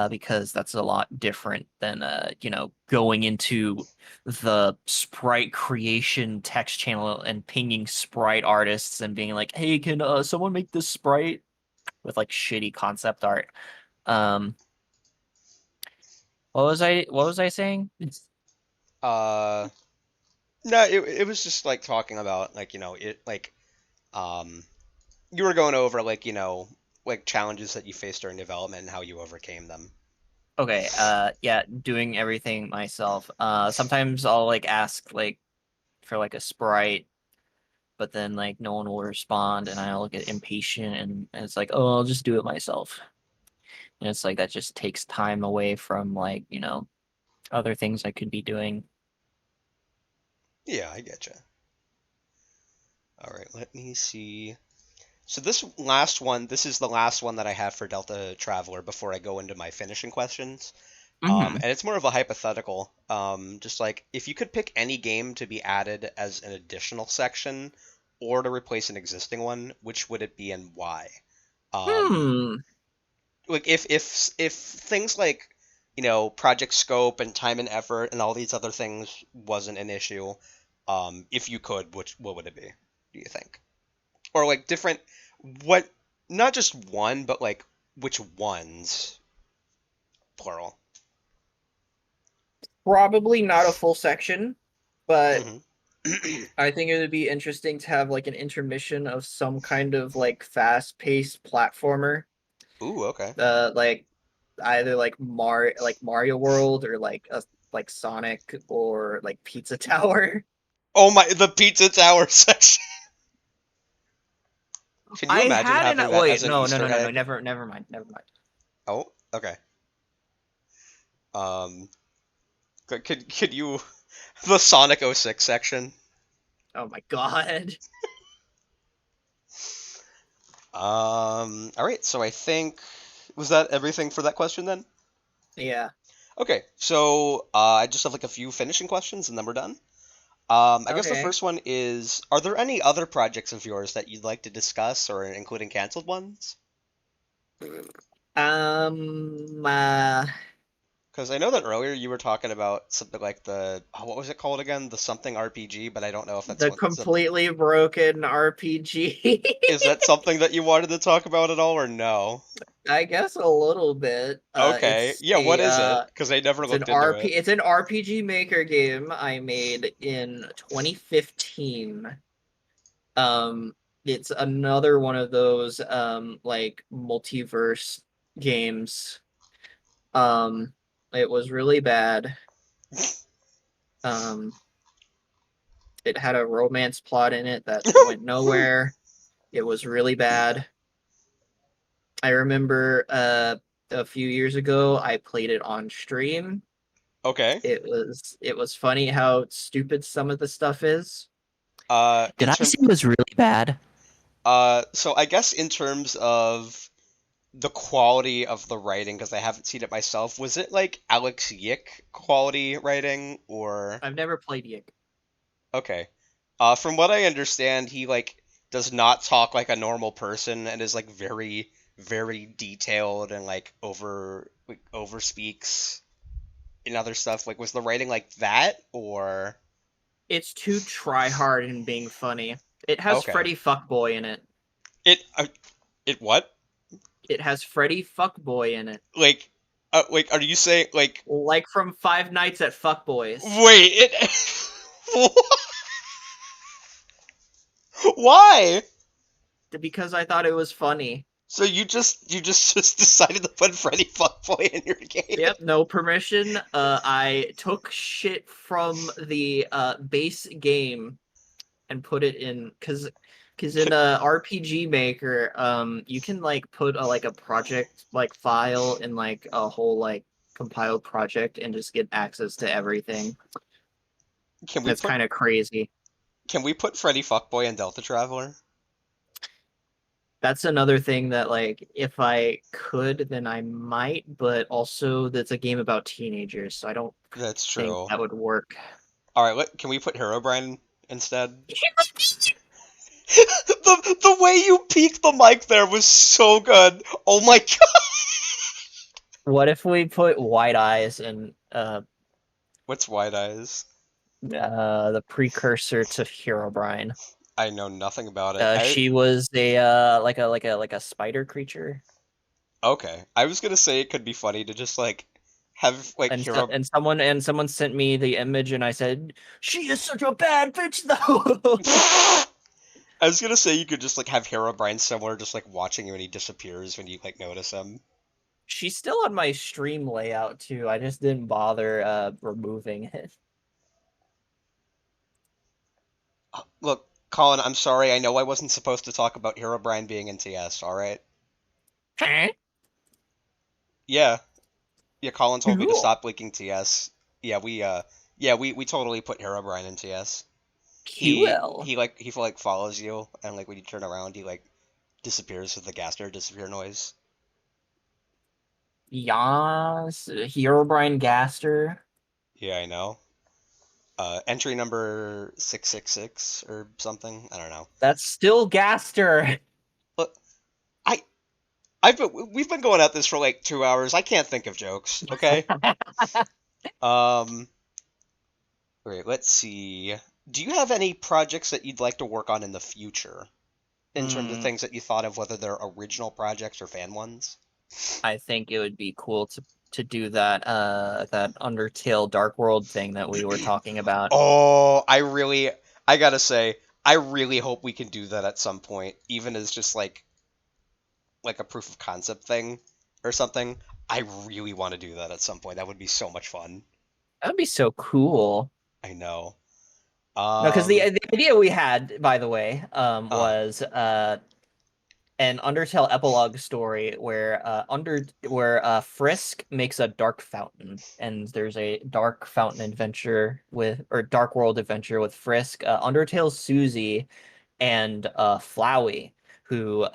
because that's a lot different than going into the sprite creation text channel and pinging sprite artists and being like, "Hey, can someone make this sprite?" with like shitty concept art. Um, what was I saying? Uh, no, it was just like talking about like it like um you were going over like like challenges that you faced during development and how you overcame them. Okay, yeah, doing everything myself. Sometimes I'll like ask like for like a sprite, but then like no one will respond and I'll get impatient and it's like, oh, I'll just do it myself. And it's like that just takes time away from like, other things I could be doing. Yeah, I get you. All right, let me see. So this is the last one that I have for Delta Traveler before I go into my finishing questions. hmm And it's more of a hypothetical. Just like if you could pick any game to be added as an additional section or to replace an existing one, which would it be and why? Um, Hmm. like if things like project scope and time and effort and all these other things wasn't an issue, if you could, which what would it be? Do you think? Or like different what? Not just one, but like which ones? Plural. Probably not a full section, but Hmm. I think it would be interesting to have like an intermission of some kind of like fast-paced platformer. Ooh, okay. Like either like Mario World or like Sonic or like Pizza Tower. Oh my, the Pizza Tower section. Can you I imagine had an having that wait, as an no, no, no, Easter no, no, egg? never mind, never mind. Oh, okay. Um, could you the Sonic '06 section? Oh my God. All right. So I think was that everything for that question then? Yeah. Okay. So I just have like a few finishing questions and then we're done. I guess the Okay. first one is, are there any other projects of yours that you'd like to discuss, or including canceled ones? Um. Uh, Because I know that earlier you were talking about something like what was it called again? The something RPG, but I don't know if that's the what. completely broken RPG. Is that something that you wanted to talk about at all, or no? I guess a little bit. Okay. Yeah, what is it? Because I never looked into it. It's an RPG Maker game I made in 2015. Um, it's another one of those like multiverse games. Um, it was really bad. Um, it had a romance plot in it that went nowhere. It was really bad. I remember a few years ago I played it on stream. Okay. It was funny how stupid some of the stuff is. In Did I term, say it was really bad? so I guess in terms of the quality of the writing, because I haven't seen it myself, was it like Alex Yick quality writing or? I've never played Yik. Okay. From what I understand, he like does not talk like a normal person and is like very, very detailed and like over speaks in other stuff. Like, was the writing like that or? It's too try hard in being funny. It has Okay. Freddy Fuckboy in it. It it what? It has Freddy Fuckboy in it. Like, are you saying like? Like from Five Nights at Fuckboys. Wait, it. Why? Because I thought it was funny. So you just decided to put Freddy Fuckboy in your game? Yep, no permission. I took shit from the base game and put it in because in a RPG Maker, you can like put a project like file in like a whole like compiled project and just get access to everything. Can we That's put kind of crazy. can we put Freddy Fuckboy in Deltatraveler? That's another thing that like if I could, then I might, but also that's a game about teenagers, so I don't That's think true. that would work. All right, can we put Herobrine instead? The way you peeked the mic there was so good. Oh my god. What if we put White Eyes and What's Wide Eyes? the precursor to Herobrine? I know nothing about it. I She was a like a spider creature, Okay. I was gonna say it could be funny to just like have like and so, Hero. and someone sent me the image, and I said she is such a bad bitch though. I was gonna say you could just like have Herobrine somewhere, just like watching him and he disappears when you like notice him. She's still on my stream layout too. I just didn't bother removing it. Look, Colin, I'm sorry. I know I wasn't supposed to talk about Herobrine being in TS. All right. Yeah, yeah. Colin told me to Cool. stop leaking TS. Yeah, we totally put Herobrine in TS. He QL. he like he like follows you and like when you turn around he like disappears with the Gaster disappear noise. Yas, Herobrine Gaster. Yeah, I know. Entry number 666 or something. I don't know. That's still Gaster. Look, I we've been going at this for like 2 hours. I can't think of jokes. Okay. Um. Wait. Let's see. Do you have any projects that you'd like to work on in the future, in terms of Hmm. things that you thought of, whether they're original projects or fan ones? I think it would be cool to do that Undertale Dark World thing that we were talking about. Oh, I gotta say, I really hope we can do that at some point, even as just like a proof of concept thing or something. I really want to do that at some point. That would be so much fun. That would be so cool. I know. No, because the idea we had, by the way, Uh, was an Undertale epilogue story where Frisk makes a dark fountain, and there's a dark fountain adventure with or dark world adventure with Frisk, Undertale Susie, and Flowey, who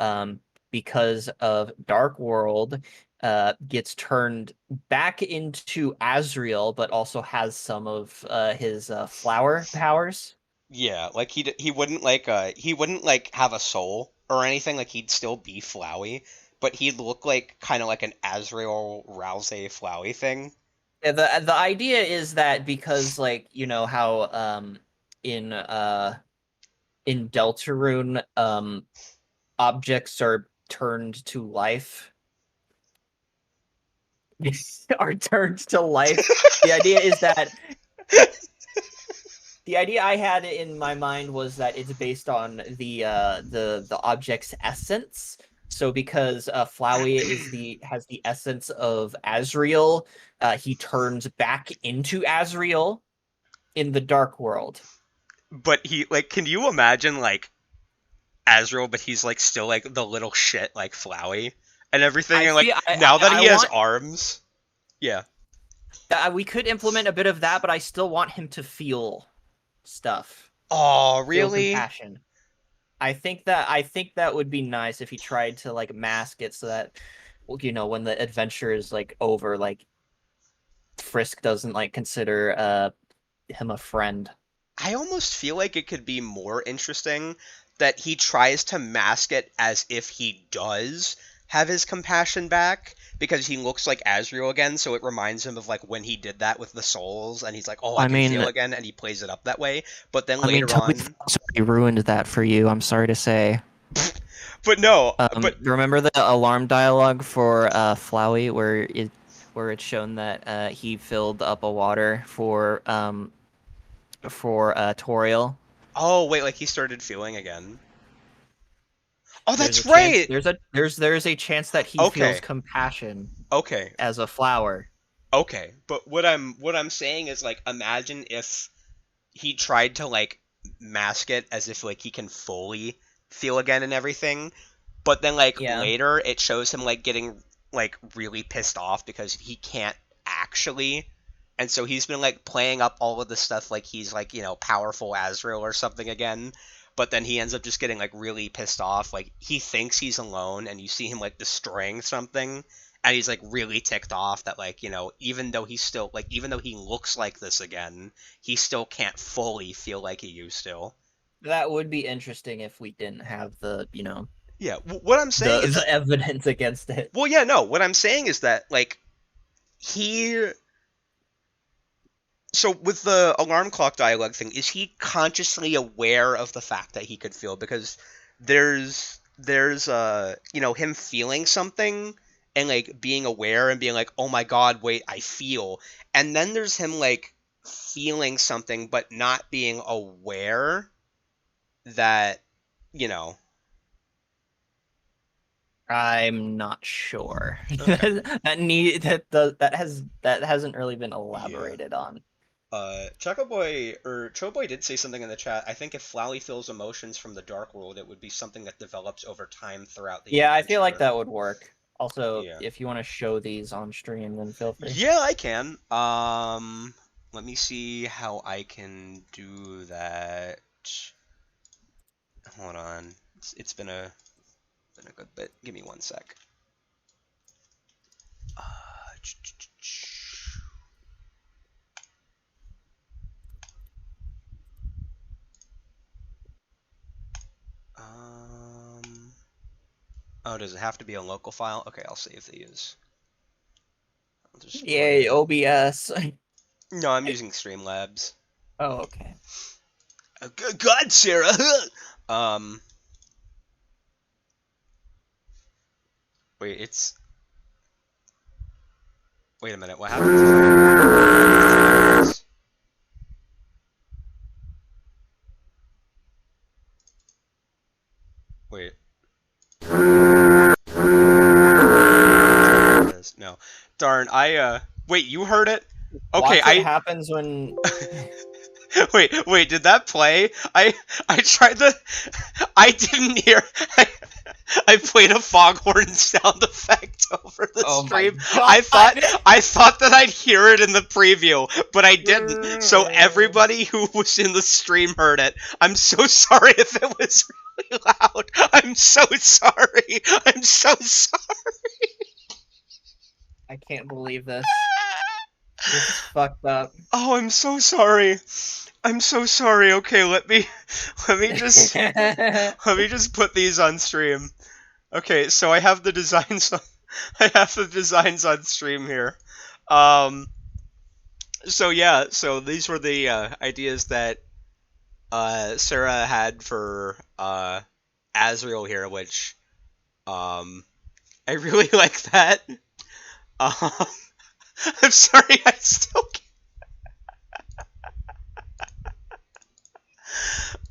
because of Dark World gets turned back into Azrael, but also has some of his flower powers. yeah, like he wouldn't like have a soul or anything. Like he'd still be Flowey, but he'd look like kind of like an Azrael Rouse Flowey thing. Yeah, the idea is that because like you know how in Deltarune objects are turned to life are turned to life. The idea is that the idea I had in my mind was that it's based on the object's essence. So because Flowey has the essence of Azrael, he turns back into Azrael in the Dark World. But he like, can you imagine like Azrael, but he's like still like the little shit like Flowey and everything. I And like see. now that I he has want. arms, yeah. We could implement a bit of that, but I still want him to feel stuff, Oh, feel really? compassion. I think that would be nice if he tried to like mask it so that well, when the adventure is like over, like Frisk doesn't like consider him a friend. I almost feel like it could be more interesting that he tries to mask it as if he does have his compassion back because he looks like Azrael again, so it reminds him of like when he did that with the souls and he's like, "Oh, I I can feel mean, again," and he plays it up that way. But then later Toby on, Fox already ruined that for you. I'm sorry to say. but no, but Remember the alarm dialogue for Flowey where it's shown that he filled up a water for Toriel. oh, wait, like he started feeling again. Oh, There's that's a chance right. there's a chance that he feels Okay. compassion Okay. as a flower. Okay. But what I'm saying is like imagine if he tried to like mask it as if like he can fully feel again and everything, but then like Yeah. later it shows him like getting like really pissed off because he can't actually, and so he's been like playing up all of the stuff like he's like powerful Azrael or something again, but then he ends up just getting like really pissed off, like he thinks he's alone and you see him like destroying something and he's like really ticked off that like even though he's still like even though he looks like this again, he still can't fully feel like he used to. That would be interesting if we didn't have Yeah, what I'm saying the is, evidence against it. well, yeah, no, what I'm saying is that like he, so with the alarm clock dialogue thing, is he consciously aware of the fact that he could feel? Because there's him feeling something and like being aware and being like, oh my god, wait, I feel, and then there's him like feeling something but not being aware that you know I'm not sure. okay. That hasn't really been Yeah. elaborated on. Choboy did say something in the chat. I think if Flowey feels emotions from the Dark World, it would be something that develops over time throughout the Yeah, I feel like adventure. that would work. Also, Yeah. if you want to show these on stream, then feel free. Yeah, I can. Let me see how I can do that. Hold on. It's been a good bit. Give me one sec. Uh, um. Oh, does it have to be a local file? Okay, I'll save these. I'll just put Yay, it. OBS. No, I'm using Streamlabs. Oh, okay. God, Sarah. um. Wait, it's. Wait a minute. What happens if I? Wait. No. Darn. Wait. You heard it? Okay. Watch what happens when. Wait. Did that play? I tried the. I didn't hear. I played a Foghorn sound effect over the Oh my stream. god! I thought that I'd hear it in the preview, but I didn't. So everybody who was in the stream heard it. I'm so sorry if it was really loud. I'm so sorry. I'm so sorry. I can't believe this. This is fucked up. Oh, I'm so sorry. I'm so sorry. Okay, let me just let me just put these on stream. Okay, so I have the designs on, I have the designs on stream here. Um so yeah, so these were the ideas that Sarah had for Azrael here, which um I really like that. Um I'm sorry, I still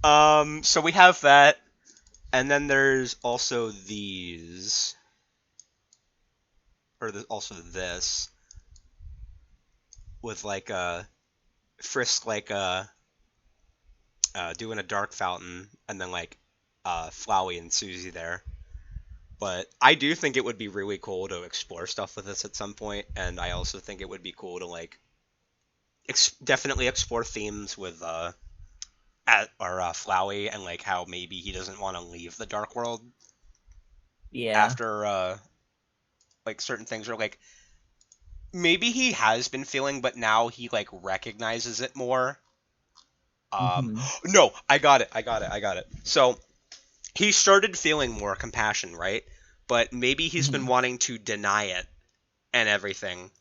can't. So we have that, and then there's also these, or also this, with like Frisk like doing a dark fountain, and then like Flowey and Susie there. But I do think it would be really cool to explore stuff with this at some point, and I also think it would be cool to like definitely explore themes with Flowey and like how maybe he doesn't want to leave the Dark World Yeah. after like certain things, or like maybe he has been feeling, but now he like recognizes it more. Hmm. No, I got it. So he started feeling more compassion, right? But maybe he's been Hmm. wanting to deny it and everything.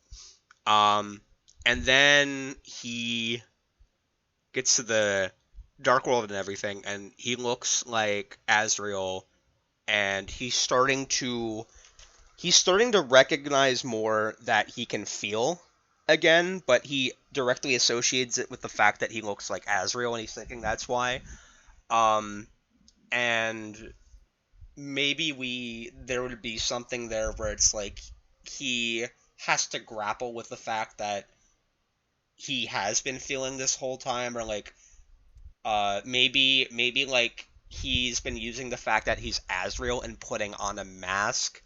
Um, and then he gets to the Dark World and everything, and he looks like Azrael, and he's starting to recognize more that he can feel again, but he directly associates it with the fact that he looks like Azrael, and he's thinking that's why. Um, and maybe there would be something there where it's like he has to grapple with the fact that he has been feeling this whole time, or like maybe like he's been using the fact that he's Azrael and putting on a mask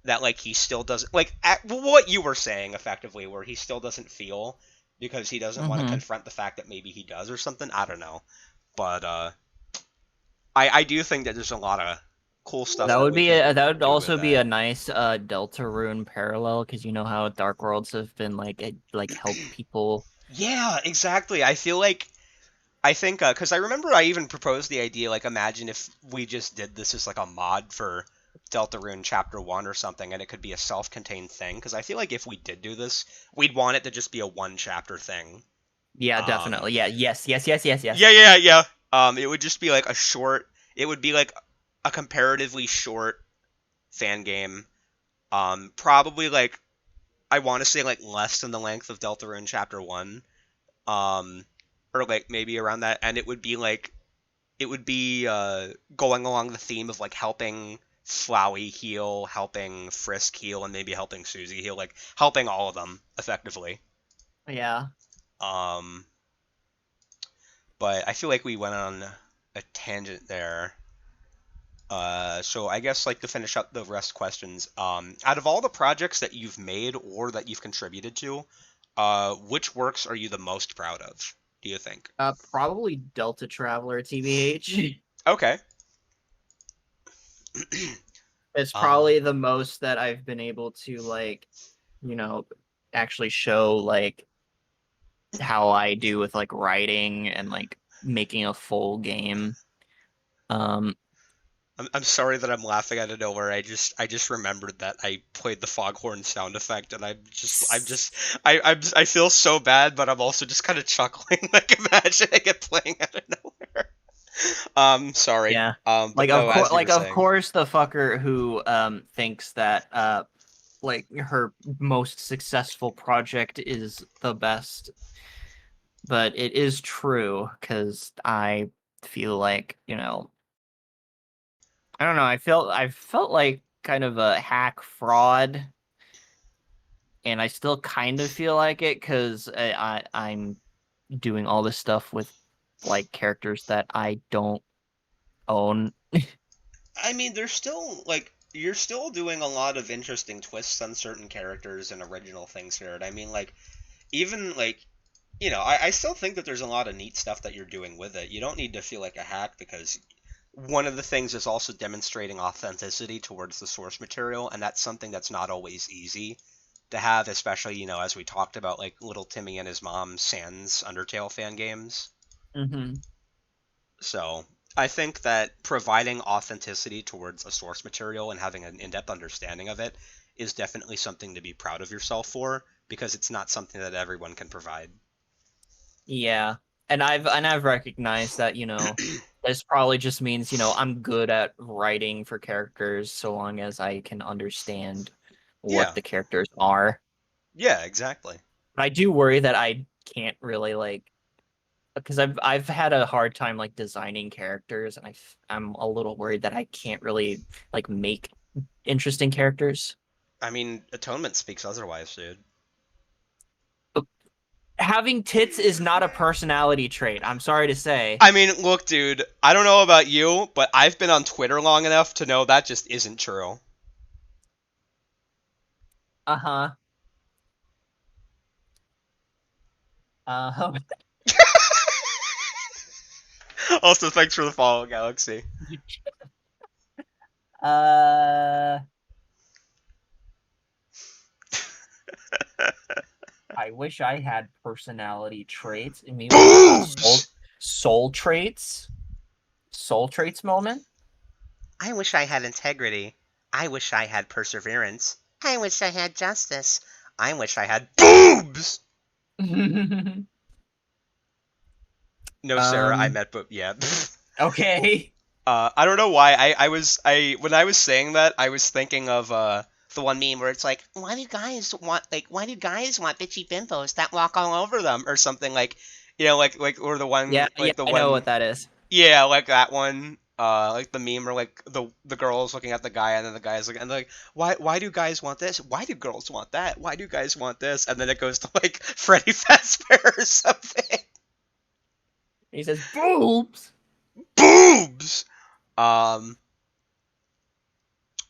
that like he still doesn't like what you were saying effectively, where he still doesn't feel because he doesn't want to Hmm. confront the fact that maybe he does or something. I don't know, but I do think that there's a lot of cool stuff That that would we be could that would do with also be that. a nice Deltarune parallel, because you know how Dark Worlds have been like helped people. Yeah, exactly. I think because I remember I even proposed the idea, like imagine if we just did this as like a mod for Deltarune Chapter 1 or something, and it could be a self-contained thing, because I feel like if we did do this, we'd want it to just be a one chapter thing. Yeah, Um, definitely. Yeah, yes, yes, yes, yes, yeah, yes. yeah, yeah. It would just be like a short. It would be like a comparatively short fan game. Probably like I want to say like less than the length of Deltarune Chapter 1. Um, or like maybe around that, and it would be going along the theme of like helping Flowey heal, helping Frisk heal, and maybe helping Susie heal, like helping all of them effectively. Yeah. Um, but I feel like we went on a tangent there. So I guess like to finish up the rest questions, out of all the projects that you've made or that you've contributed to, which works are you the most proud of? Do you think? Probably Deltatraveler, TBH. Okay. It's uh, probably the most that I've been able to you know, actually show how I do with writing and making a full game. Um, I'm sorry that I'm laughing out of nowhere. I just remembered that I played the Foghorn sound effect, and I feel so bad, but I'm also just kind of chuckling, like imagining it playing out of nowhere. Sorry. yeah. But no, as you were Of saying, course the fucker who thinks that her most successful project is the best, but it is true because I feel I don't know, I felt like kind of a hack fraud, and I still kind of feel like it because I'm doing all this stuff with characters that I don't own. I mean, there's still like you're still doing a lot of interesting twists on certain characters and original things here. And I mean, like even like I still think that there's a lot of neat stuff that you're doing with it. You don't need to feel like a hack because one of the things is also demonstrating authenticity towards the source material, and that's something that's not always easy to have, especially, as we talked about, like little Timmy and his mom Sans Undertale fan games. Hmm. So I think that providing authenticity towards a source material and having an in-depth understanding of it is definitely something to be proud of yourself for, because it's not something that everyone can provide. Yeah. And I've recognized that, this probably just means, I'm good at writing for characters so long as I can understand what Yeah, the characters are. yeah, exactly. But I do worry that I can't really because I've had a hard time designing characters, and I'm a little worried that I can't really make interesting characters. I mean, Atonement speaks otherwise, dude. Having tits is not a personality trait. I'm sorry to say. I mean, look, dude, I don't know about you, but I've been on Twitter long enough to know that just isn't true. Uh-huh. Uh-huh. Also, thanks for the follow, Galaxy. Uh, I wish I had personality traits. I mean, what? Oh, Boobs! soul traits? Soul traits moment? I wish I had integrity. I wish I had perseverance. I wish I had justice. I wish I had boobs! No, Sarah, I Um, met, but yeah. okay. I don't know why. When I was saying that, I was thinking of the one meme where it's like, why do guys want bitchy bimbos that walk all over them or something like, or Yeah, yeah, the I know one, what that is. yeah, like that one, like the meme where like the girl's looking at the guy and then the guy's looking and they're like, why do guys want this? Why do girls want that? Why do guys want this? And then it goes to like Freddy Fazbear or something. He says boobs. Boobs. Um.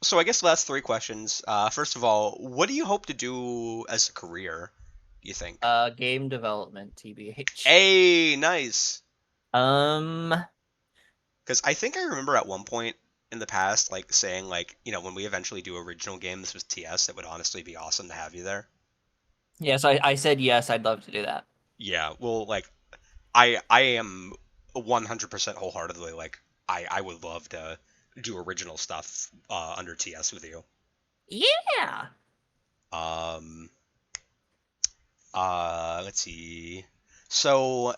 So I guess the last three questions. First of all, what do you hope to do as a career? Do you think? Game development, TBH. Hey, nice. Um, Because I think I remember at one point in the past, like saying like, when we eventually do original games with TS, it would honestly be awesome to have you there. yes, I said yes, I'd love to do that. Yeah. Well, like I am 100% wholeheartedly like I would love to do original stuff under TS with you. Yeah. Um. Let's see. So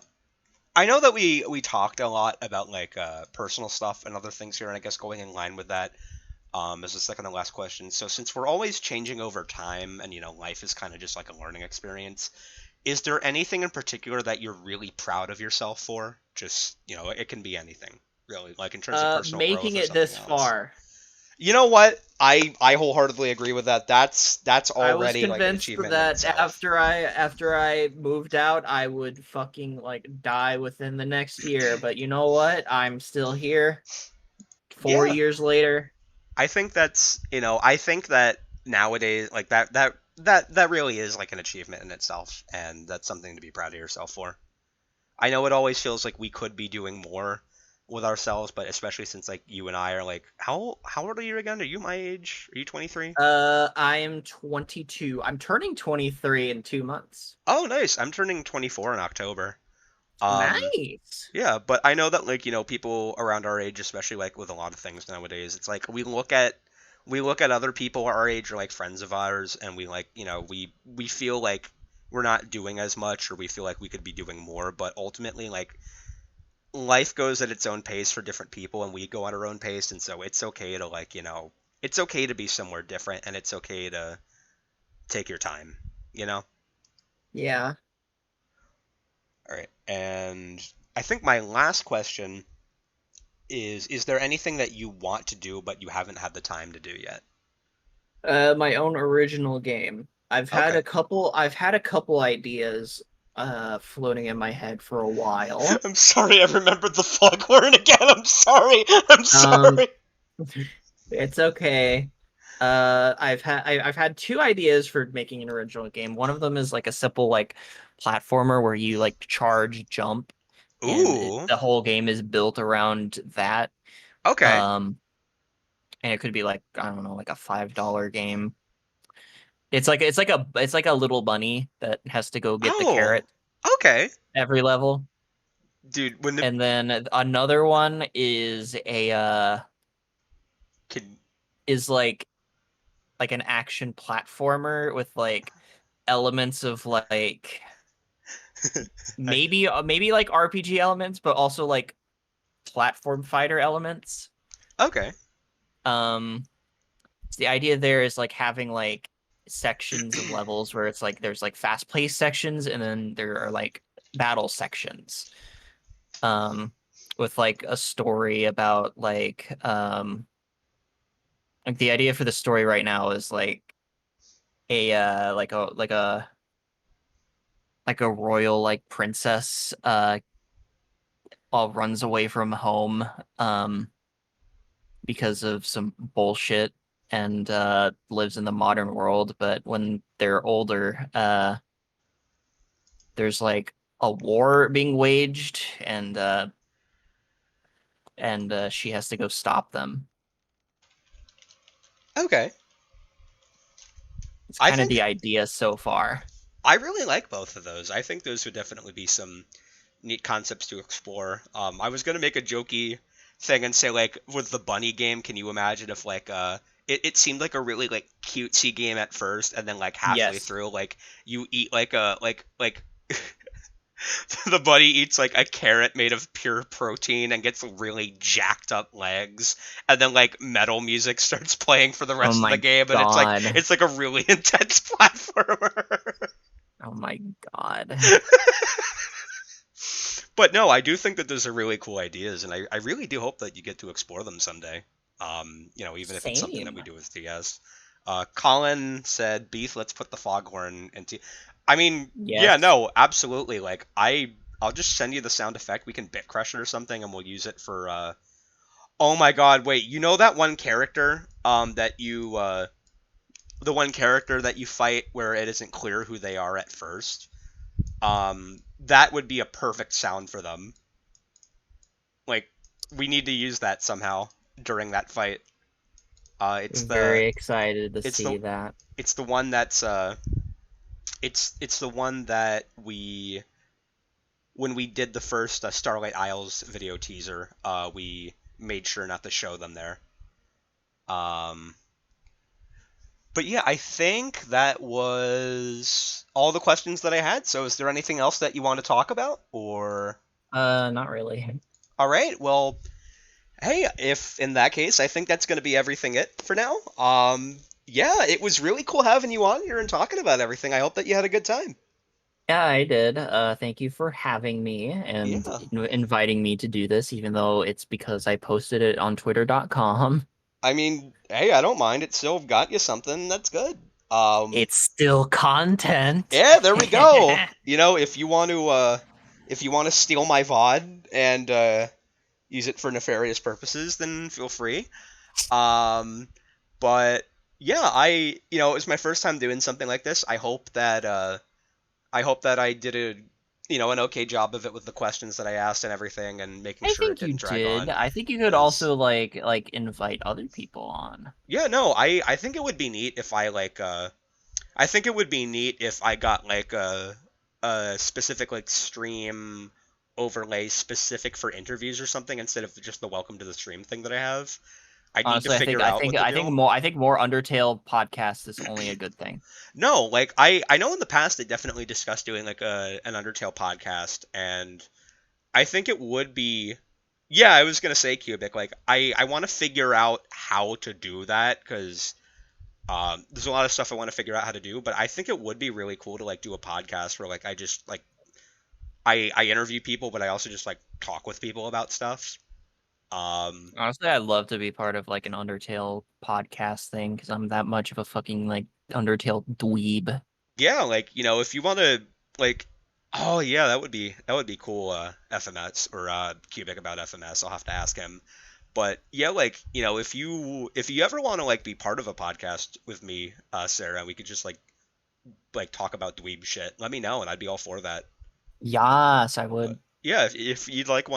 I know that we talked a lot about like personal stuff and other things here, and I guess going in line with that is the second to last question. So since we're always changing over time, and life is kind of just like a learning experience, is there anything in particular that you're really proud of yourself for? Just it can be anything really, like in terms of personal Making growth or it something this else. far. You know what? I wholeheartedly agree with that. That's I was already like an convinced achievement in that itself. after I moved out, I would fucking like die within the next year. But you know what? I'm still here. 4 Yeah, years later. I think that nowadays like that really is like an achievement in itself, and that's something to be proud of yourself for. I know it always feels like we could be doing more with ourselves, but especially since like you and I are like how old are you again? Are you my age? Are you 23? I am 22. I'm turning 23 in 2 months. Oh, nice. I'm turning 24 in October. Um, Nice. Yeah, but I know that like, people around our age, especially like with a lot of things nowadays, it's like we look at other people our age or like friends of ours and we like, we feel like we're not doing as much or we feel like we could be doing more, but ultimately like life goes at its own pace for different people and we go at our own pace and so it's okay to like, it's okay to be somewhere different and it's okay to take your time, you know? Yeah. All right. And I think my last question is there anything that you want to do but you haven't had the time to do yet? My own original game. Okay. I've had a couple ideas floating in my head for a while. I'm sorry, I remembered the Foghorn again. I'm sorry. I'm Um sorry. it's okay. I've had two ideas for making an original game. One of them is like a simple like platformer where you like charge jump and Ooh. the whole game is built around that. Okay. Um and it could be like I don't know, like a $5 game. It's like a little bunny that has to go get the Oh. carrot Okay. every level. Dude, when the And then another one kid is like an action platformer with like elements of like I, maybe like RPG elements, but also like platform fighter elements. okay. Um, so the idea there is like having like sections of levels where it's like there's like fast paced sections and then there are like battle sections. Um, with like a story about like the idea for the story right now is like a like a royal like princess all runs away from home um because of some bullshit and lives in the modern world, but when they're older, there's like a war being waged and she has to go stop them. Okay. It's I kind of think the idea so far. I really like both of those. I think those would definitely be some neat concepts to explore. I was gonna make a jokey thing and say like with the bunny game, can you imagine if like it seemed like a really like cutesy game at first, and then like halfway Yes. through like you eat like a like the bunny eats like a carrot made of pure protein and gets really jacked up legs, and then like metal music starts playing for the Oh rest of the my game, and God. it's like a really intense platformer. Oh my God. But no, I do think that those are really cool ideas, and I really do hope that you get to explore them someday. Even if it's something that we Same. do with TS. Colin said, "Beef, let's put the foghorn into." I mean, yeah, Yes. no, absolutely. Like I'll just send you the sound effect. We can bit crush it or something, and we'll use it for. Oh my God! Wait, you know that one character the one character that you fight where it isn't clear who they are at first. That would be a perfect sound for them. Like we need to use that somehow during that fight. It's the Very excited to it's see the that. it's the one that's it's the one that we when we did the first Starlight Isles video teaser, we made sure not to show them there. Um, but yeah, I think that was all the questions that I had. So is there anything else that you want to talk about, or? Not really. All right, well, hey, if in that case, I think that's going to be everything it for now. Yeah, it was really cool having you on here and talking about everything. I hope that you had a good time. Yeah, I did. Thank you for having me and Yeah. inviting me to do this, even though it's because I posted it on twitter.com. I mean, hey, I don't mind. It still got you something. That's good. Um, It's still content. yeah, there we go. If you want to steal my VOD and use it for nefarious purposes, then feel free. Um, but yeah, it was my first time doing something like this. I hope that I did an okay job of it with the questions that I asked and everything, and making I sure it think you didn't drag did. on. I think you could 'Cause also like invite other people on. yeah, no, I think it would be neat if I think it would be neat if I got like a specific like stream overlay specific for interviews or something instead of just the welcome to the stream thing that I have. I need to Honestly, I think figure I out think what the I think deal. more Undertale podcasts is only a good thing. No, like I know in the past they definitely discussed doing like an Undertale podcast, and I think it would be. Yeah, I was gonna say Cubic. Like I want to figure out how to do that because there's a lot of stuff I want to figure out how to do. But I think it would be really cool to like do a podcast where like I just like I interview people, but I also just like talk with people about stuff. Um, Honestly, I'd love to be part of like an Undertale podcast thing because I'm that much of a fucking like Undertale dweeb. yeah, like if you want to like, oh yeah, that would be cool. FMS or Cubic about FMS. I'll have to ask him. But yeah, like if you ever want to like be part of a podcast with me, Sarah, we could just like talk about dweeb shit. Let me know, and I'd be all for that. Yes, I But would. yeah, if you'd like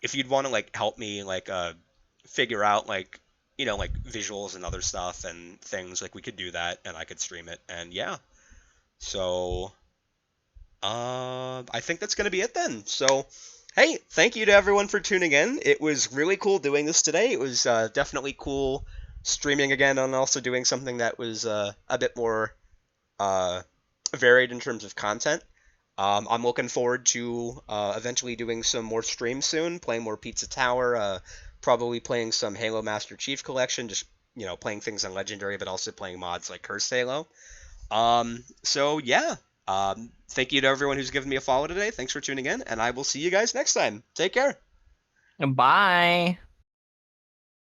if you'd want to like help me like figure out like like visuals and other stuff and things, like we could do that, and I could stream it, and yeah. So I think that's gonna be it then. So hey, thank you to everyone for tuning in. It was really cool doing this today. It was definitely cool streaming again and also doing something that was a bit more uh, varied in terms of content. I'm looking forward to eventually doing some more streams soon, playing more Pizza Tower, probably playing some Halo Master Chief Collection, just playing things on Legendary, but also playing mods like Cursed Halo. So yeah, thank you to everyone who's given me a follow today. Thanks for tuning in, and I will see you guys next time. Take care. Bye.